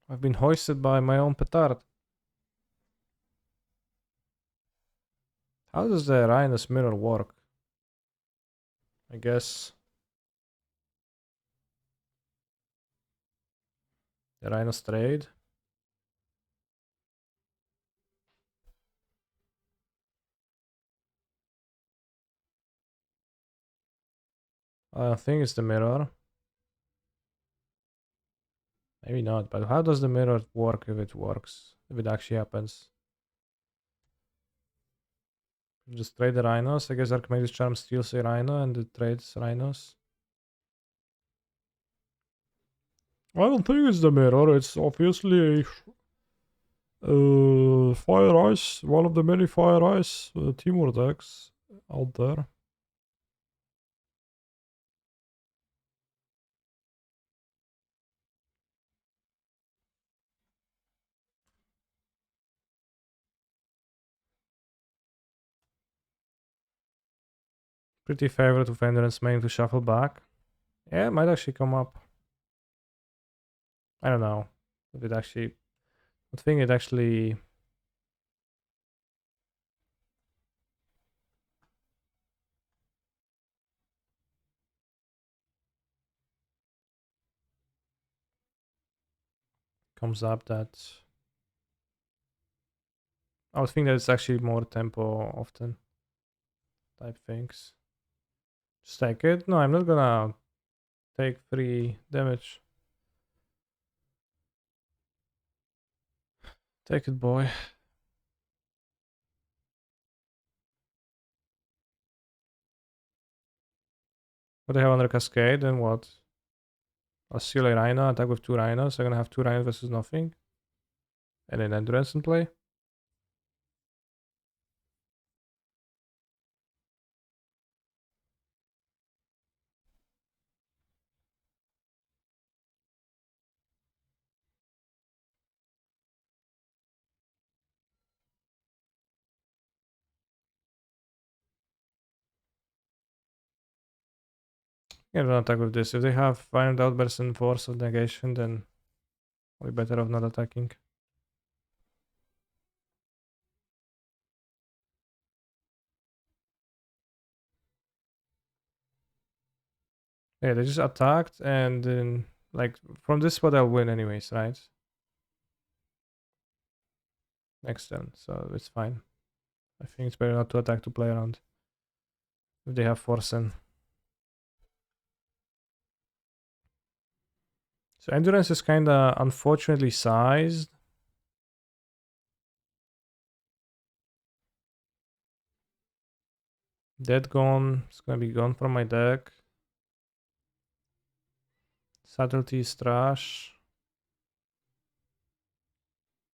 I've been hoisted by my own petard. How does the Rhinos mirror work? I guess the Rhinos trade. I think it's the mirror. Maybe not, but how does the mirror work if it works? If it actually happens? Just trade the Rhinos. I guess Archimedes Charm steals a Rhino and it trades Rhinos. I don't think it's the mirror. It's obviously a Fire Ice, one of the many Fire Ice Temur decks out there. Pretty favorite of Endurance main to shuffle back. Yeah, it might actually come up. I don't know if it actually. I think it actually. Comes up that. I would think that it's actually more tempo often. Type things. Just take it. No, I'm not gonna take 3 damage. Take it, boy. What do I have under Cascade? Then what? I'll steal a Rhino, attack with 2 Rhinos. I'm gonna have 2 Rhinos versus nothing. And then Endurance in play. Yeah, don't attack with this. If they have Violent Outburst and Force of Negation, then we're better off not attacking. Yeah, they just attacked, and then, like, from this spot I'll win anyways, right? Next turn, so it's fine. I think it's better not to attack to play around. If they have Force in. So Endurance is kinda unfortunately sized. Dead gone. It's gonna be gone from my deck. Subtlety is trash.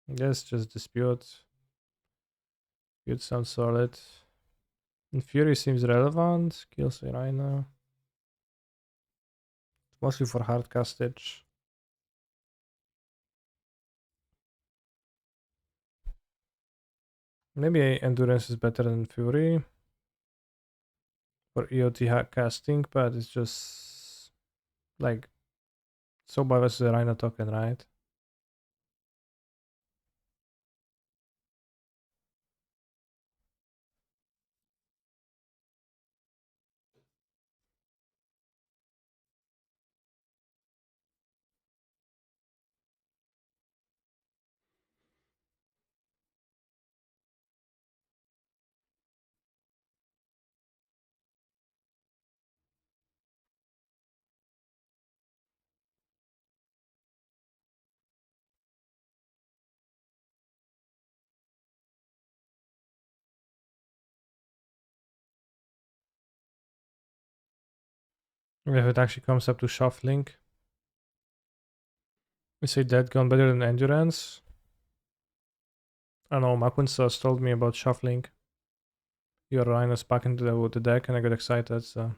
Yes, just dispute. Dispute sounds solid. And Fury seems relevant. Kills a Rhino. Mostly for hard castage. Maybe Endurance is better than Fury for EOT casting, but it's just like Soba versus a Rhino token, right? If it actually comes up to shuffling. We say Dead Gun better than Endurance. I don't know, Makunsos told me about shuffling your Rhinos back into the deck and I got excited, so I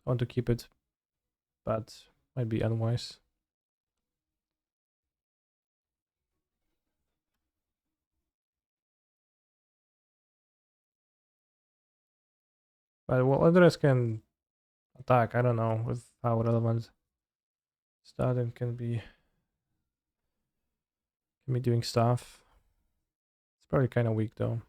want to keep it, but might be unwise. But what others can attack? I don't know with how relevant Staden can be doing stuff. It's probably kind of weak though.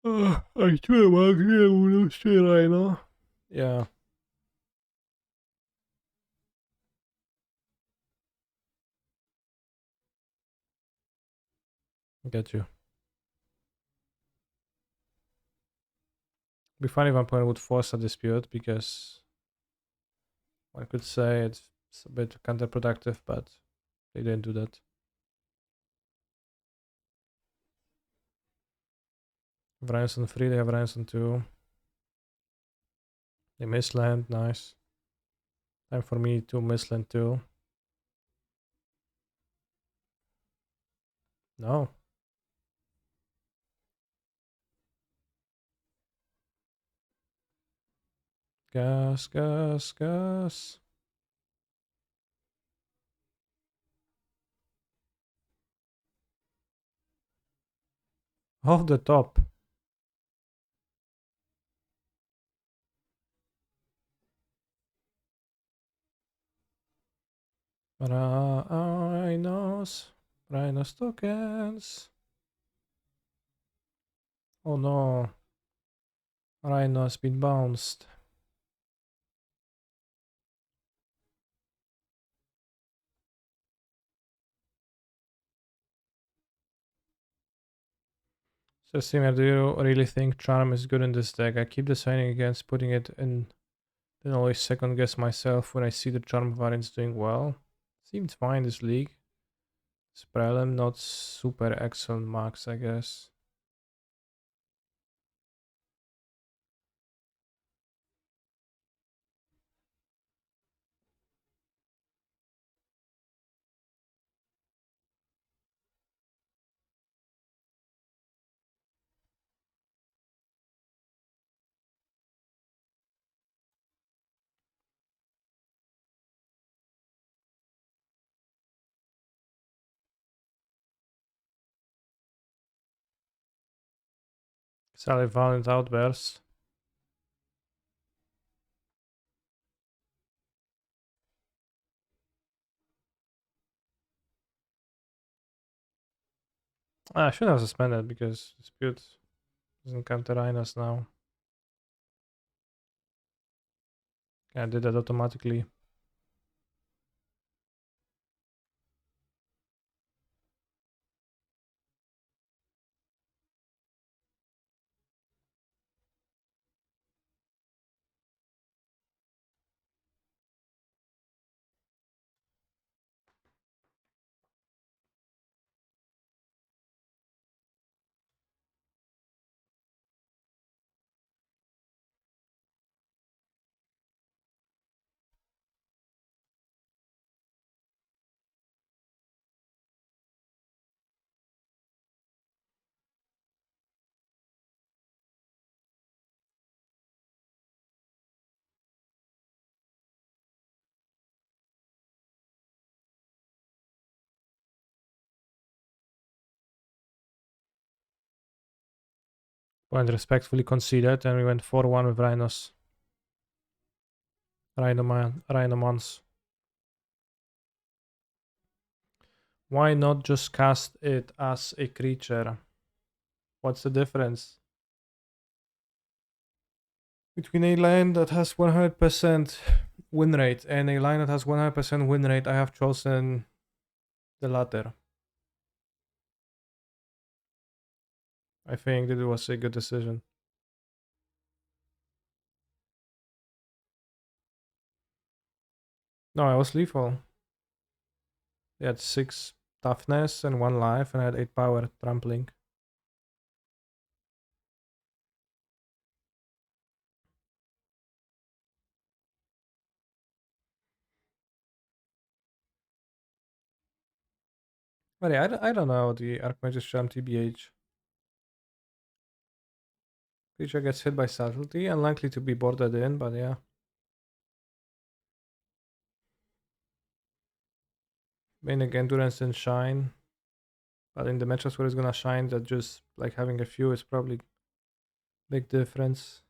I tror man kan illustrera ena. Yeah, I get you. Be funny if my opponent would force a dispute because one could say it's a bit counterproductive, but they didn't do that. Rhinos on 3, they have Rhinos on 2. They misland, nice. Time for me to misland too. No. Gas, gas, gas. Off the top. Rhinos. Rhinos tokens. Oh no. Rhino has been bounced. So Simir, do you really think Charm is good in this deck? I keep deciding against putting it in, then always second guess myself when I see the Charm variants doing well. Seemed fine this league. Sprelem not super excellent max, I guess. Sally Violent Outburst. I should have suspended because Dispute doesn't counter Rhinos now. I did that automatically. Point respectfully conceded, and we went 4-1 with Rhinos. Rhinomans. Why not just cast it as a creature? What's the difference between a line that has 100% win rate and a line that has 100% win rate? I have chosen the latter. I think that it was a good decision. No, I was lethal. They had 6 toughness and 1 life, and I had 8 power trampling. But yeah, I don't know the Archmage's Charm TBH. Creature gets hit by subtlety, unlikely to be boarded in, but yeah. Mainly endurance and shine. But in the matchups where it's gonna shine, that just like having a few is probably big difference.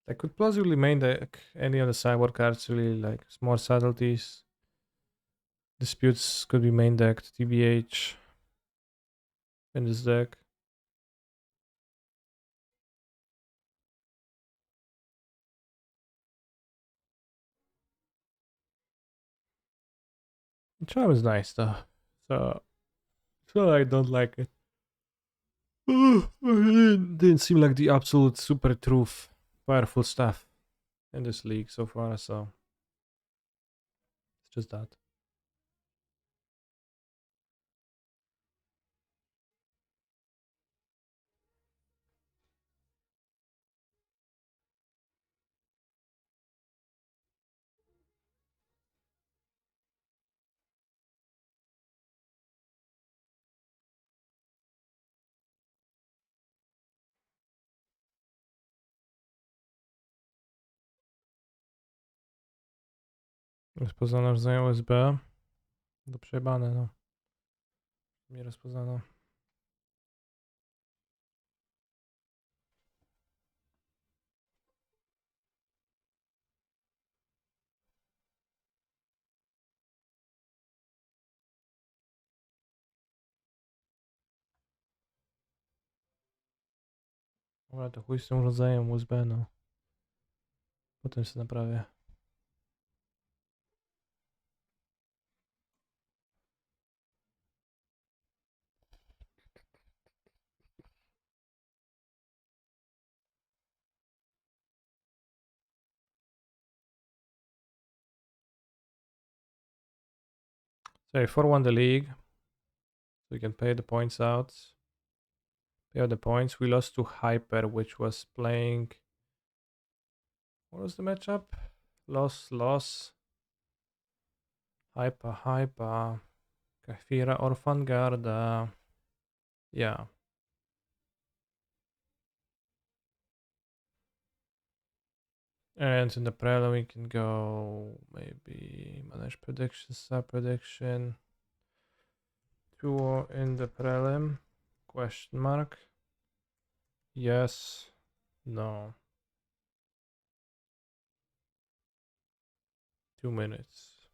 I could plausibly main deck any of the sideboard cards really like more subtleties. Disputes could be main decked, TBH in this deck. Charm is nice though. So it's not like I don't like it. It didn't seem like the absolute super truth powerful stuff in this league so far, so it's just that. Rozpoznano rdzenie USB. To przejebane, no. Nie rozpoznano. Dobra, to chuj z tym rodzajem USB, no. Potem się naprawię. So 4-1 the league. So we can pay the points out. Pay out the points. We lost to Hyper, which was playing. What was the matchup? Loss. Hyper. Kafira Orphan Garda. Yeah. And in the prelim we can go maybe manage prediction, sub prediction. 2 in the prelim? Question mark. Yes. No. 2 minutes.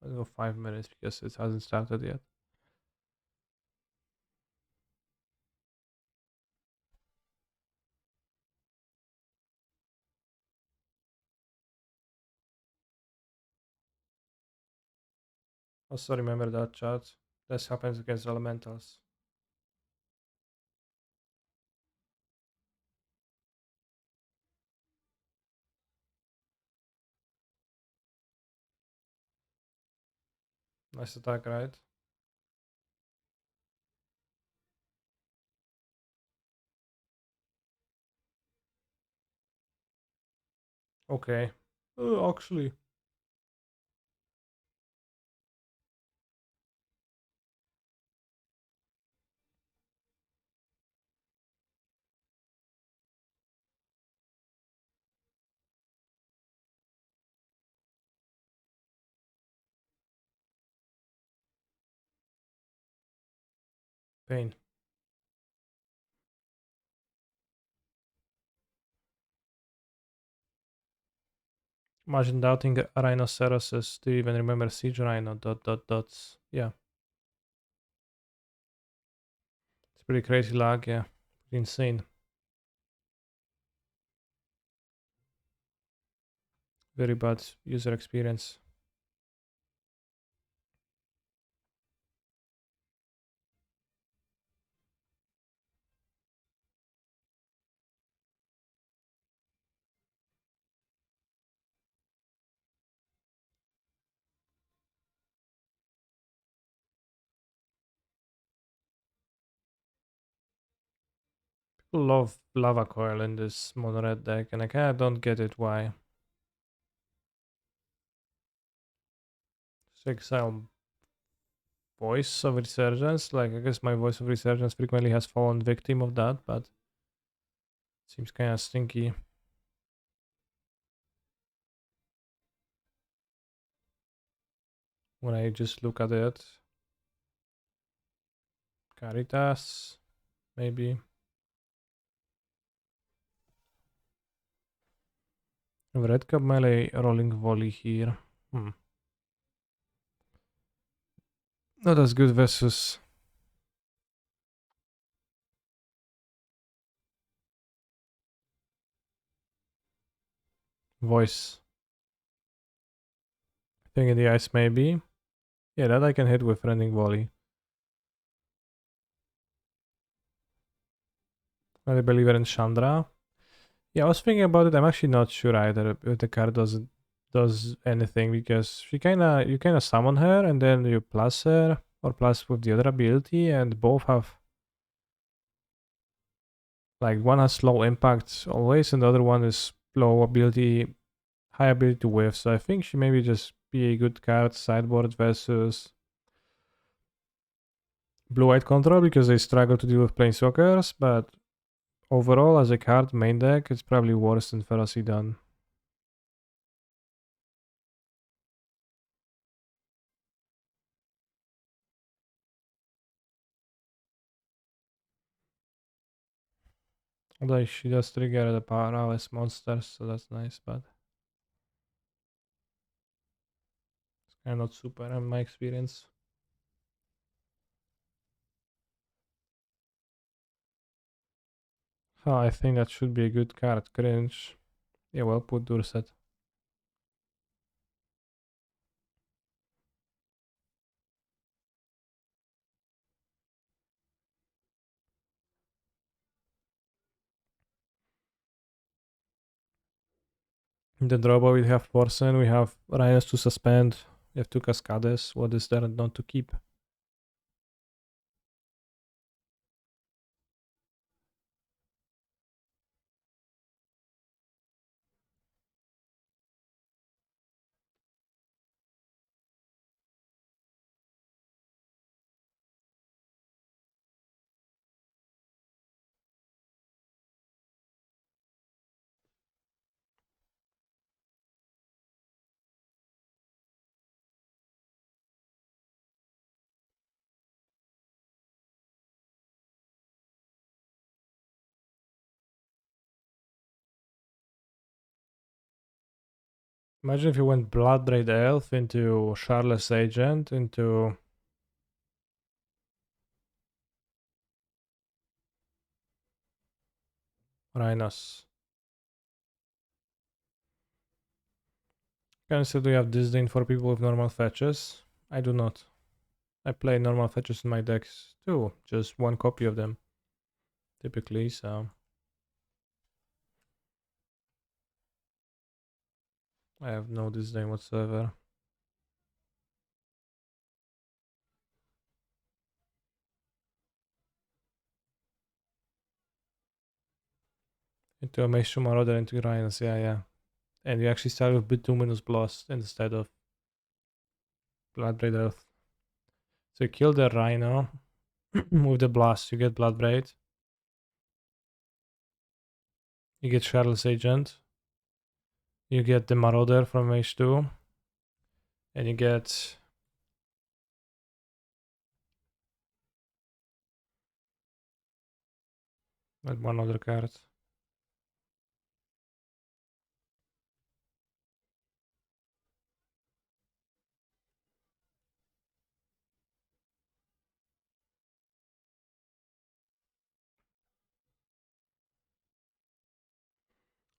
Let's go 5 minutes because it hasn't started yet. Also remember that chat. This happens against elementals. Nice attack, right? Okay. Actually. Pain. Imagine doubting rhinoceroses. Do you even remember Siege Rhino? Dots. Yeah. It's pretty crazy lag, yeah. Insane. Very bad user experience. love Lava Coil in this mono red deck, and I kinda don't get it why. So exile Voice of Resurgence, like I guess my Voice of Resurgence frequently has fallen victim of that, but seems kinda stinky. When I just look at it. Caritas, maybe. Red Cup melee rolling volley here. Not as good versus voice. Thing in the ice, maybe. Yeah, that I can hit with running volley. Not a believer in Chandra. Yeah, I was thinking about it. I'm actually not sure either if the card does anything because you kinda summon her and then you plus her or plus with the other ability, and both have like one has slow impact always and the other one is low ability, high ability to whiff. So I think she maybe just be a good card sideboard versus blue-white control because they struggle to deal with planeswalkers, but overall as a card main deck, it's probably worse than Ferocidon. Although she does trigger the powerless monsters, so that's nice, but it's kind of not super in my experience. Oh, I think that should be a good card. Cringe. Yeah, well put, Durset. In the draw, we have Forsen, we have Rhinos to suspend, we have two Cascades. What is there not to keep? Imagine if you went Bloodbraid Elf into Charles Agent into Rhinos. Can do you have disdain for people with normal fetches? I do not. I play normal fetches in my decks too, just one copy of them typically, so I have no disdain whatsoever. Into a Maestro Marauder into Rhinos, yeah. And you actually start with Bituminous Blast instead of Bloodbraid Elf. So you kill the Rhino with the Blast, you get Bloodbraid. You get Charles Agent. You get the Marauder from H2. And you get one other card.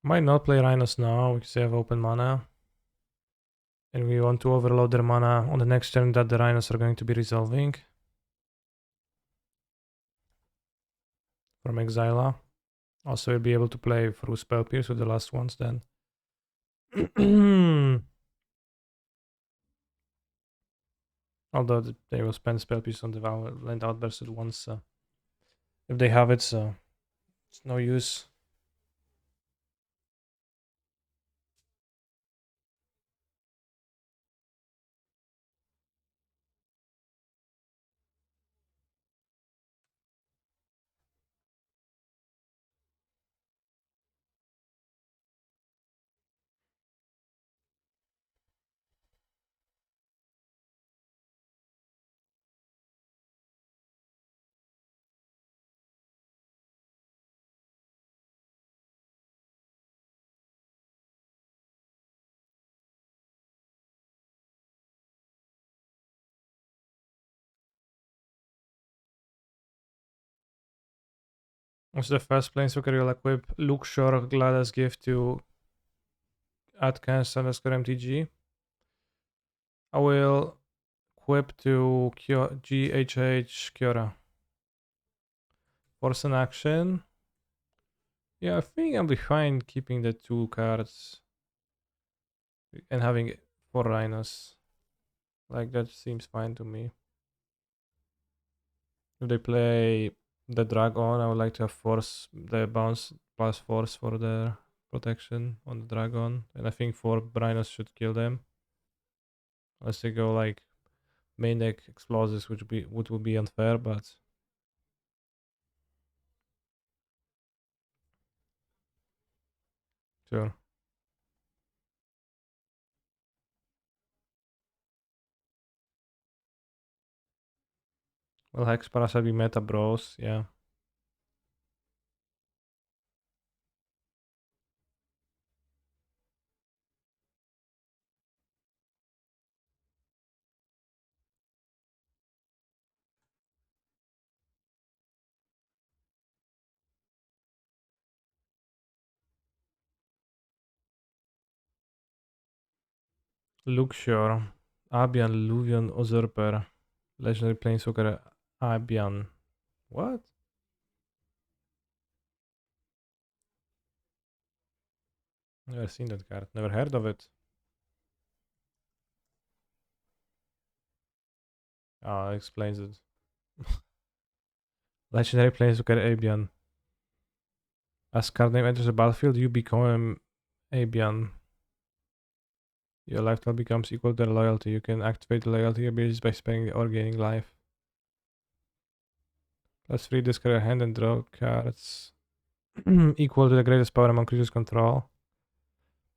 Might not play Rhinos now because they have open mana. And we want to overload their mana on the next turn that the Rhinos are going to be resolving from Exila. Also, we'll be able to play through Spell Pierce with the last ones then. Although they will spend Spell Pierce on the land Outburst at once, if they have it, so It's no use. What's the first planeswalker you'll equip? Luke Shore, Gladys gift to @Cans_MTG. I will equip to GHH Kiora. Force an action. Yeah, I think I'll be fine keeping the 2 cards and having 4 Rhinos. Like, that seems fine to me. If they play the Dragon, I would like to have force the bounce plus force for the protection on the Dragon. And I think 4 Rhinos should kill them. Unless they go like main deck explosives, which would be unfair, but sure. Well, Hex Parasite be meta bros, yeah. Luxior, Abian, Luvian, Usurper, Legendary Planeswalker, Abian. What? Never seen that card. Never heard of it. Ah, that explains it. Legendary Planeswalker, Abian. As card name enters the battlefield, you become Abian. Your lifestyle becomes equal to their loyalty. You can activate the loyalty abilities by spending or gaining life. Plus 3, discard your hand and draw cards equal to the greatest power among creatures control.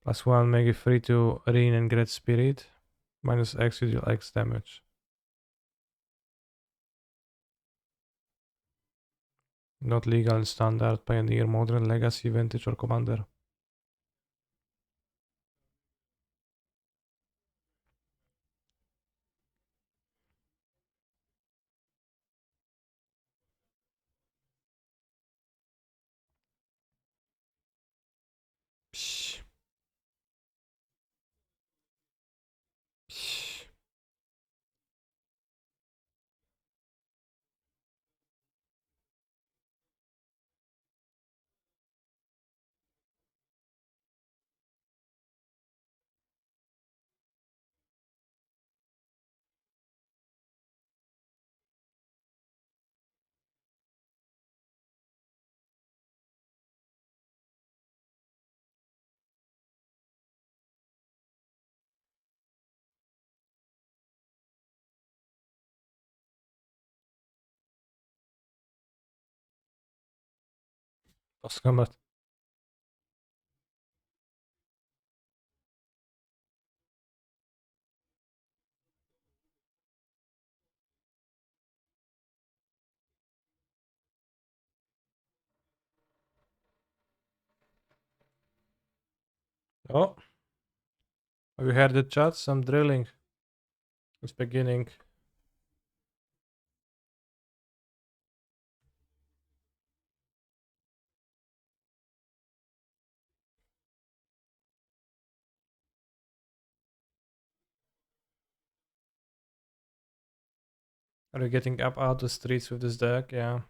Plus 1, make it free to Reen and Great Spirit. Minus X, you deal X damage. Not legal in Standard, Pioneer, Modern, Legacy, Vintage, or Commander. Psh. Psh. Lost combat. Oh, have you heard the chat? Some drilling. It's beginning. Are you getting up out the streets with this deck? Yeah.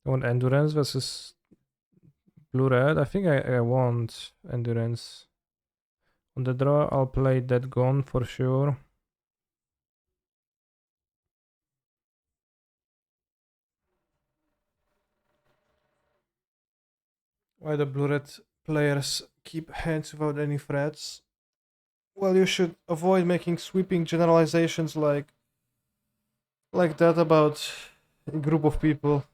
I want Endurance versus Blue Red. I think I want Endurance. On the draw, I'll play Dead Gone for sure. Why the blue red players keep hands without any threats? Well, you should avoid making sweeping generalizations like that about a group of people.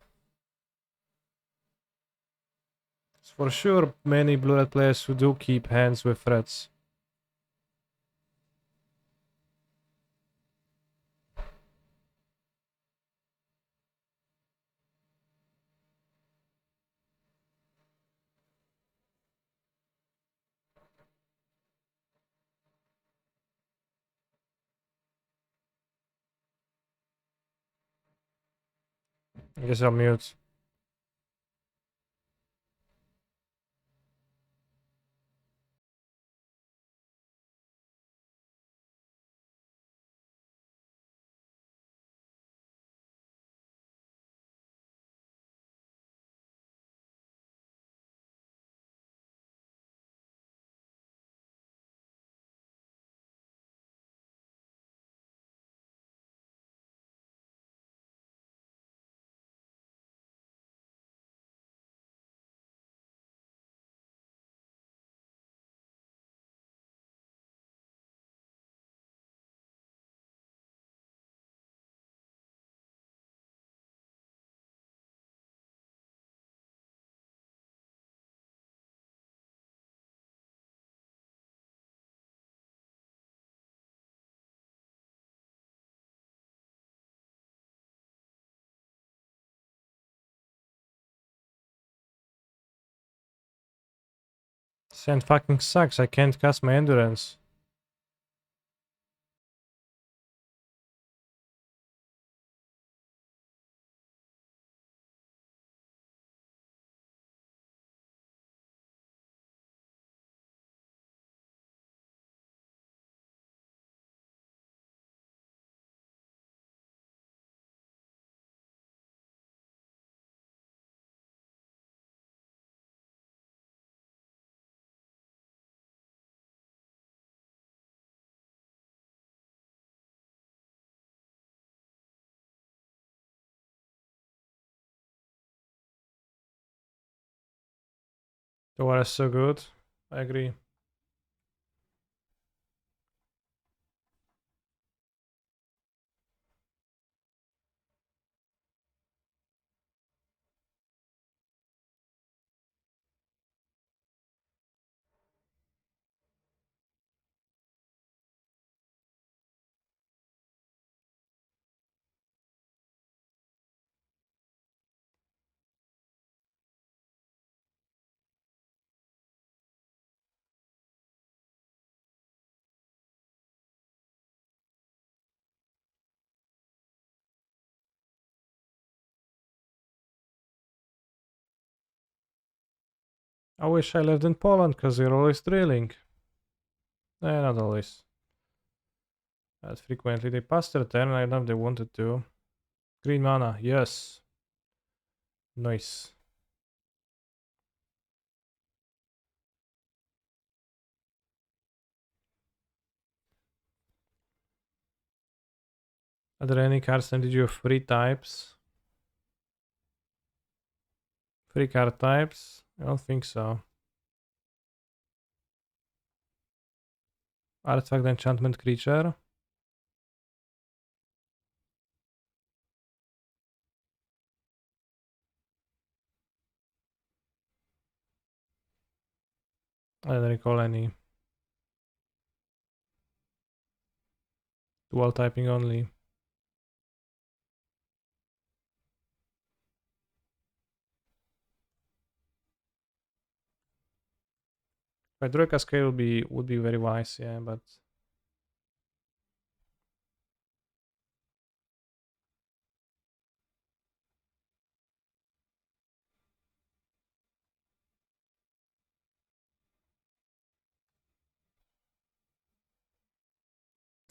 It's for sure many blue red players who do keep hands with threats. I guess I'll mute. Sand fucking sucks. I can't cast my endurance. The water is so good. I agree. I wish I lived in Poland because you're always drilling. Not always. Not frequently. They passed their turn. I don't know if they wanted to. Green mana. Yes. Nice. Are there any cards that did you have free types? Free card types? I don't think so. Artifact enchantment creature. I don't recall any. Dual typing only. Hydroic Cascade would be very wise, yeah, but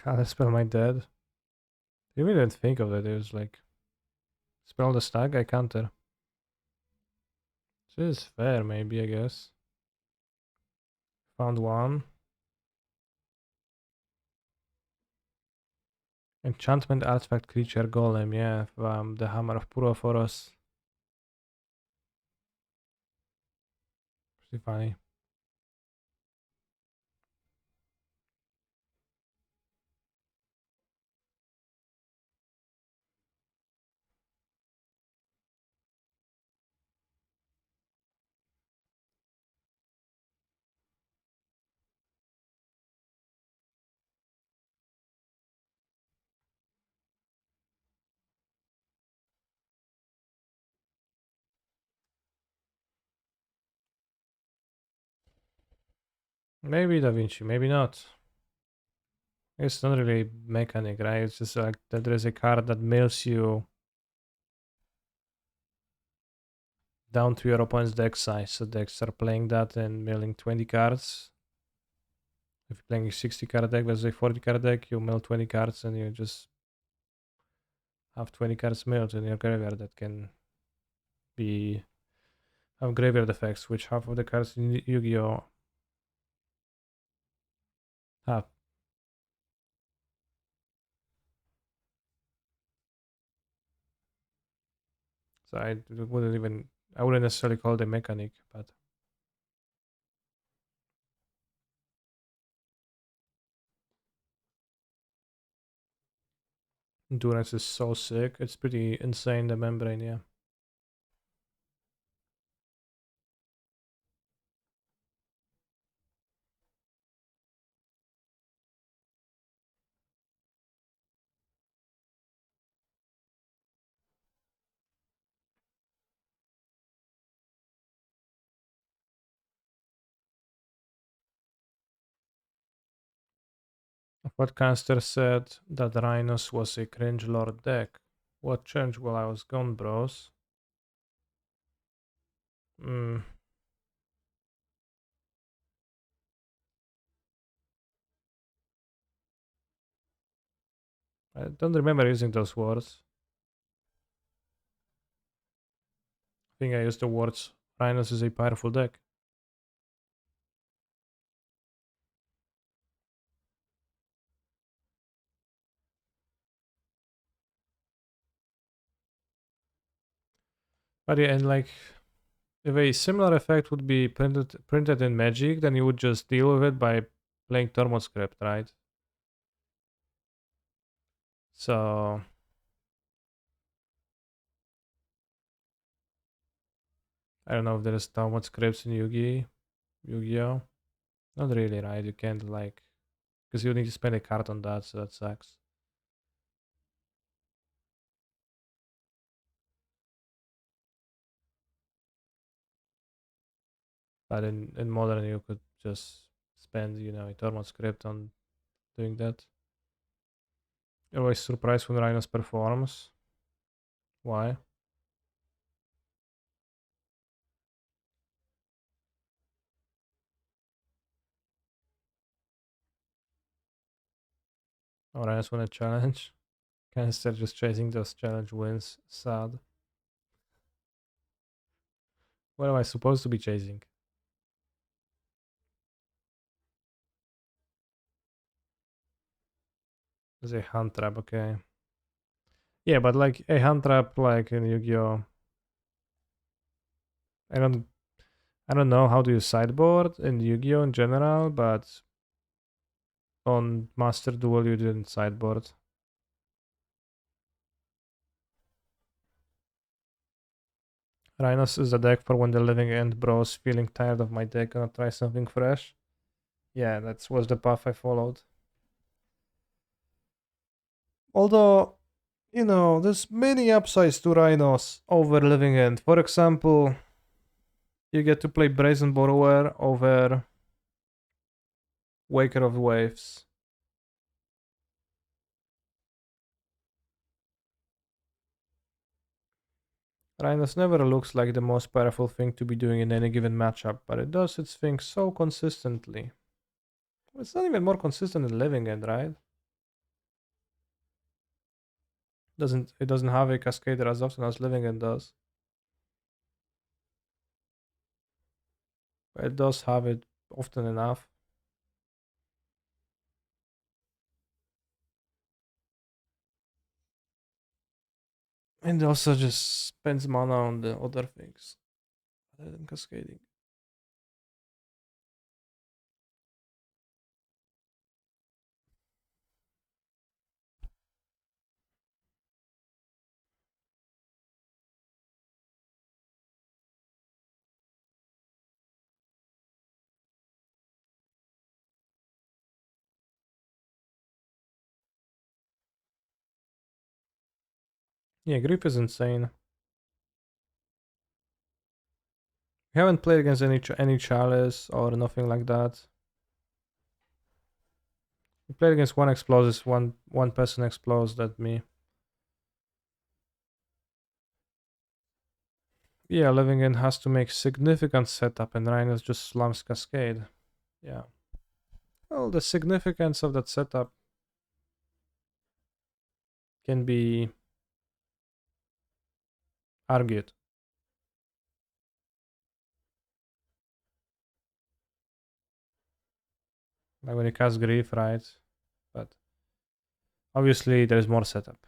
how to spell my dead. I really didn't think of that. It was like spell the stag, I counter. This is fair, maybe, I guess. Found one. Enchantment artifact creature golem, yeah. The hammer of Puroforos. Pretty funny. Maybe Da Vinci, maybe not. It's not really mechanic, right? It's just like that there is a card that mills you down to your opponent's deck size. So decks are playing that and milling 20 cards. If you're playing a 60 card deck versus a 40 card deck, you mill 20 cards and you just have 20 cards milled in your graveyard that can be have graveyard effects, which half of the cards in Yu-Gi-Oh have. So I wouldn't necessarily call it a mechanic, but endurance is so sick. It's pretty insane, the membrane, yeah. What Caster said that Rhinos was a cringe lord deck. What changed while I was gone, bros? Mm, I don't remember using those words. I think I used the words Rhinos is a powerful deck. But yeah, and like if a similar effect would be printed in Magic, then you would just deal with it by playing Thermoscript, right? So I don't know if there is Thermoscripts in Yu-Gi-Oh. Not really, right? You can't like because you need to spend a card on that, so that sucks. But in modern, you could just spend a Thermoscript on doing that. Always surprised when Rhinos performs. Why? Or Rhinos win a challenge. Instead just chasing those challenge wins. Sad. What am I supposed to be chasing? It's a hand trap, okay. Yeah, but like a hand trap like in Yu-Gi-Oh! I don't I don't know how to use sideboard in Yu-Gi-Oh! In general, but on Master Duel you didn't sideboard. Rhinos is a deck for when the living end bros feeling tired of my deck, gonna try something fresh. Yeah, that was the path I followed. Although, there's many upsides to Rhinos over living end. For example, you get to play Brazen Borrower over Waker of Waves. Rhinos never looks like the most powerful thing to be doing in any given matchup, but it does its thing so consistently. It's not even more consistent than living end, right? It doesn't have a cascader as often as living end does. But it does have it often enough. And also just spends mana on the other things other than cascading. Yeah, Grip is insane. We haven't played against any Chalice or nothing like that. We played against one Explosives, one person explodes at me. Yeah, Living In has to make significant setup and Rhinos just slams Cascade. Yeah. Well, the significance of that setup can be argued. Like when you cast Grief, right? But obviously there is more setup.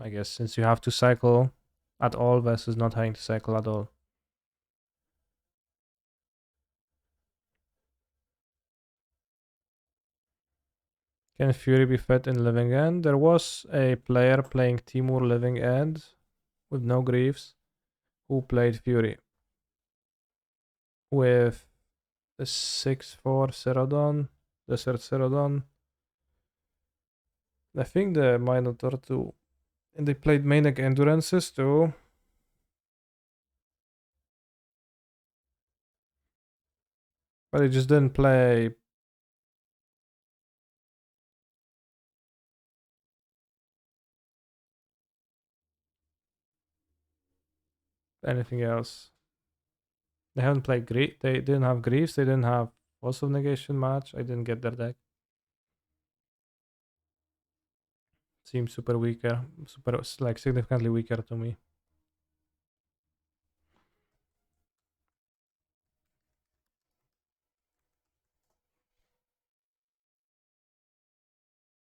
I guess since you have to cycle at all versus not having to cycle at all. Can Fury be fed in Living End? There was a player playing Timur Living End with no griefs who played Fury with the 6/4 Cerodon, Desert Cerodon. I think the Minotaur too. And they played Maniac Endurances too. But they just didn't play anything else. They haven't played grief. They didn't have griefs. They didn't have Force of Negation match. I didn't get their deck. Seems super weaker. Super like significantly weaker to me.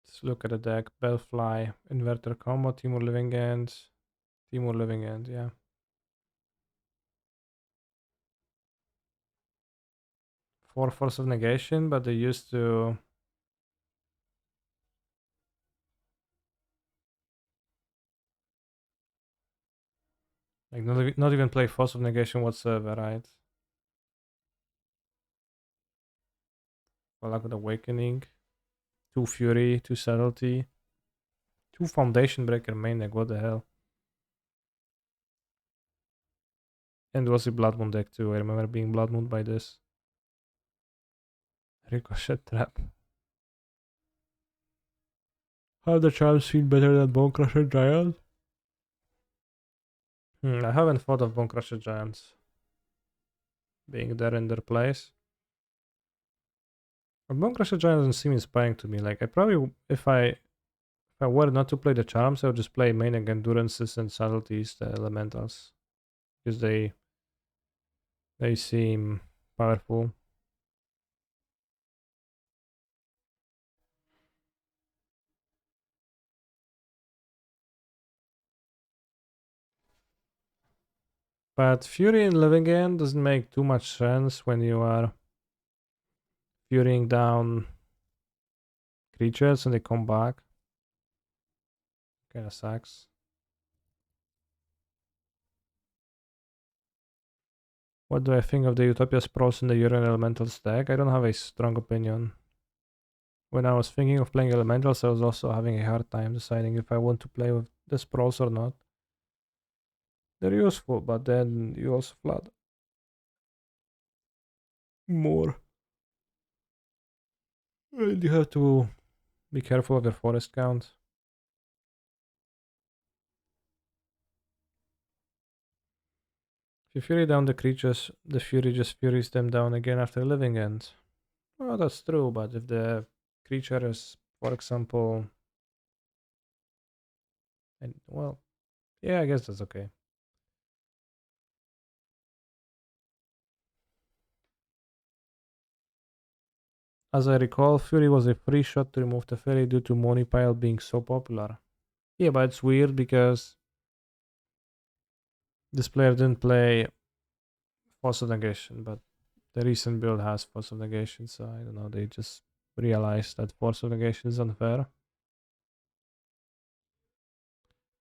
Let's look at the deck. Bellfly, Inverter Combo, Timur Living End. Timur Living End, yeah. 4 Force of Negation, but they used to like not even play Force of Negation whatsoever, right? Well, like with Awakening, 2 Fury, 2 Subtlety, 2 Foundation Breaker main deck, what the hell? And it was a Blood Moon deck too. I remember being Blood Moon by this. Ricochet Trap. Have the charms feel better than Bone Crusher Giant? I haven't thought of Bone Crusher Giants being there in their place. But Bone Crusher Giant doesn't seem inspiring to me. Like I probably, if I were not to play the charms, I would just play main endurances and subtleties, the elementals, because they seem powerful. But Fury in Living End doesn't make too much sense when you are furying down creatures and they come back. Kinda sucks. What do I think of the Utopia Sprawls in the Urine Elementals deck? I don't have a strong opinion. When I was thinking of playing Elementals, I was also having a hard time deciding if I want to play with the Sprawls or not. They're useful, but then you also flood more. And you have to be careful of your forest count. If you fury down the creatures, the fury just furies them down again after living end. Well, that's true, but if the creature is, for example, and well, yeah, I guess that's okay. As I recall, Fury was a free shot to remove the fairy due to Money Pile being so popular. Yeah, but it's weird because this player didn't play Force of Negation, but the recent build has Force of Negation, so I don't know, they just realized that Force of Negation is unfair.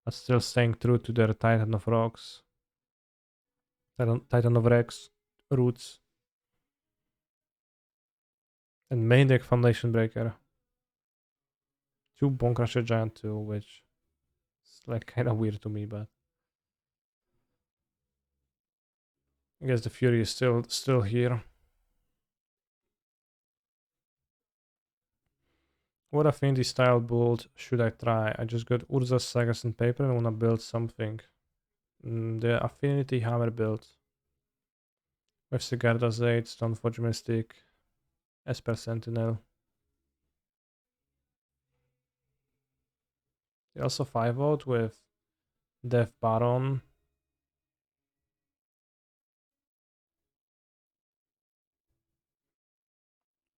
But still staying true to their Titan of Rocks. Titan of Rex roots. And main deck Foundation Breaker. 2 Bone Crusher Giant too, which is like kind of weird to me, but I guess the Fury is still here. What affinity style build should I try? I just got Urza's Sagas and paper and wanna build something. The affinity hammer build. With Sigarda's 8, Stoneforge Mystic, Esper Sentinel. They also 5 out with Death Baron.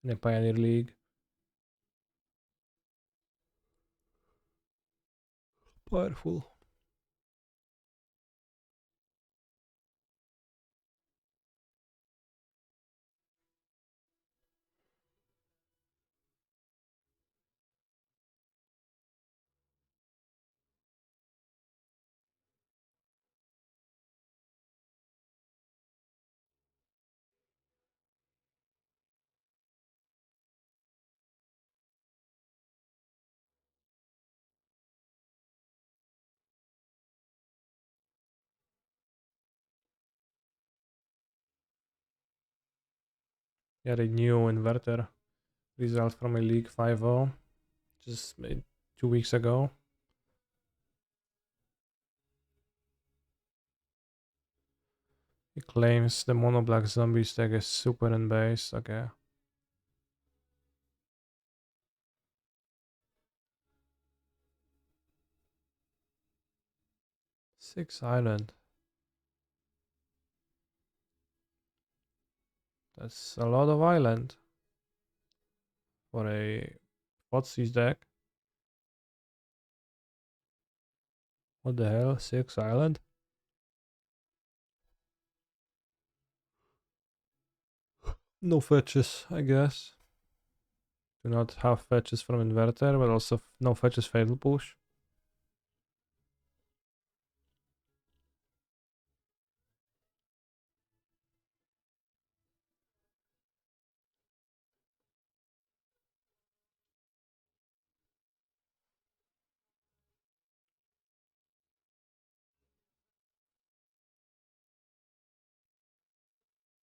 In the Pioneer League. Powerful. Yeah, the new inverter result from a League 5-0 just made 2 weeks ago. He claims the mono black zombie stack is super in base. Okay. 6 island. That's a lot of island for a Footsy's deck. What the hell? 6 island? No fetches, I guess. Do not have fetches from inverter, but also no fetches fatal push.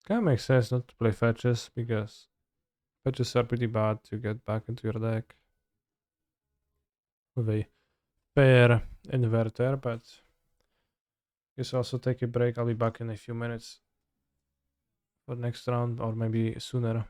Kind of makes sense not to play fetches because fetches are pretty bad to get back into your deck with a pair inverter, but just also take a break. I'll be back in a few minutes for next round or maybe sooner.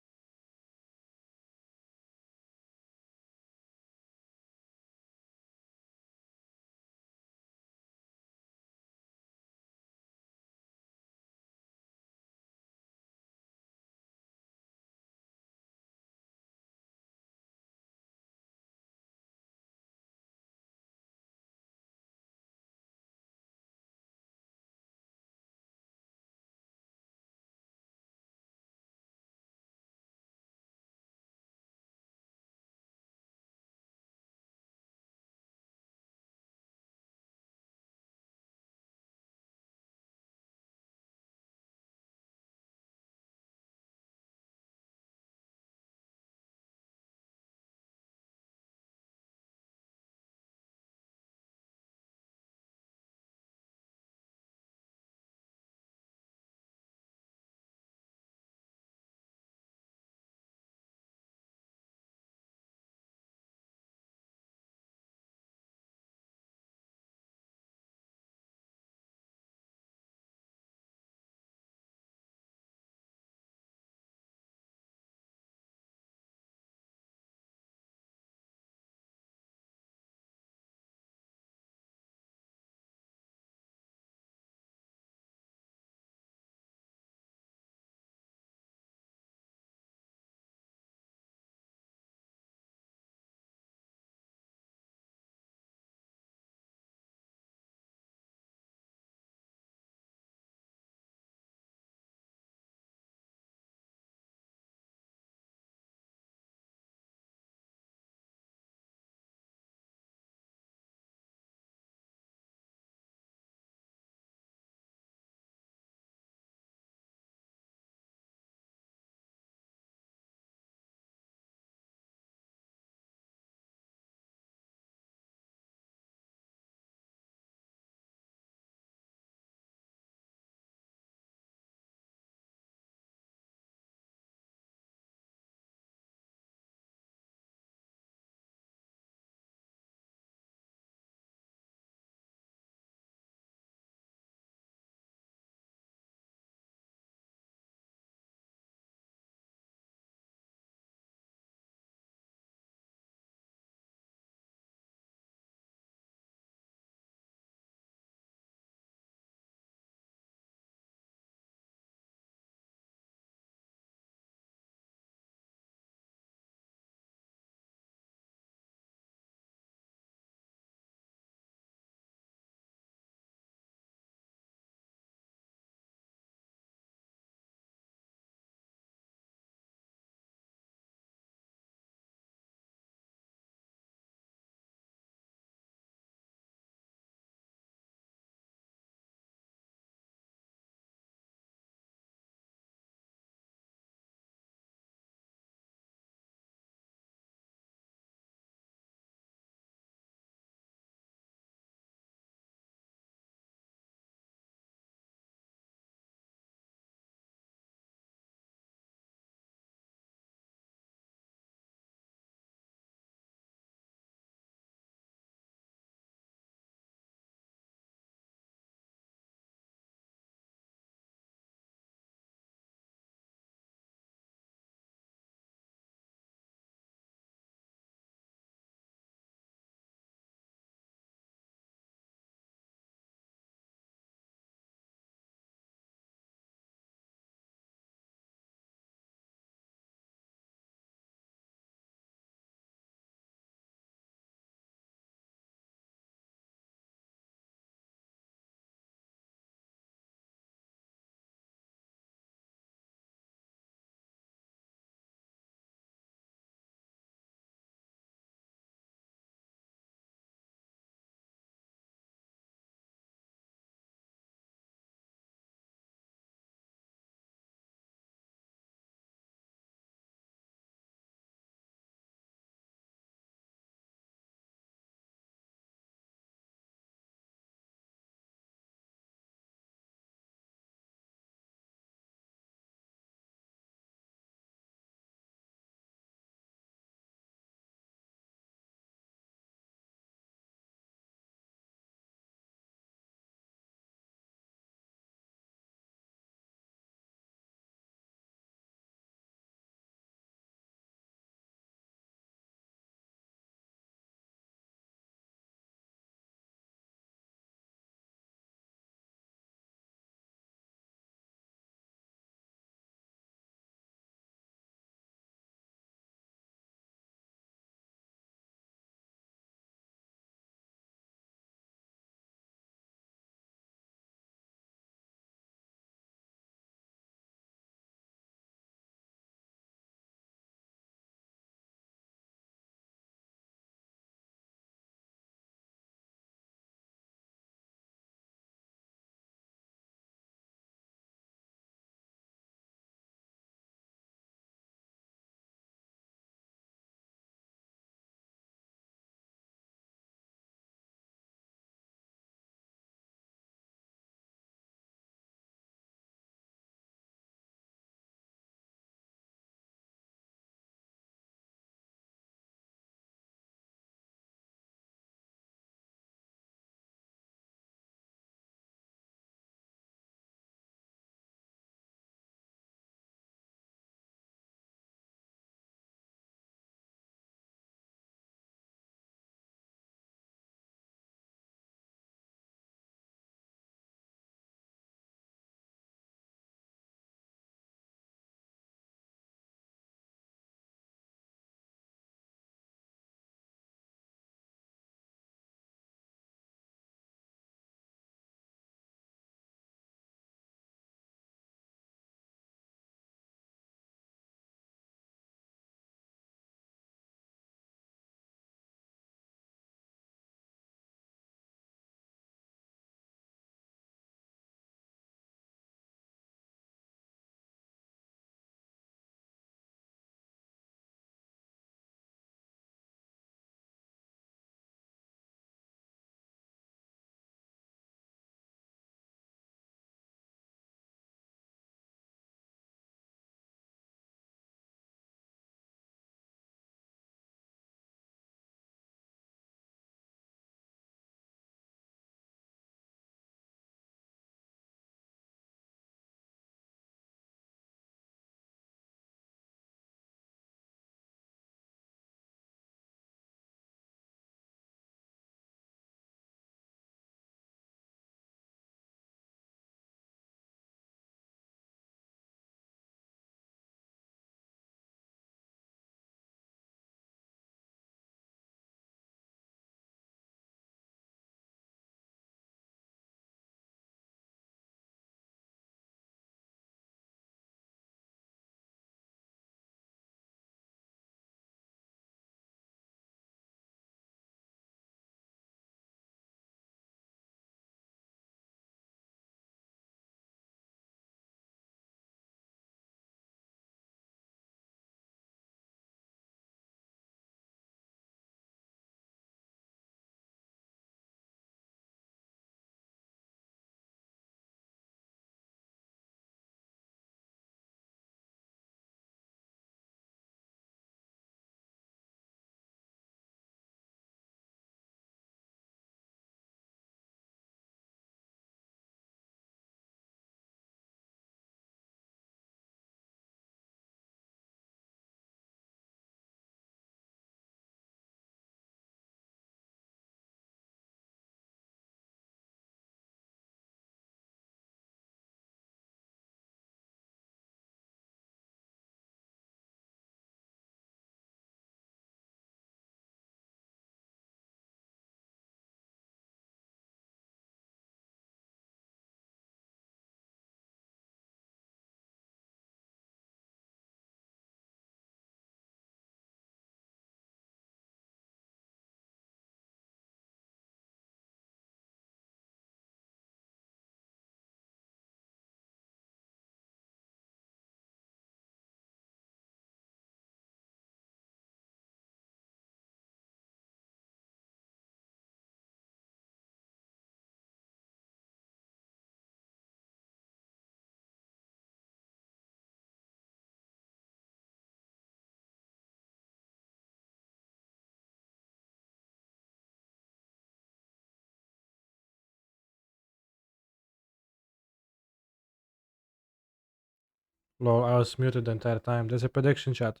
Lol, I was muted the entire time. There's a prediction chat.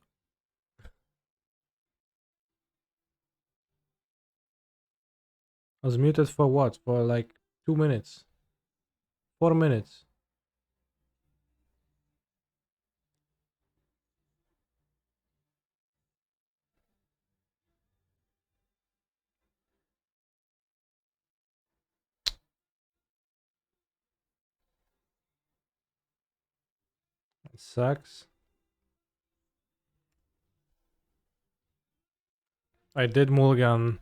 I was muted for what? For like 2 minutes. 4 minutes. It sucks. I did mulligan.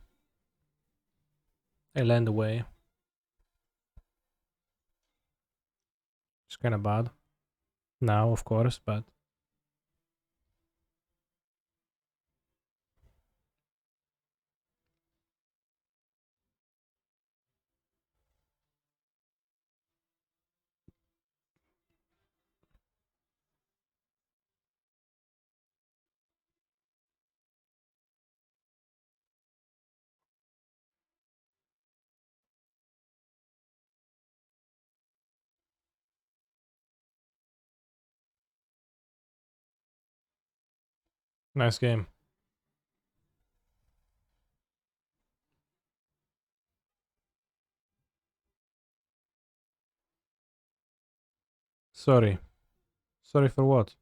I land away. It's kind of bad. Now, of course, but nice game. Sorry. Sorry for what?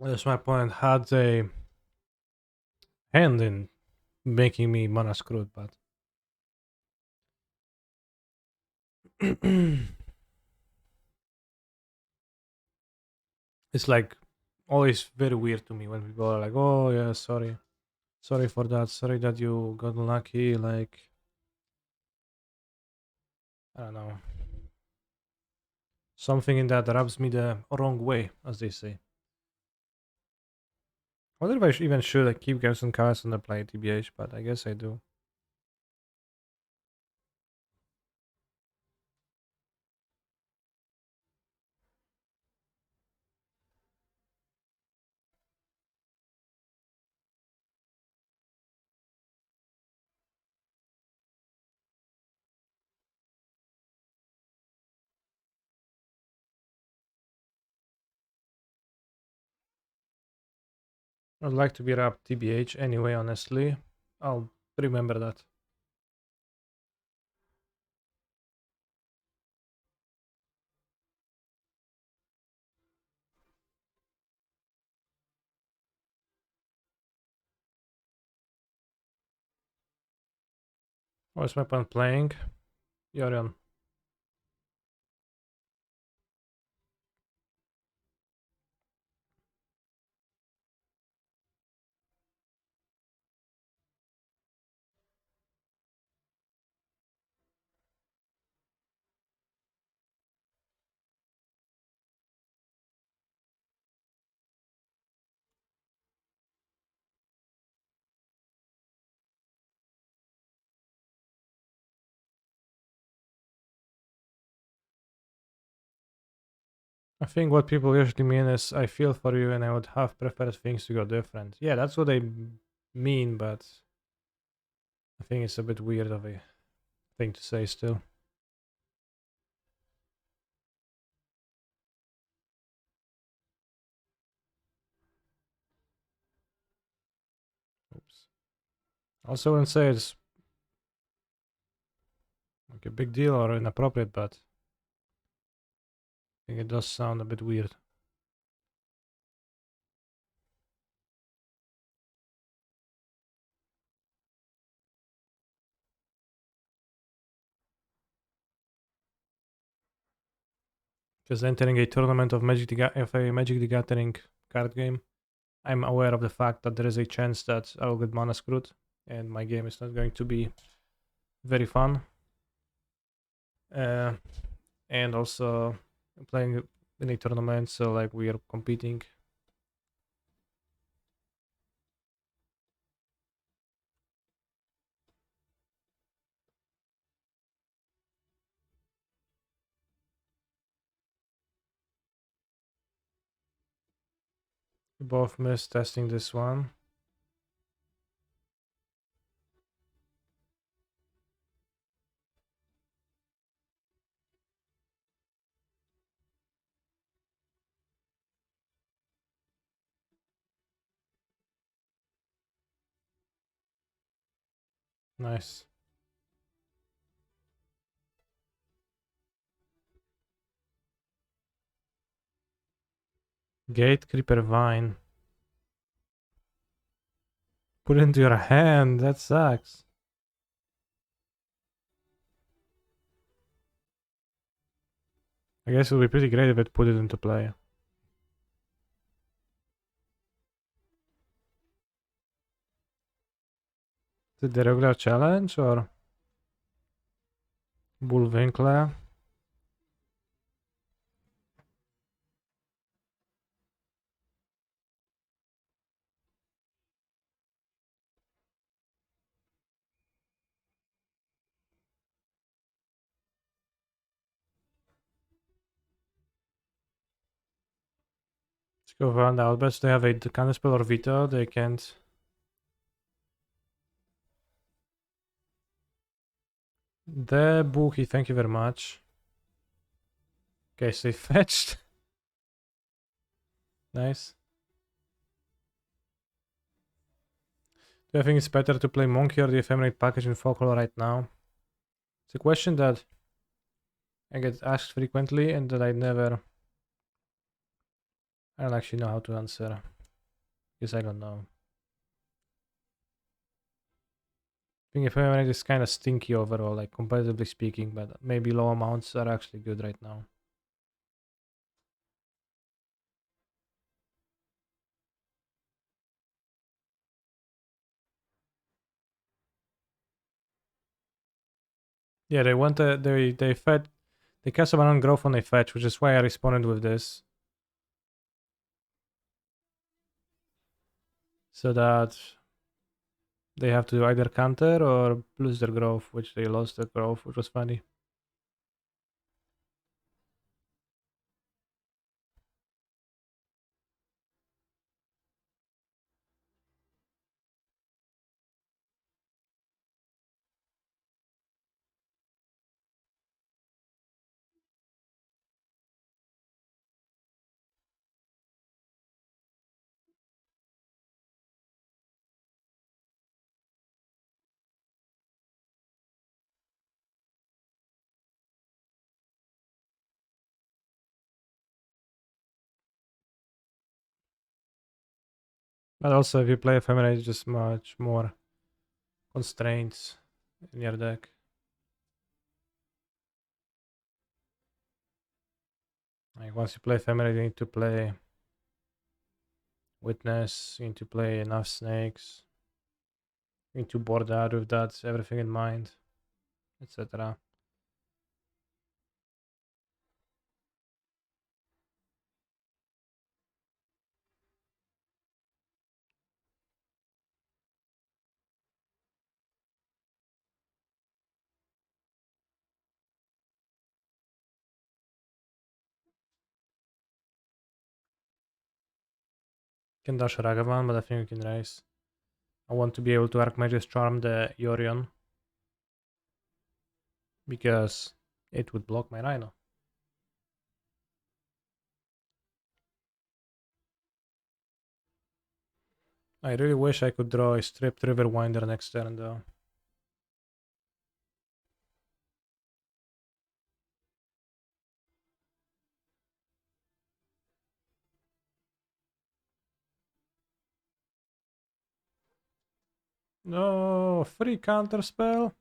That's my point. Had a hand in making me mana screwed, but it's like always very weird to me when people are like, "Oh yeah, sorry, sorry for that. Sorry that you got unlucky." Like I don't know, something in that rubs me the wrong way, as they say. I wonder if I even should like, keep Garrison cards on the play TBH, but I guess I do. I'd like to beat up TBH anyway, honestly. I'll remember that. What's my opponent playing? Yorion. I think what people usually mean is, I feel for you and I would have preferred things to go different. Yeah, that's what they mean, but I think it's a bit weird of a thing to say still. Oops. Also wouldn't say it's like a big deal or inappropriate, but I think it does sound a bit weird. Just entering a tournament of a Magic the Gathering card game. I'm aware of the fact that there is a chance that I will get mana screwed, and my game is not going to be very fun. Uh, and also playing in a tournament, so like we are competing. We both missed testing this one. Nice. Gate Creeper Vine. Put it into your hand. That sucks. I guess it would be pretty great if it put it into play. Is it the regular challenge or Bullwinkler? Let's go find out. Best they have a counterspell or veto. They can't. The Buki, thank you very much. Okay, so they fetched. Nice. Do I think it's better to play Monkey or the Ephemerate package in Folklore right now? It's a question that I get asked frequently and that I don't actually know how to answer. Because I don't know. I think Ephemerate is kind of stinky overall, like competitively speaking, but maybe low amounts are actually good right now. Yeah, they want they fed they cast a on growth on a fetch, which is why I responded with this. So that they have to either counter or lose their growth, which they lost their growth, which was funny. But also, if you play Ephemerate, it's just much more constraints in your deck. Like once you play Ephemerate, you need to play Witness, you need to play enough snakes, you need to board out with that, everything in mind, etc. Can dash Ragavan, but I think we can race. I want to be able to Archmage's Charm the Yorion because it would block my Rhino. I really wish I could draw a stripped Riverwinder next turn though. No, free counter spell?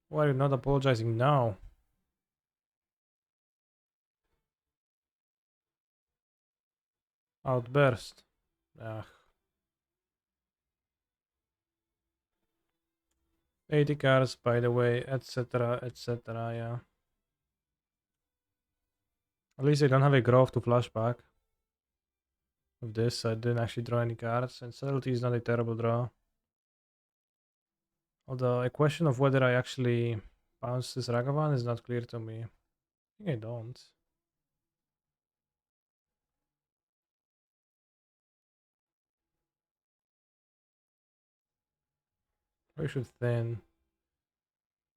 Why are you not apologizing now? Outburst. Ugh. 80 cards, by the way, etc., etc., yeah. At least I don't have a growth to flashback. With this, I didn't actually draw any cards, and subtlety is not a terrible draw. Although a question of whether I actually bounce this Ragavan is not clear to me. I think I don't. I should thin.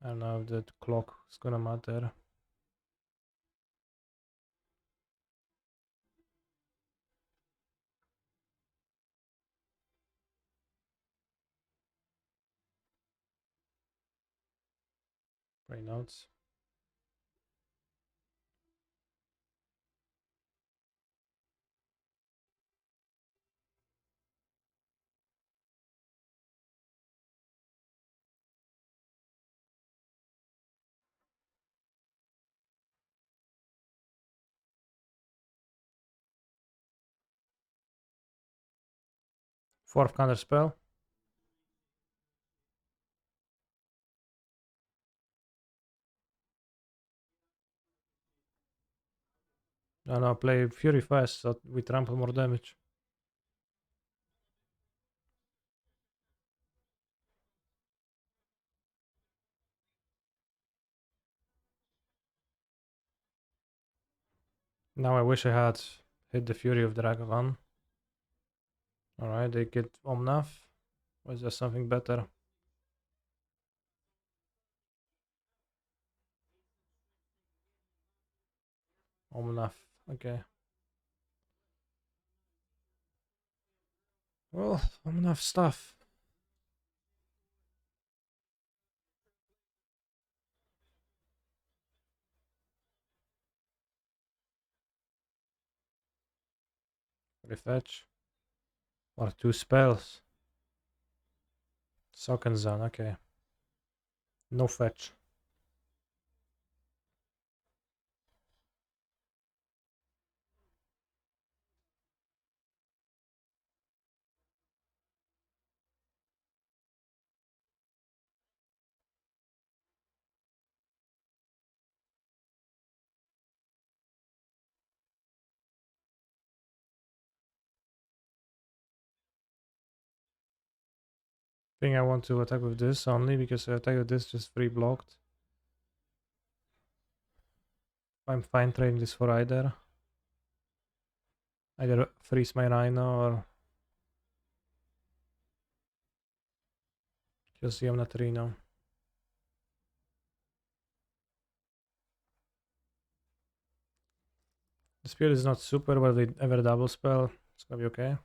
I don't know if the clock is gonna matter. Probably not. Fourth counter spell. No, no, play Fury fast so we trample more damage. Now I wish I had hit the Fury of Dragavan. Alright, they get Omnath. Or is there something better? Omnath, okay. Well, Omnath stuff. Refetch. Or two spells. Sock and Zone, okay. No fetch. Think I want to attack with this only because I attack with this just free blocked. I'm fine trading this for either. Either freeze my Rhino or just the Omnath Rhino. The spear is not super, but with ever double spell, it's gonna be okay.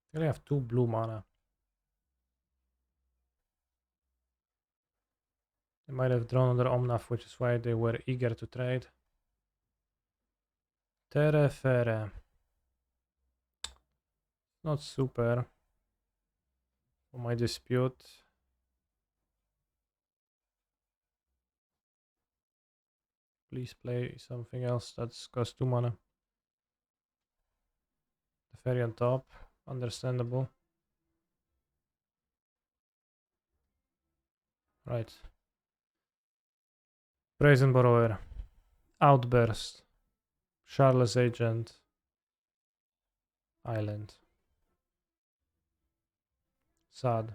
I only have 2 blue mana. They might have drawn another Omnath, which is why they were eager to trade. Terefere. Not super. For my dispute. Please play something else that's cost 2 mana. The fairy on top. Understandable. Right. Brazen Borrower. Outburst. Charles Agent. Island. Sad.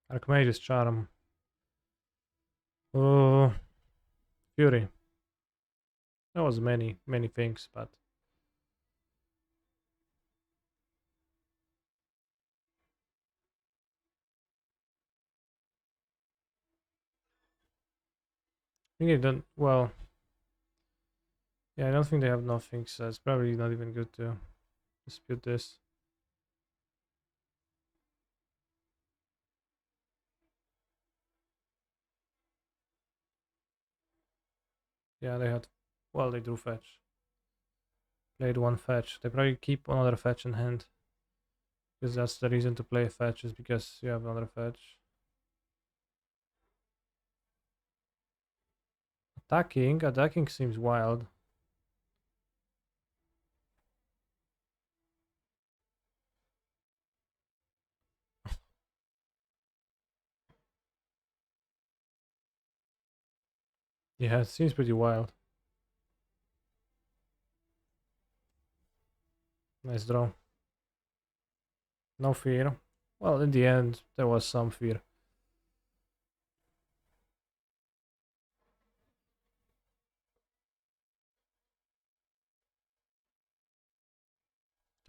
Archmage's Charm. Oh, Fury. There was many things, but I think they don't. Well, yeah, I don't think they have nothing, so it's probably not even good to dispute this. Yeah, they had. Well, they drew fetch. Played one fetch. They probably keep another fetch in hand. Because that's the reason to play a fetch, is because you have another fetch. Attacking seems wild. Yeah, it seems pretty wild. Nice draw. No fear. Well, in the end, there was some fear.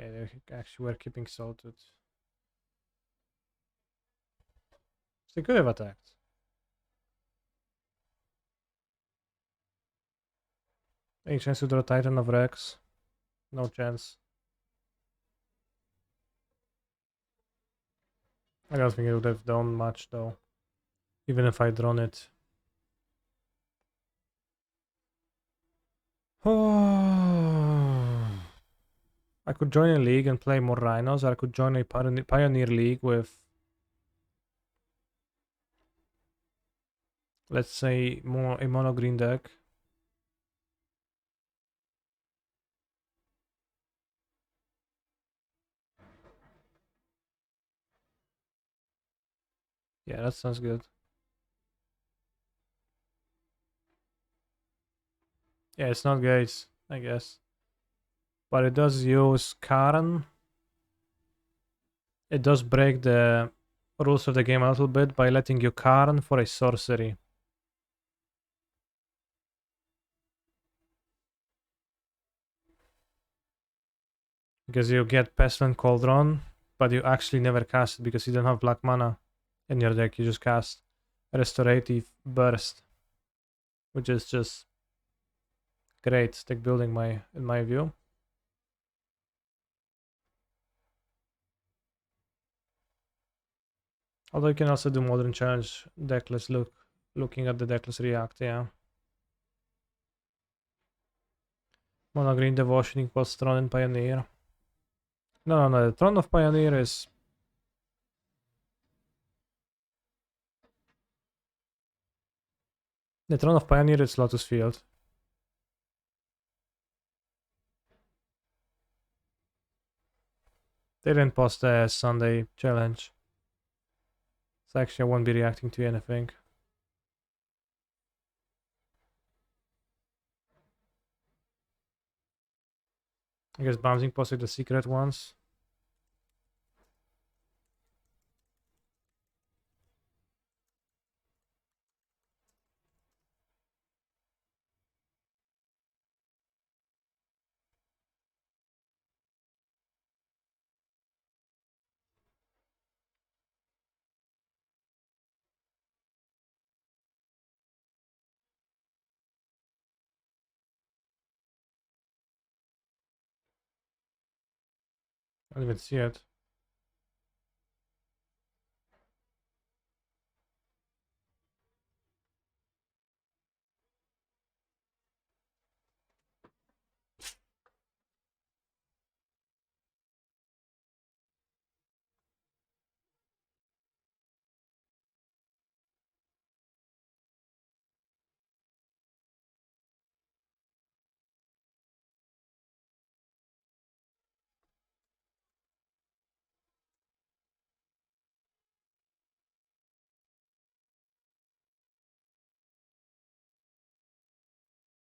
Okay, they actually were keeping salted. So they could have attacked. Any chance to draw Titan of Rex? No chance. I don't think it would have done much though. Even if I'd drawn it. Oh. I could join a league and play more Rhinos, or I could join a Pioneer League with, let's say, a mono green deck. Yeah, that sounds good. Yeah, it's not Gates, I guess. But it does use Karen. It does break the rules of the game a little bit by letting you Karen for a sorcery. Because you get Pestilent Cauldron, but you actually never cast it because you don't have black mana in your deck. You just cast Restorative Burst, which is just great deck building in my view. Although you can also do Modern Challenge deckless looking at the deckless react, yeah. Mono green devotion equals Throne and Pioneer. No, the Throne of Pioneer is. The Throne of Pioneer is Lotus Field. They didn't post the Sunday challenge. So actually I won't be reacting to anything. I guess Bouncing posted the secret ones. I don't even see it.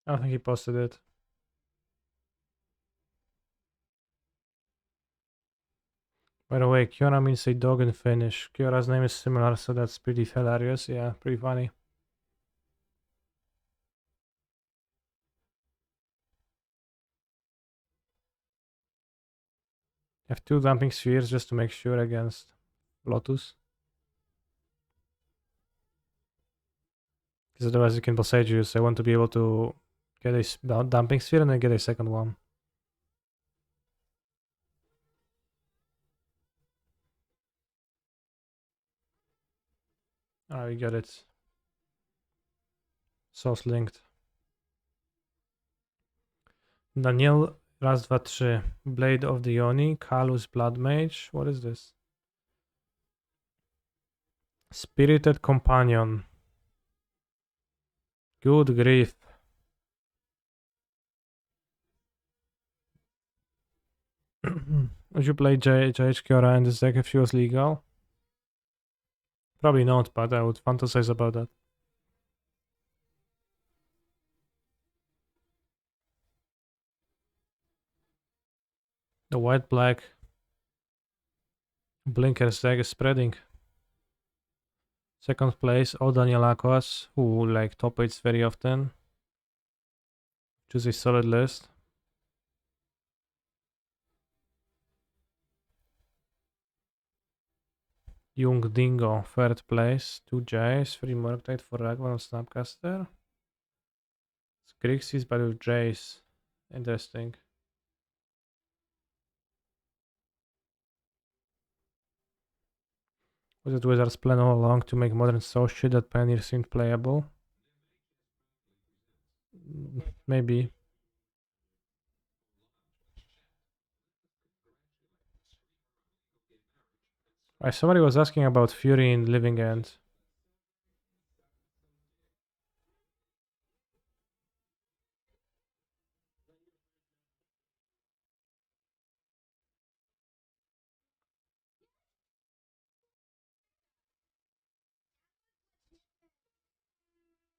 I don't think he posted it. By the way, Kiora means a dog in Finnish. Kiora's name is similar, so that's pretty hilarious. Yeah, pretty funny. You have two Dumping Spheres just to make sure against Lotus. Because otherwise you can Bossage you, so I want to be able to get a Dumping Sphere and then get a second one. Ah, we got it. Source linked. Daniel Raz, dwa, trzy. Blade of the Oni, Kalus Blood Mage. What is this? Spirited Companion. Good grief. Would you play JH Kiora in this deck if she was legal? Probably not, but I would fantasize about that. The white-black Blinkers deck is spreading. Second place, Danielakos, who like top 8s very often. Which is a solid list. Young Dingo, third place. 2 Jays, 3 Murktide for Ragvan on Snapcaster. It's Grixis but with Jays. Interesting. Was it Wizards' plan all along to make Modern so shit that Pioneer seemed playable? Maybe. Somebody was asking about Fury in Living End.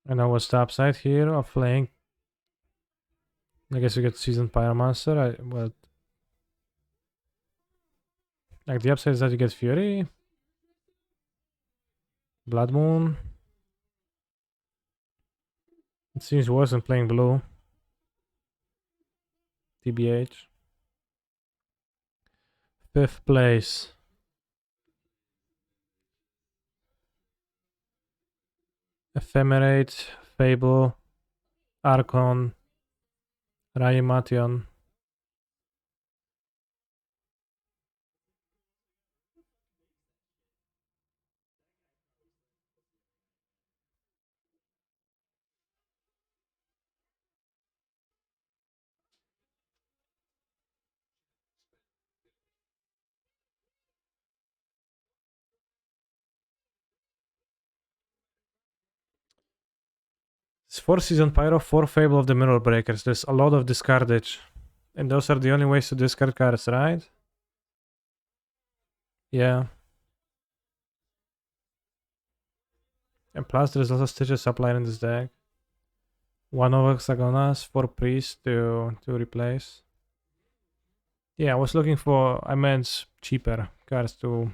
And now what's the upside here of playing? I guess you get Seasoned Pyromancer. Well, like the upside is that you get Fury, Blood Moon. It seems worse than playing blue. TBH. Fifth place. Ephemerate, Fable, Archon, Rayemation. It's 4 Season Pyro, 4 Fable of the Mirror Breakers. There's a lot of discardage. And those are the only ways to discard cards, right? Yeah. And plus there's also Stitches Supply in this deck. 1 of Hexagonas, 4 Priest to replace. Yeah, I was looking for, I meant cheaper cards to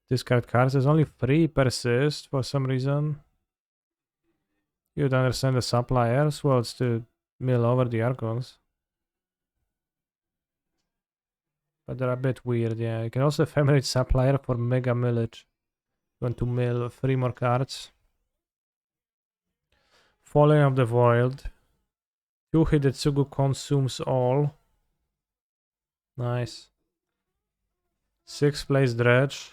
discard cards. There's only 3 Persist for some reason. You'd understand the suppliers, well, it's to mill over the Archons. But they're a bit weird, yeah. You can also ephemerate supplier for Mega Millage. You want to mill 3 more cards. Falling of the Void. 2 Hidetsugu consumes all. Nice. 6th place Dredge.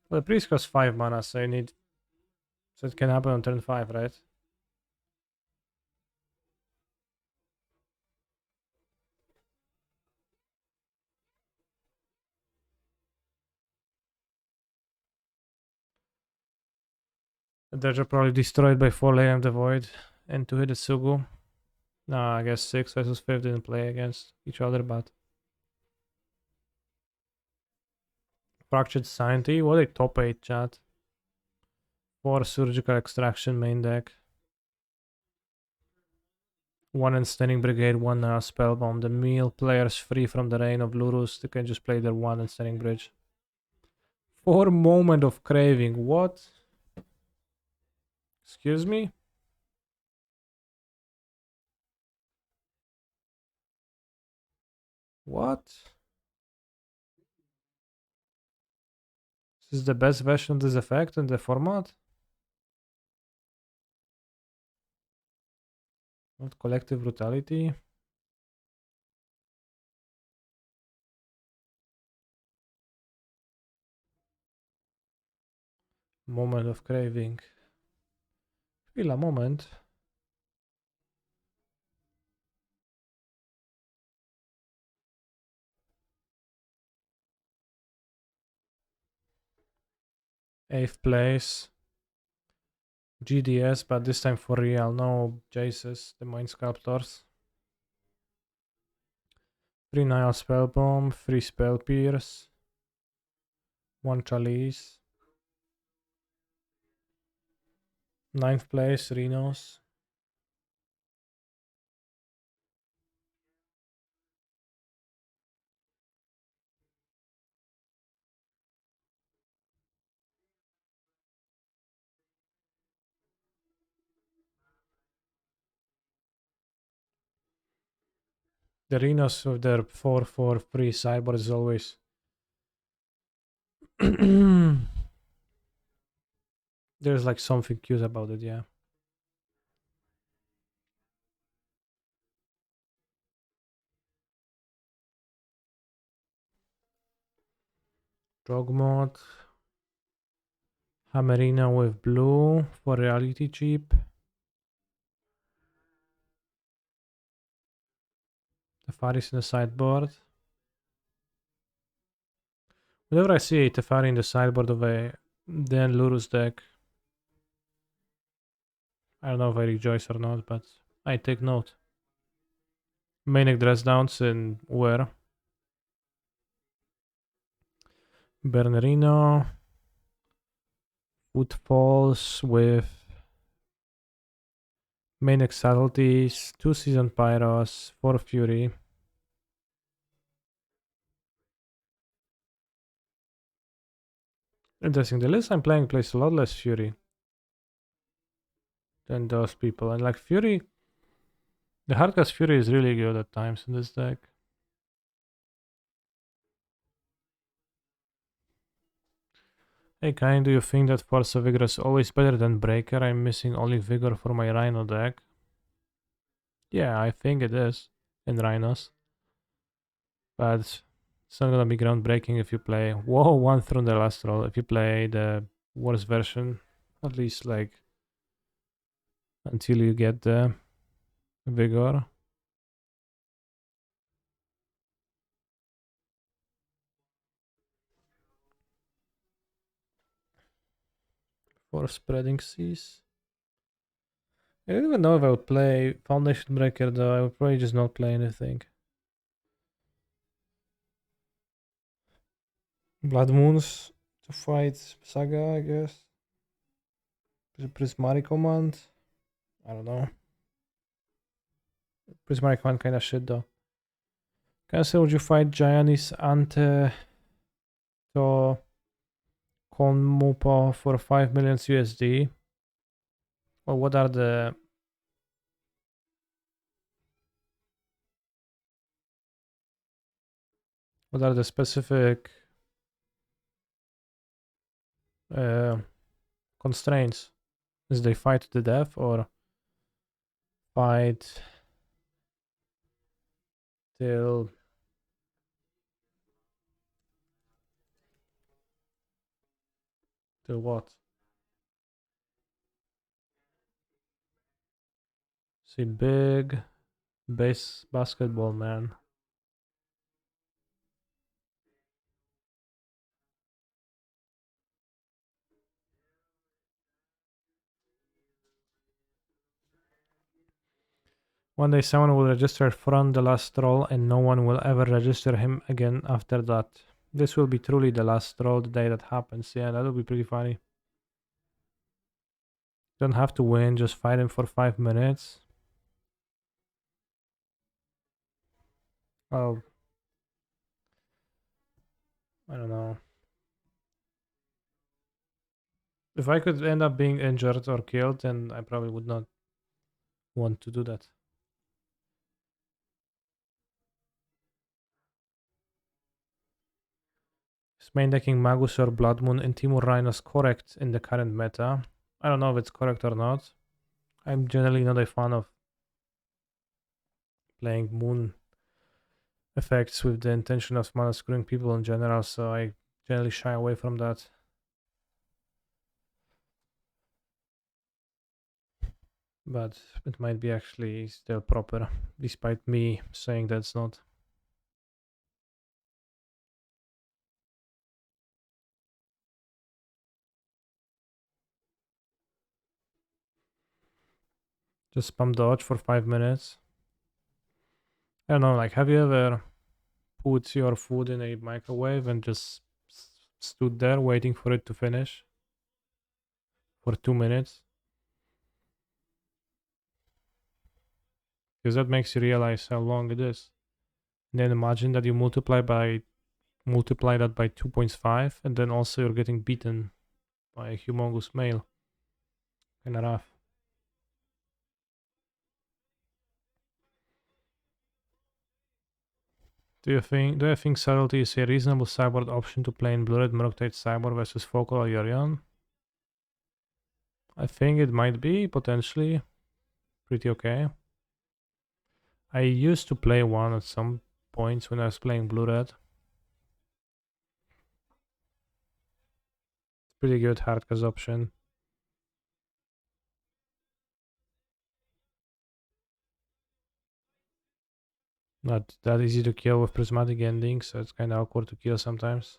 Well, the priest costs 5 mana, so you need. So it can happen on turn 5, right? The Dredge are probably destroyed by 4 Laying of the Void and 2 Hidetsugu. No, I guess 6 versus 5 didn't play against each other, but. Fractured Scientist, what a top 8 chat. 4 Surgical Extraction main deck. 1 Ensnaring Brigade, 1 Spellbomb. The meal players free from the Reign of Lurus. They can just play their 1 Ensnaring Bridge. 4 Moment of Craving. What? Excuse me? What? This is the best version of this effect in the format? Not Collective Brutality? Moment of Craving. Chwila, moment. Eighth place. GDS, but this time for real. No Jaces, the Mind Sculptors. 3 Nile Spell Bomb, 3 Spell Pierce, 1 Chalice. Ninth place, Rhinos. The Rhinos with their 4/4 free sideboard is always. There's like something cute about it, yeah. Drog mod. Hammerina with blue for reality cheap. Tefaris in the sideboard. Whenever I see a Tefari in the sideboard of a Dan Lurus deck, I don't know if I rejoice or not, but I take note. Manic Dress Downs and where? Bernerino. Footfalls with Manic Subtleties, 2 Season Pyros, 4 Fury. Interesting. The list I'm playing plays a lot less Fury than those people. And like Fury, the hardcast Fury is really good at times in this deck. Hey, Kain, do you think that Force of Vigor is always better than Breaker? I'm missing only Vigor for my Rhino deck. Yeah, I think it is in Rhinos. But it's not gonna be groundbreaking if you play. Whoa, one through the last roll. If you play the worst version, at least like until you get the Vigor. For Spreading Seas. I don't even know if I would play Foundation Breaker though. I would probably just not play anything. Blood Moons to fight Saga, I guess. Prismatic Command. I don't know. Prismatic Command kinda shit though. Cancel, would you fight Giannis Ante to Konmupo for 5 million USD? Or what are the specific uh, constraints? Is they fight to the death or fight till what? See, big base basketball man. One day someone will register from the last roll and no one will ever register him again after that. This will be truly the last roll the day that happens. Yeah, that would be pretty funny. Don't have to win, just fight him for 5 minutes. Oh, I don't know. If I could end up being injured or killed, then I probably would not want to do that. Is main decking Magus or Blood Moon and Temur Rhinos correct in the current meta? I don't know if it's correct or not. I'm generally not a fan of playing Moon effects with the intention of mana screwing people in general, so I generally shy away from that. But it might be actually still proper, despite me saying that's not. Just spam dodge for 5 minutes. I don't know, like, have you ever put your food in a microwave and just stood there waiting for it to finish for 2 minutes? Because that makes you realize how long it is. And then imagine that you multiply that by 2.5, and then also you're getting beaten by a humongous male. Kinda rough. Do you think subtlety is a reasonable cyborg option to play in Blue-Red Murktide Cyborg versus Focal or Yorion? I think it might be potentially pretty okay. I used to play one at some points when I was playing Blue-Red. Pretty good hardcast option. Not that easy to kill with prismatic endings, so it's kind of awkward to kill sometimes.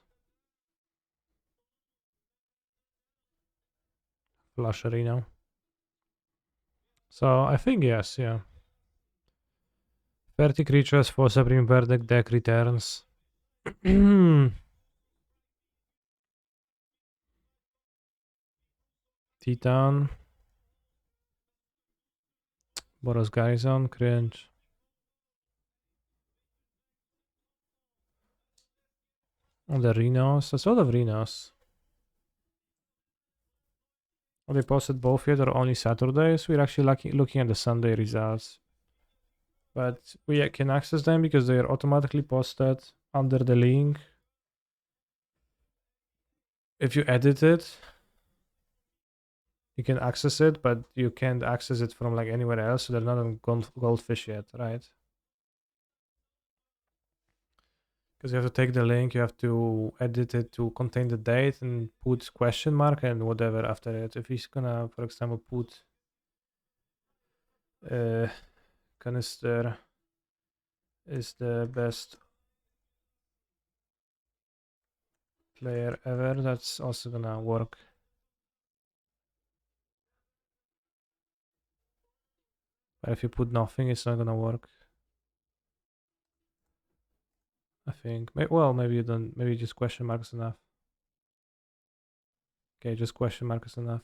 Flash Arena. So I think yes, yeah. 30 creatures for Supreme Verdict deck returns. Titan. Boros Garrison, cringe. On the Rhinos. That's a lot of Rhinos. Are they posted both yet or only Saturdays? We're actually looking at the Sunday results. But we can access them because they are automatically posted under the link. If you edit it, you can access it, but you can't access it from like anywhere else. So they're not on Goldfish yet, right? Because you have to take the link, you have to edit it to contain the date and put question mark and whatever after it. If he's gonna, for example, put canister is the best player ever, that's also gonna work. But if you put nothing, it's not gonna work. I think. Well, maybe you don't. Maybe just question mark is enough. Okay, just question mark is enough.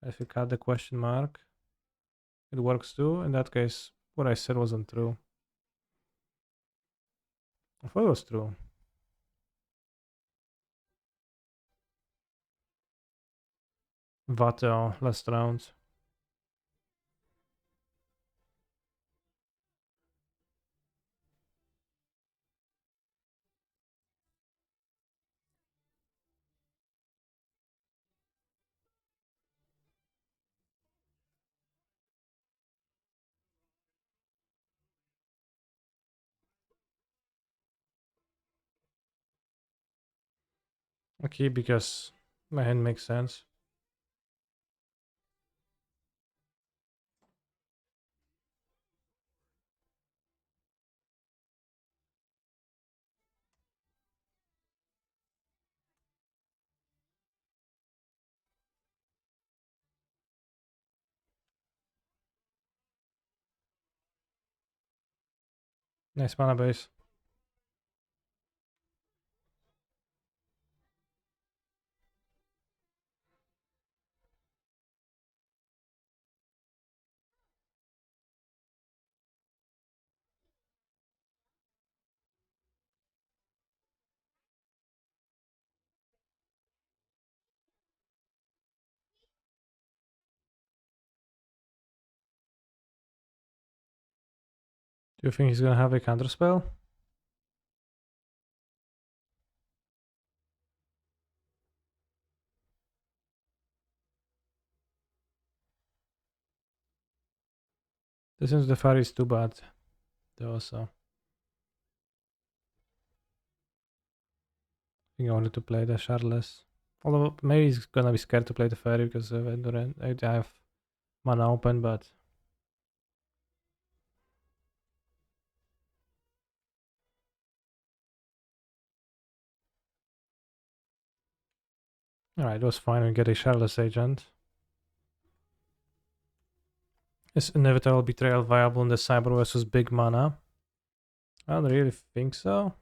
If you cut the question mark, it works too. In that case, what I said wasn't true. I thought it was true. Vatel, last round. Okay, because my hand makes sense. Nice mana base. Do you think he's gonna have a counter spell? This is the fairy is too bad. Though also. I think I wanted to play the Shardless. Although maybe he's gonna be scared to play the fairy because of Enduran. I have mana open, but alright, it was fine. We get a Shardless Agent. Is Inevitable Betrayal viable in the Cyber versus Big Mana? I don't really think so.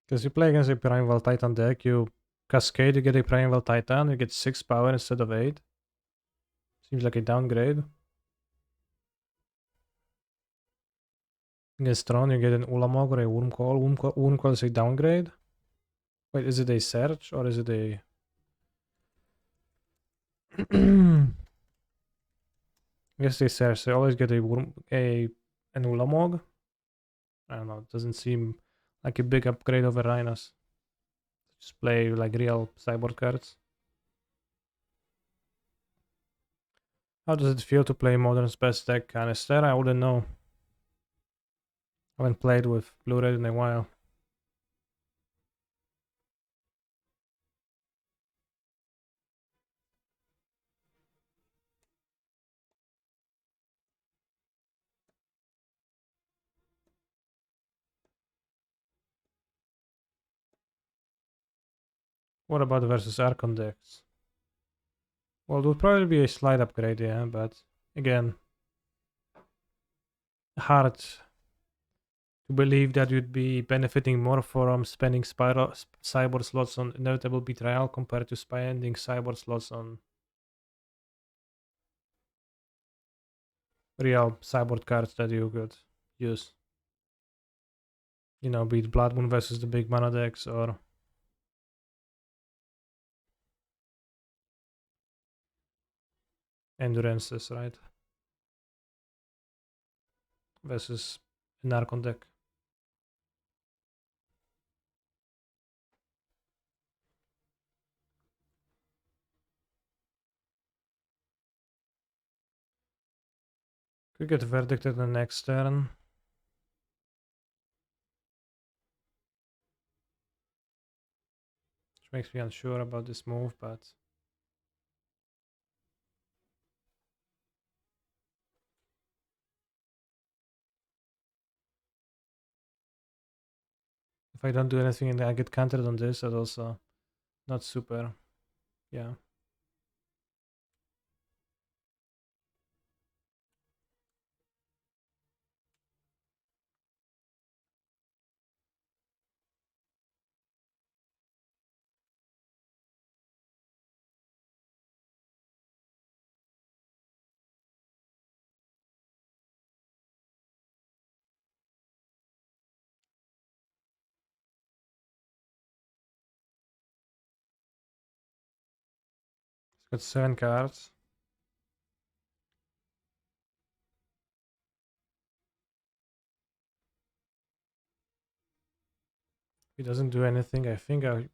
Because you play against a Primeval Titan deck, you cascade, you get a Primeval Titan, you get 6 power instead of 8. Seems like a downgrade. Against Tron, you get an Ulamog or a Wurmcoil. Wurmcoil is a downgrade. Wait, is it a Search or is it a... I guess they Search. They always get a an Ulamog. I don't know, it doesn't seem like a big upgrade over Rhinos. Just play like real cyborg cards. How does it feel to play Modern's best deck Canister? I wouldn't know. I haven't played with Blue-Red in a while. What about versus Archon decks? Well, it would probably be a slight upgrade, yeah, but again, hard to believe that you'd be benefiting more from spending cyber slots on Inevitable Betrayal compared to spending cyber slots on real cyborg cards that you could use. You know, be it Blood Moon versus the big mana decks or Endurances, right? Versus an Archon deck. Could get verdicted the next turn. Which makes me unsure about this move, but if I don't do anything and I get countered on this, that's also not super. Yeah. It's got 7 cards. If he doesn't do anything, I think I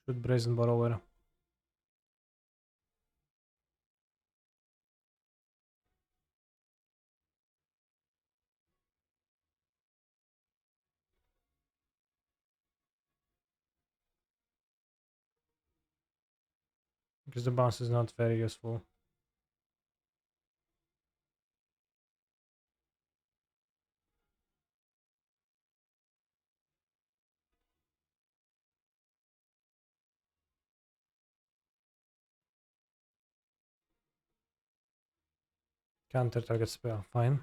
should Brazen Borrower. Because the bounce is not very useful. Counter target spell, fine.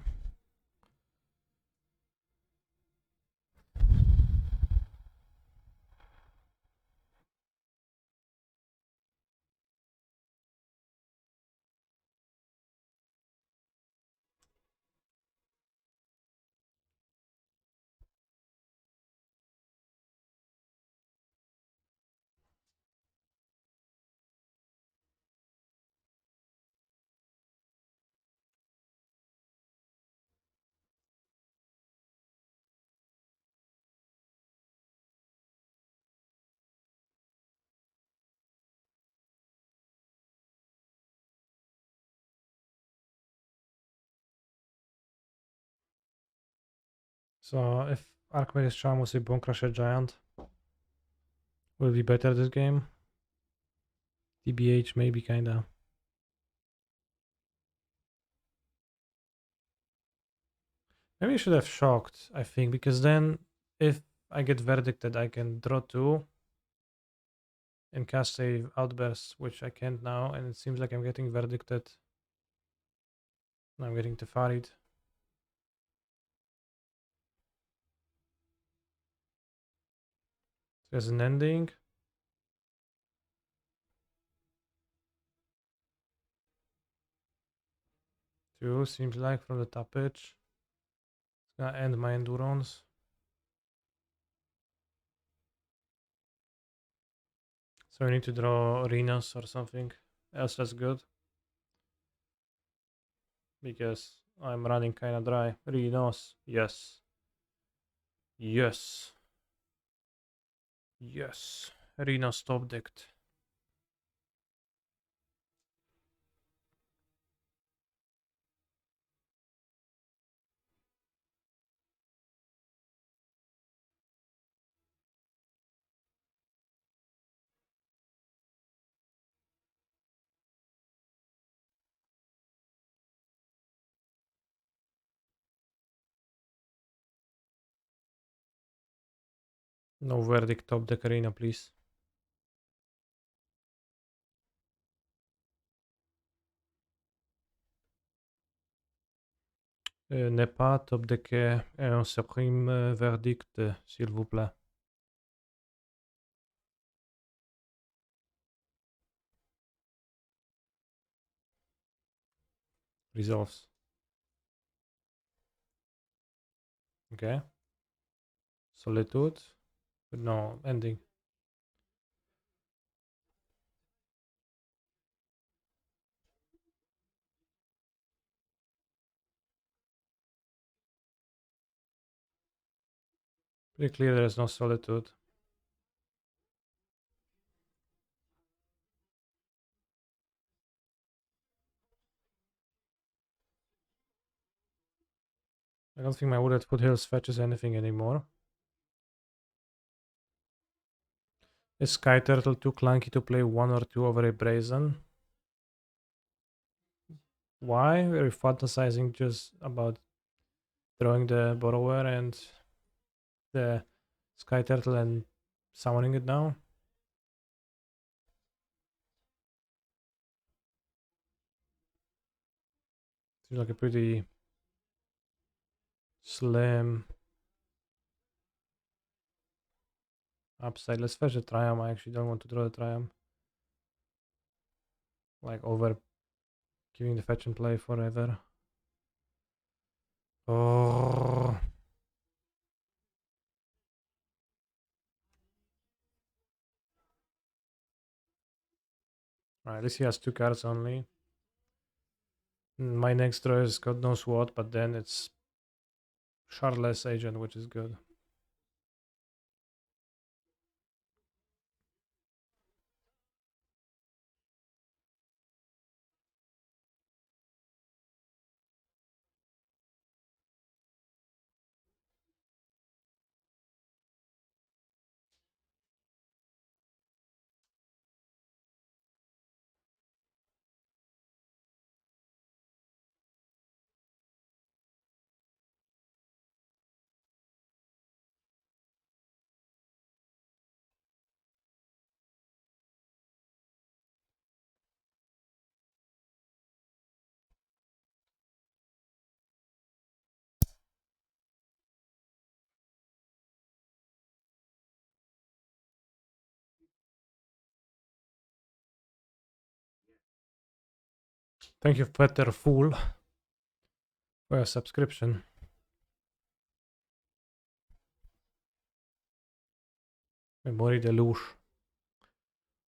So if Archimedes Charm was a Bone Crusher Giant, will it be better this game? TBH maybe kinda. Maybe I should have shocked, I think, because then if I get verdicted, I can draw 2 and cast a outburst, which I can't now, and it seems like I'm getting verdicted. I'm getting Tefaried. There's an ending. 2 seems like from the toppage. It's gonna end my endurance. So I need to draw Rhinos or something else that's good. Because I'm running kinda dry. Rhinos, yes. Yes. Yes. Rhinos top decked. No verdict top deck arena, please. N'est pas top deck un supreme verdict, s'il vous plaît. Resolves. Okay. Solitude. No, ending. Pretty clear there's no solitude. I don't think my Wooded Foothills fetches anything anymore. Is Sky Turtle too clunky to play 1 or 2 over a Brazen? Why? We're fantasizing just about throwing the Borrower and the Sky Turtle and summoning it now. Seems like a pretty slim upside. Let's fetch the Triumph. I actually don't want to draw the Triumph. Like over giving the fetch and play forever. Oh. Alright, this he has 2 cards only. My next draw is God knows what, but then it's Shardless Agent, which is good. Thank you, Peter Fool, for your subscription. Memory Deluge.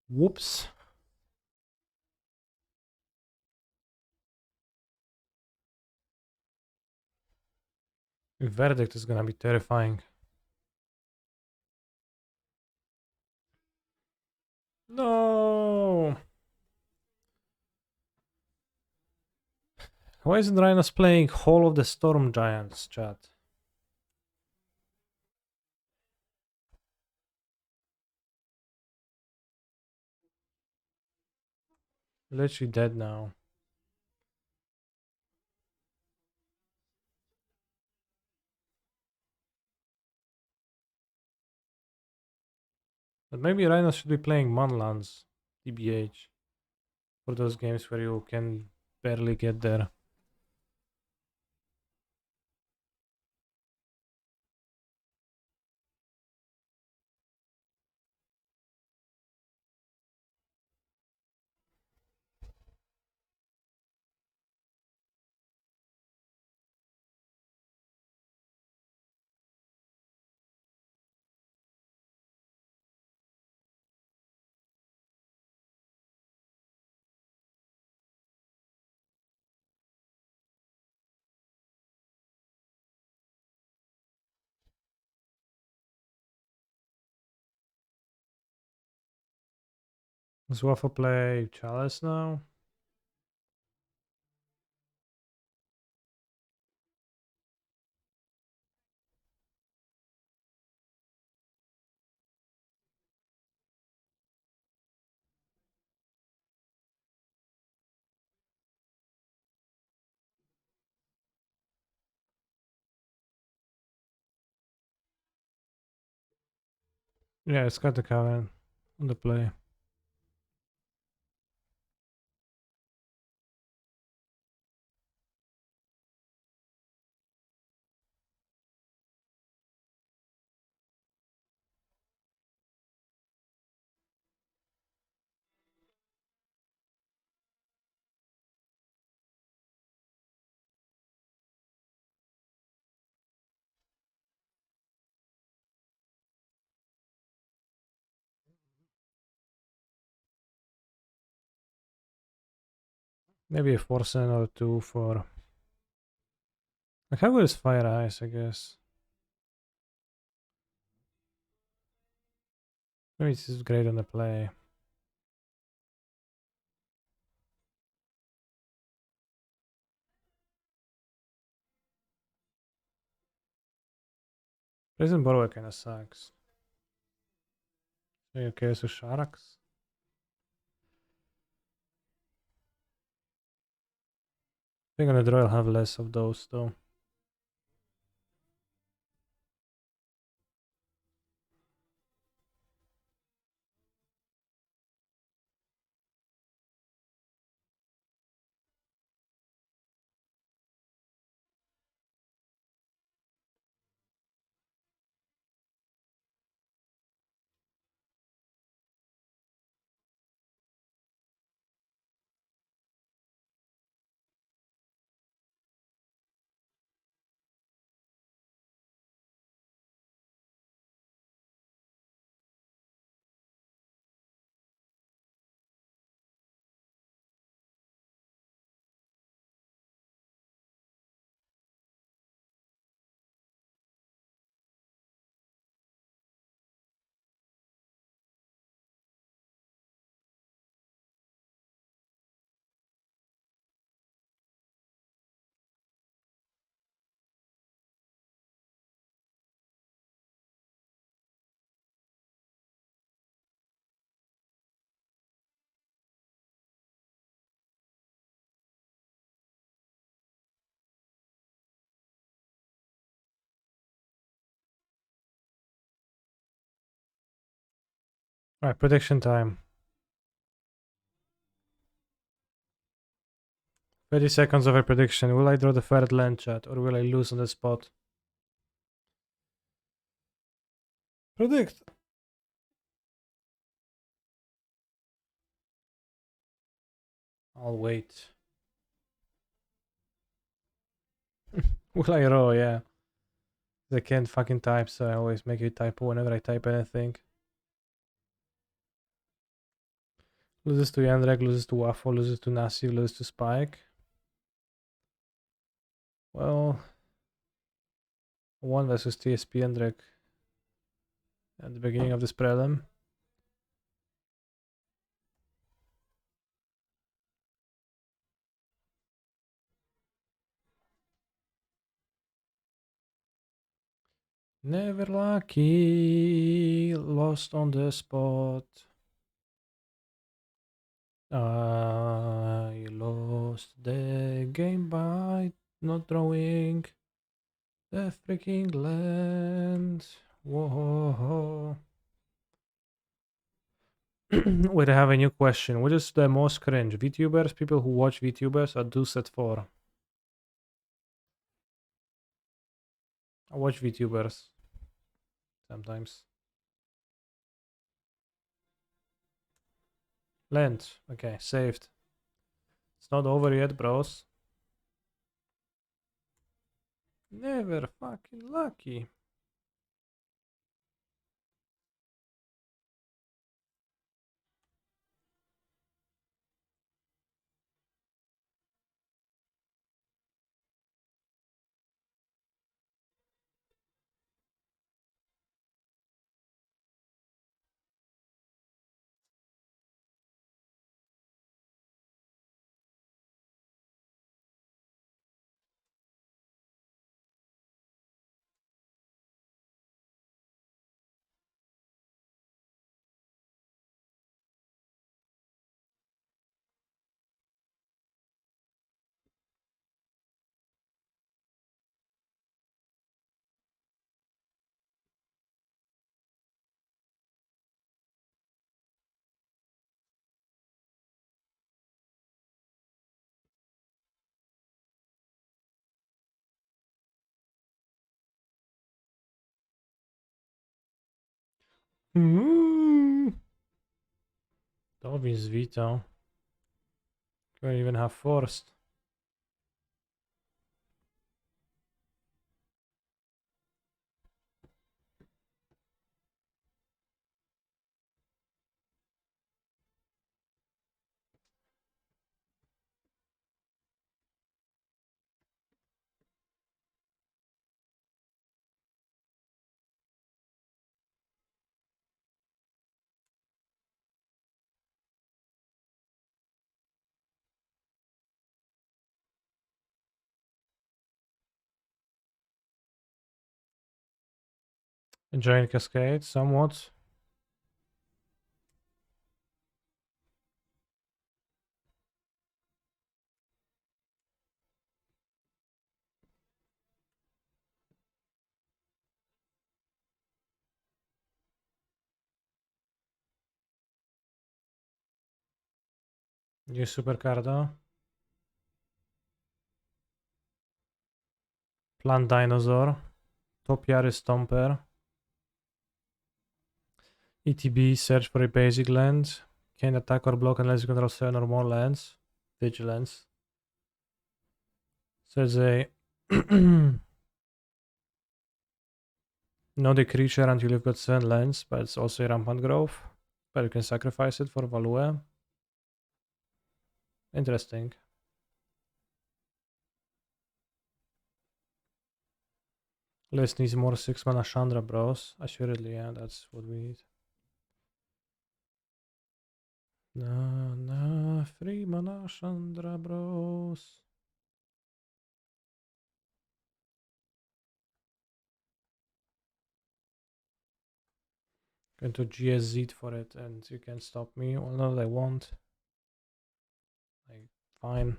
Whoops. Verdict is gonna be terrifying. No! Why isn't Rhinos playing Hall of the Storm Giants, chat? Literally dead now. But maybe Rhinos should be playing Manlands, TBH, for those games where you can barely get there. Does Waffle play Chalice now? Yeah, it's got the Cavern on the play. Maybe a Forsen or two for. Like, how good is Fire Ice, I guess? Maybe this is great on the play. Prison Borrower kinda sucks. Are you okay with Sharks? I think on the draw I'll have less of those though. Alright, prediction time. 30 seconds of a prediction. Will I draw the third land, chat, or will I lose on the spot? Predict! I'll wait. Will I roll? Yeah. They can't fucking type, so I always make a typo whenever I type anything. Loses to Yandrek, loses to Waffle, loses to Nasi, loses to Spike. Well, 1 versus TSP Yandrek at the beginning of this prelim. Never lucky, lost on the spot. I lost the game by not drawing the freaking land. Whoa. We have a new question. What is the most cringe? VTubers, people who watch VTubers, or do set 4? I watch VTubers sometimes. Land. Okay, saved. It's not over yet, bros. Never fucking lucky. Don't be Vito. Can't even have forced. Enjoying Cascade somewhat. New Supercardo. Plant Dinosaur. Top Yaris Stomper. ETB, search for a basic land. Can't attack or block unless you control 7 or more lands. Vigilance. So there's a not a creature until you've got 7 lands, but it's also a rampant growth. But you can sacrifice it for Value. Interesting. List needs more 6 mana Chandra, bros. Assuredly, yeah, that's what we need. Na, 3 mana Chandra, bros. Going to GSZ for it, and you can stop me. Well, no, they won't. Like, fine.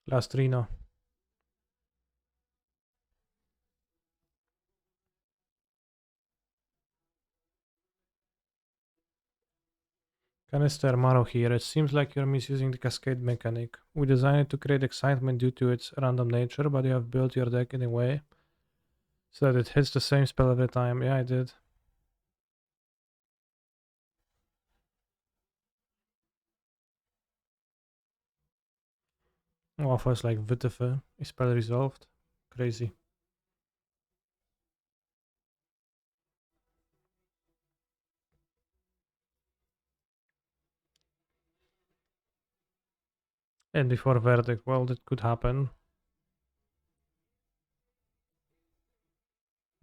Last Rhino. Canister Maro here. It seems like you're misusing the cascade mechanic. We designed it to create excitement due to its random nature, but you have built your deck in a way so that it hits the same spell every time. Yeah, I did. Offers like Vitife is spell resolved. Crazy. And before verdict, well, that could happen.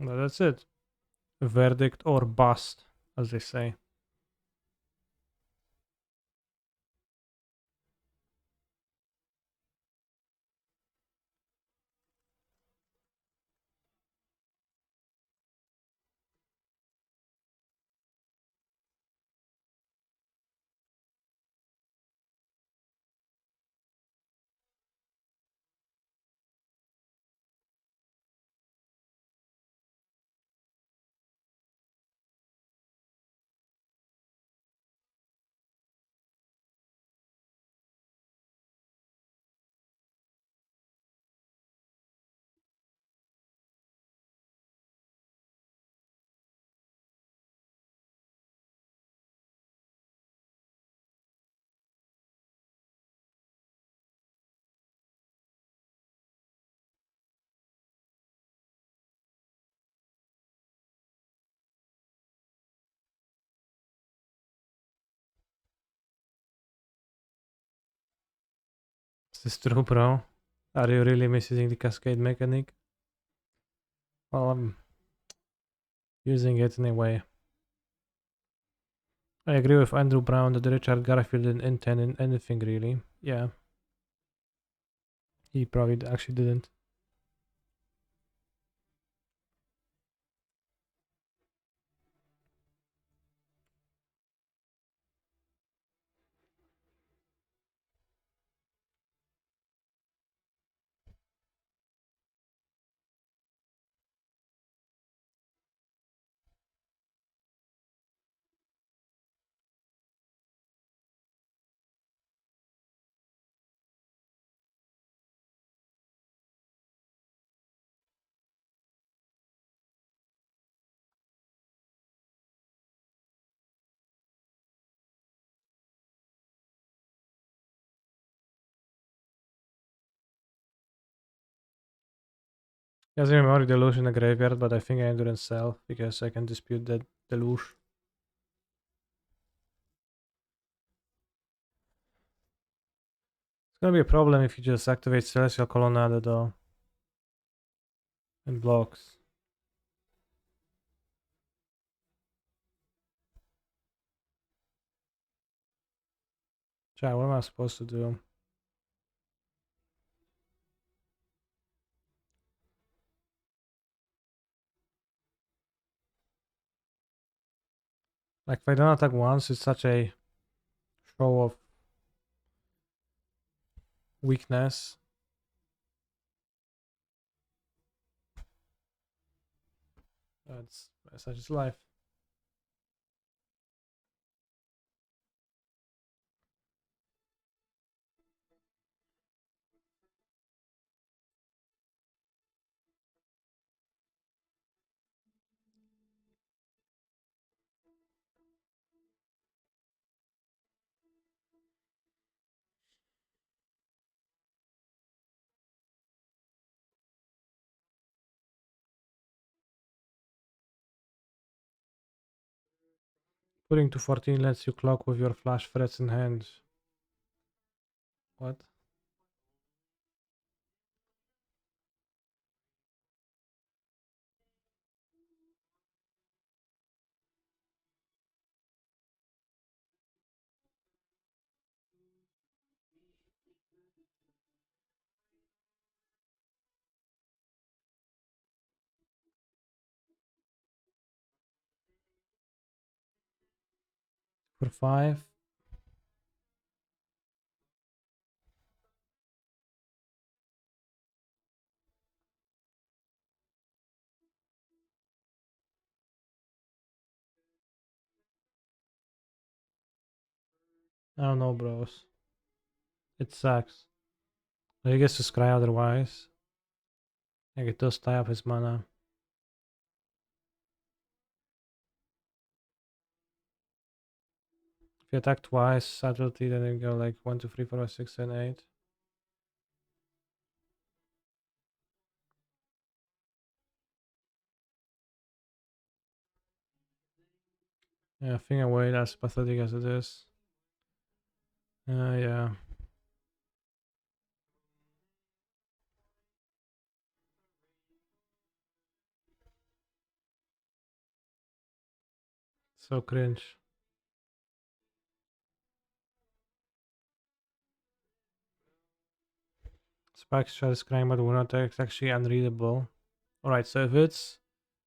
But that's it. Verdict or bust, as they say. Is this true, bro? Are you really missing the cascade mechanic? Well, I'm using it anyway. I agree with Andrew Brown that Richard Garfield didn't intend anything really. Yeah, he probably actually didn't. He has a memory deluge in the graveyard, but I think I endurance self because I can dispute that deluge. It's gonna be a problem if you just activate Celestial Colonnade though. And blocks. Chat, what am I supposed to do? Like if I don't attack once, it's such a show of weakness. That's such is life. Putting to 14 lets you clock with your flash threats in hand. What? For 5? I don't know, bros. It sucks. He gets to scry otherwise. Like it does tie up his mana. If you attack twice, subtlety, then you go like 1, 2, 3, 4, 5, 6, 7, 8. Yeah, thing away, as pathetic as it is. Yeah. So cringe. Spike's try to scrying, but we're not actually unreadable. Alright, so if it's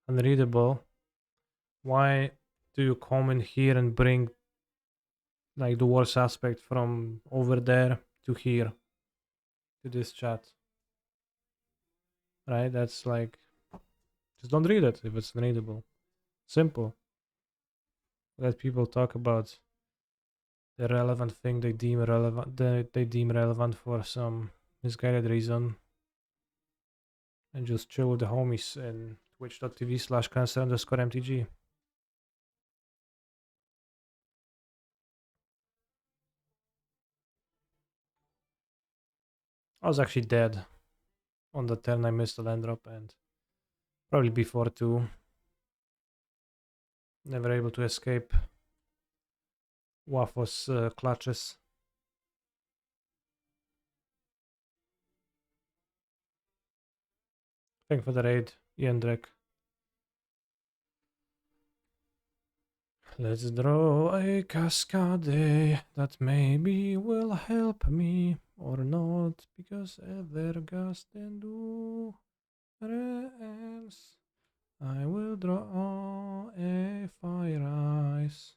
unreadable, why do you come in here and bring like the worst aspect from over there to here to this chat? Right? That's like, just don't read it if it's unreadable. Simple. Let people talk about the relevant thing they deem relevant. They deem relevant for some misguided reason, and just chill with the homies in twitch.tv/cancer_mtg. I was actually dead on the turn I missed the land drop, and probably before too. Never able to escape Waffle's clutches. Thank for the raid, Jendrek. Let's draw a cascade that maybe will help me or not, because Evergast and do else. I will draw a fire ice.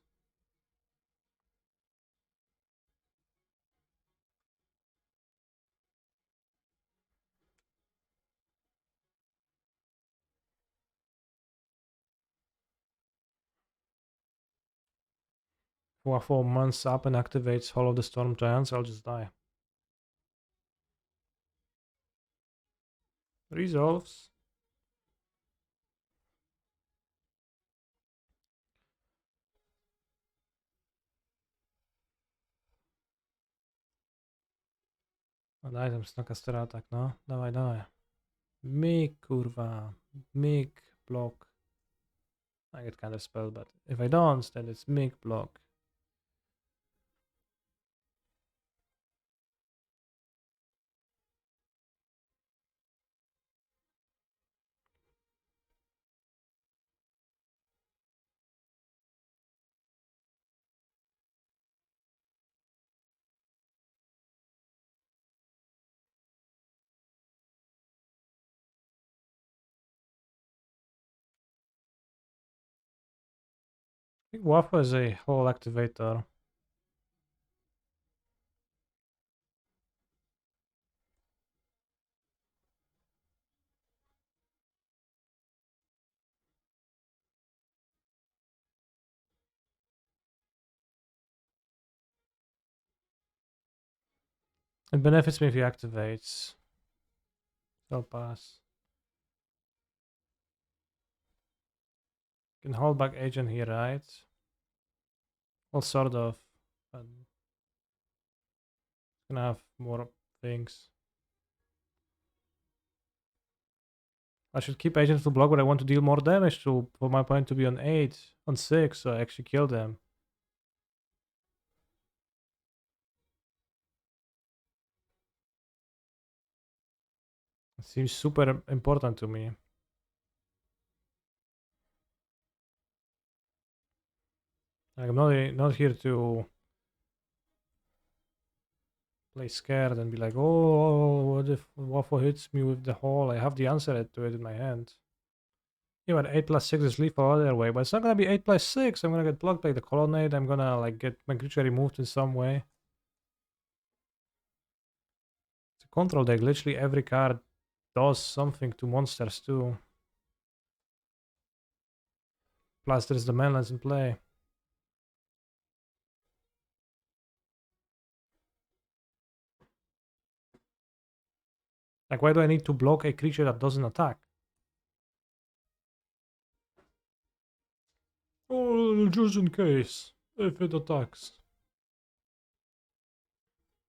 For 4 months up and activates Hall of the Storm Giants, I'll just die. Resolves. Daj tam snakastera atak, no. Dawaj, dawaj. Myk, kurwa. Myk, block. I get counter spell, but if I don't, then it's myk, block. I think Waffle is a whole activator. It benefits me if he activates. So pass. Can hold back agent here, right? Well, sort of. But gonna have more things. I should keep agents to block, but I want to deal more damage to for my point to be on 8, on 6, so I actually kill them. It seems super important to me. Like, I'm not here to play scared and be like, oh, what if Waffle hits me with the hole? I have the answer to it in my hand. Yeah, but 8+6 is lethal other way, but it's not gonna be 8+6. I'm gonna get blocked by the colonnade. I'm gonna like get my creature removed in some way. It's a control deck. Literally every card does something to monsters too. Plus there's the manlands in play. Like, why do I need to block a creature that doesn't attack? Oh, just in case. If it attacks.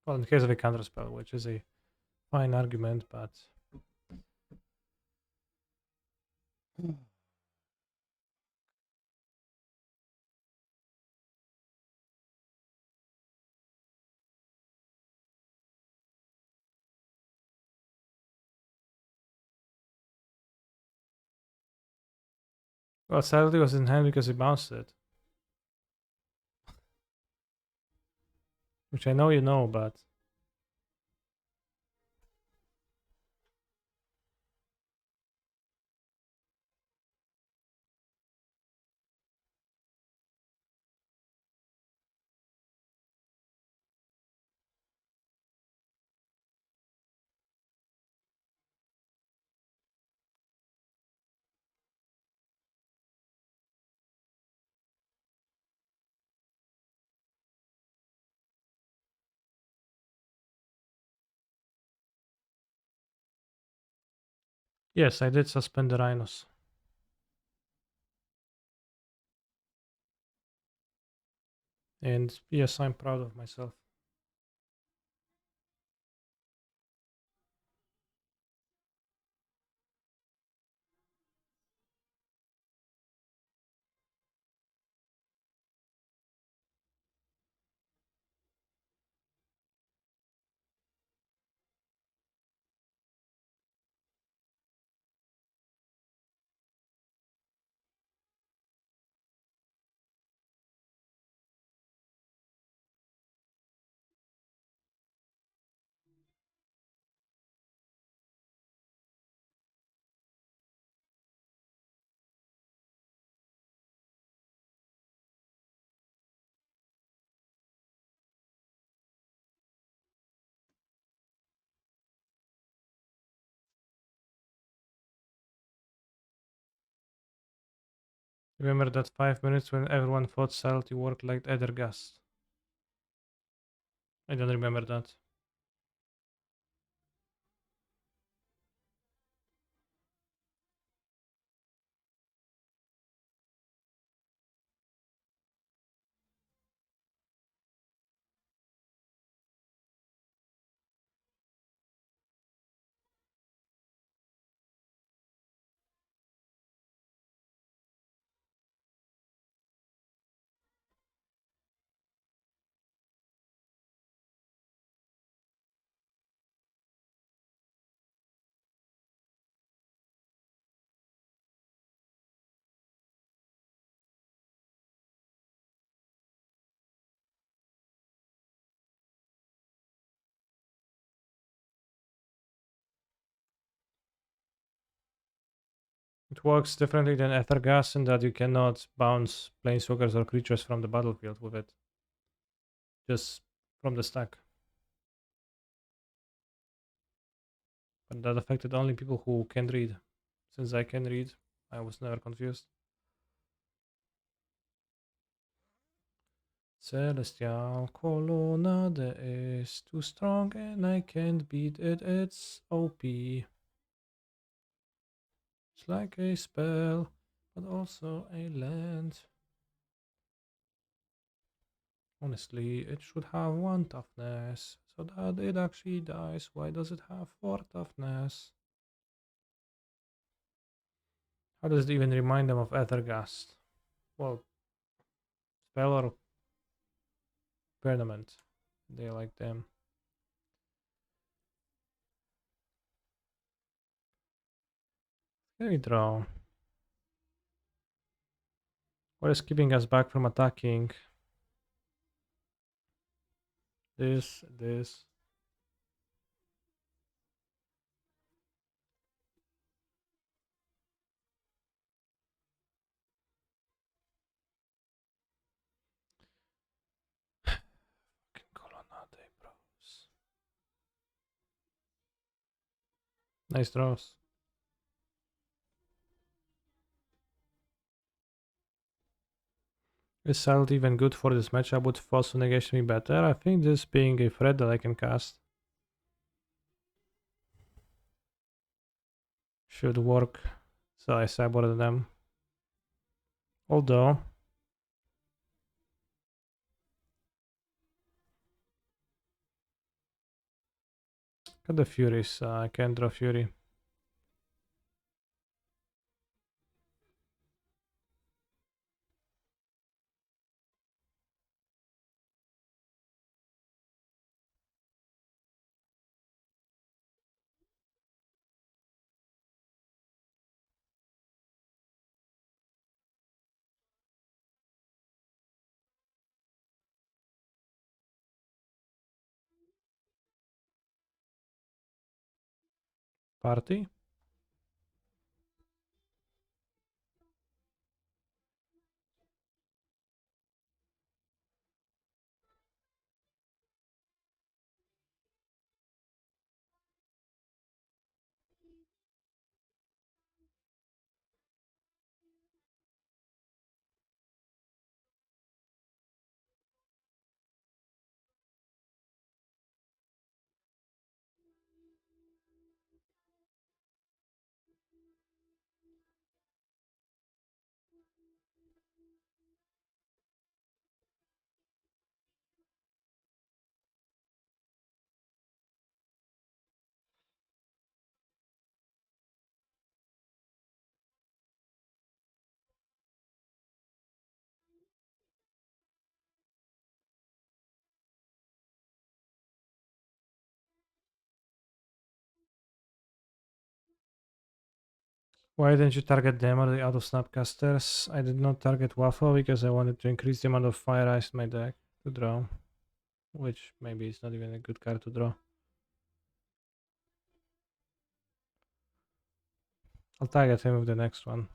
Well, in case of a counterspell, which is a fine argument, but... Well, sadly it was in hand because he bounced it. Which I know you know, but yes, I did suspend the Rhinos. And yes, I'm proud of myself. Remember that 5 minutes when everyone thought salty worked like Edergast? I don't remember that. It works differently than Ethergas in that you cannot bounce planeswalkers or creatures from the battlefield with it. Just from the stack. But that affected only people who can read. Since I can read, I was never confused. Celestial Colonnade is too strong and I can't beat it. It's OP. It's like a spell, but also a land. Honestly, it should have 1 toughness, so that it actually dies. Why does it have 4 toughness? How does it even remind them of Ethergast? Well, spell or permanent. They like them. Can we draw? What is keeping us back from attacking? This. Colonnade, bros. Nice draws. Is Salt even good for this matchup? Would Fossil negation be better? I think this being a threat that I can cast should work. So I cyborged them. Although got the Furies. I can draw Fury. Party? Why didn't you target them or the auto snapcasters? I did not target Waffle because I wanted to increase the amount of fire ice in my deck to draw. Which maybe is not even a good card to draw. I'll target him with the next one.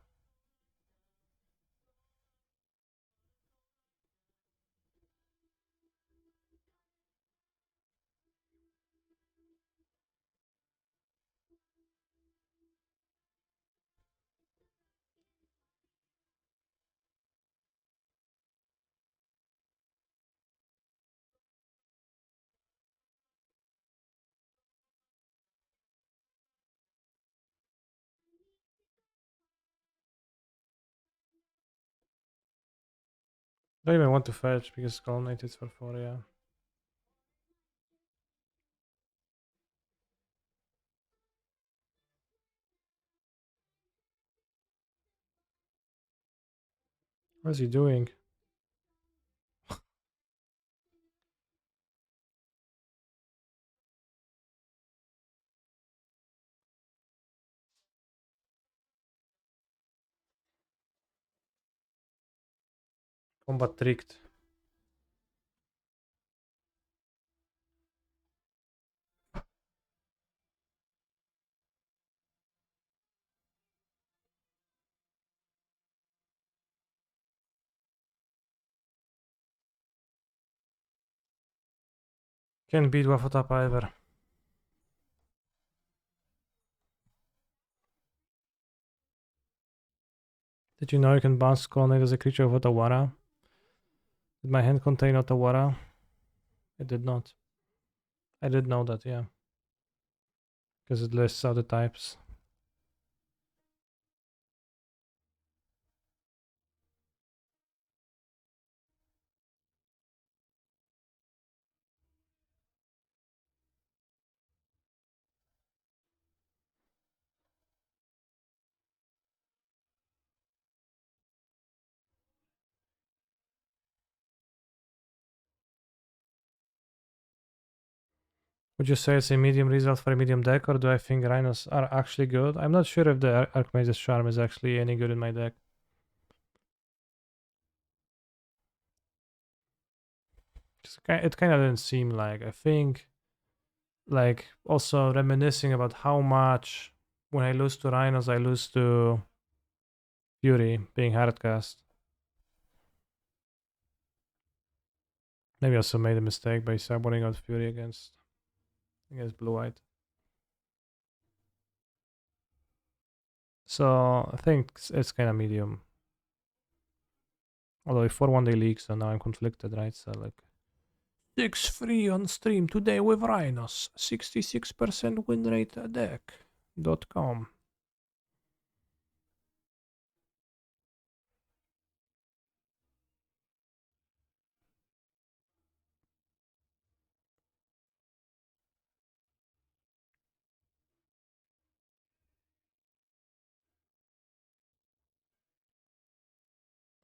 Don't even want to fetch because colonnade is for 4, yeah. What's he doing? Combat tricked. Can't beat Waffle Top either. Did you know you can bounce colonnade as a creature of Otawara? Did my hand contain Otawara? It did not. I did know that, yeah. Because it lists out the types. Would you say it's a medium result for a medium deck, or do I think Rhinos are actually good? I'm not sure if the Archmage's Charm is actually any good in my deck. It kind of didn't seem like. I think, like, also reminiscing about how much when I lose to Rhinos, I lose to Fury being hardcast. Maybe I also made a mistake by summoning out Fury against Blue White. So I think it's kind of medium. Although if 4-1 they leak, so now I'm conflicted, right? So like 6-3 on stream today with Rhinos. 66% win rate deck.com.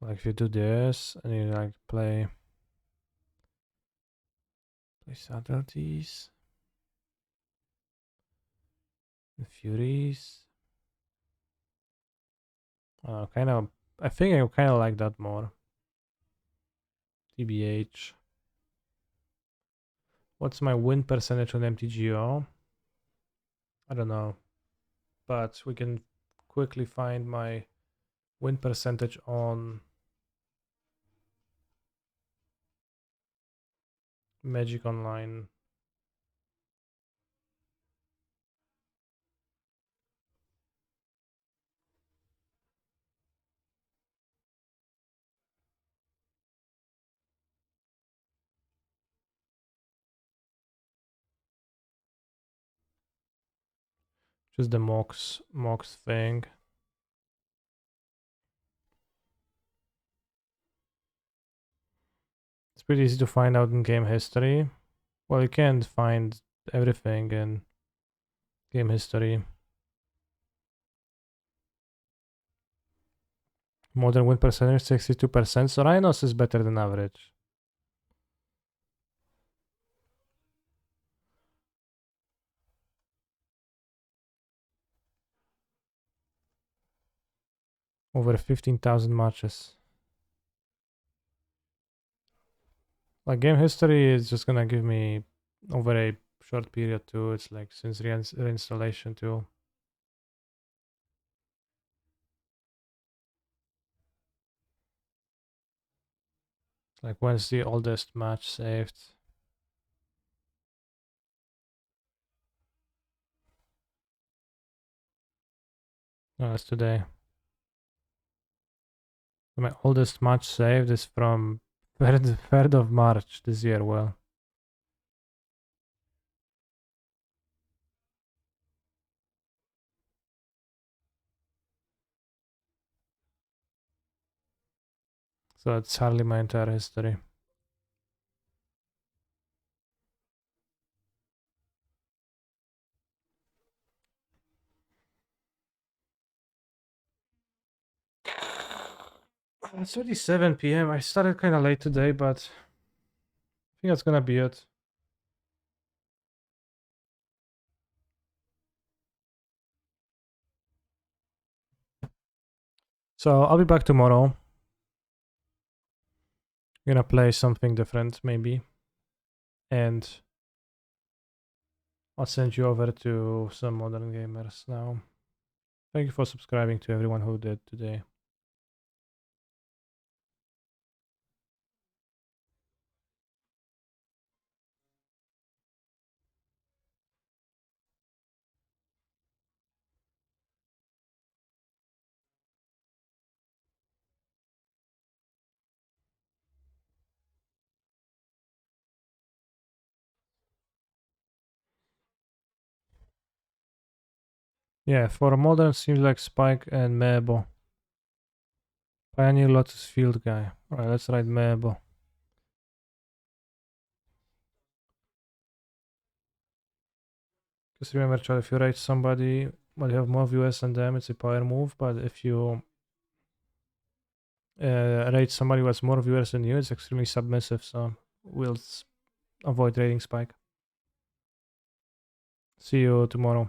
Like if you do this and you like play subtleties and Furies. Kind of. I think I kind of like that more. TBH. What's my win percentage on MTGO? I don't know. but we can quickly find my win percentage on Magic Online. Just the mocks thing. It's pretty easy to find out in game history. Well, you can't find everything in game history. Modern win percentage 62%, so Rhinos is better than average. Over 15,000 matches. Like game history is just gonna give me over a short period too. It's like since reinstallation too. It's like when's the oldest match saved? No, that's today. My oldest match saved is from 3rd of March this year. Well, so it's hardly my entire history. It's already 7 p.m. I started kind of late today, but I think that's gonna be it. So I'll be back tomorrow. Gonna play something different, maybe. And I'll send you over to some modern gamers now. Thank you for subscribing to everyone who did today. Yeah, for modern seems like Spike and Mebo. Pioneer Lotus Field guy. Alright, let's write Mebo. Because remember, chat, if you rate somebody, well, you have more viewers than them, it's a power move. But if you rate somebody who has more viewers than you, it's extremely submissive. So we'll avoid rating Spike. See you tomorrow.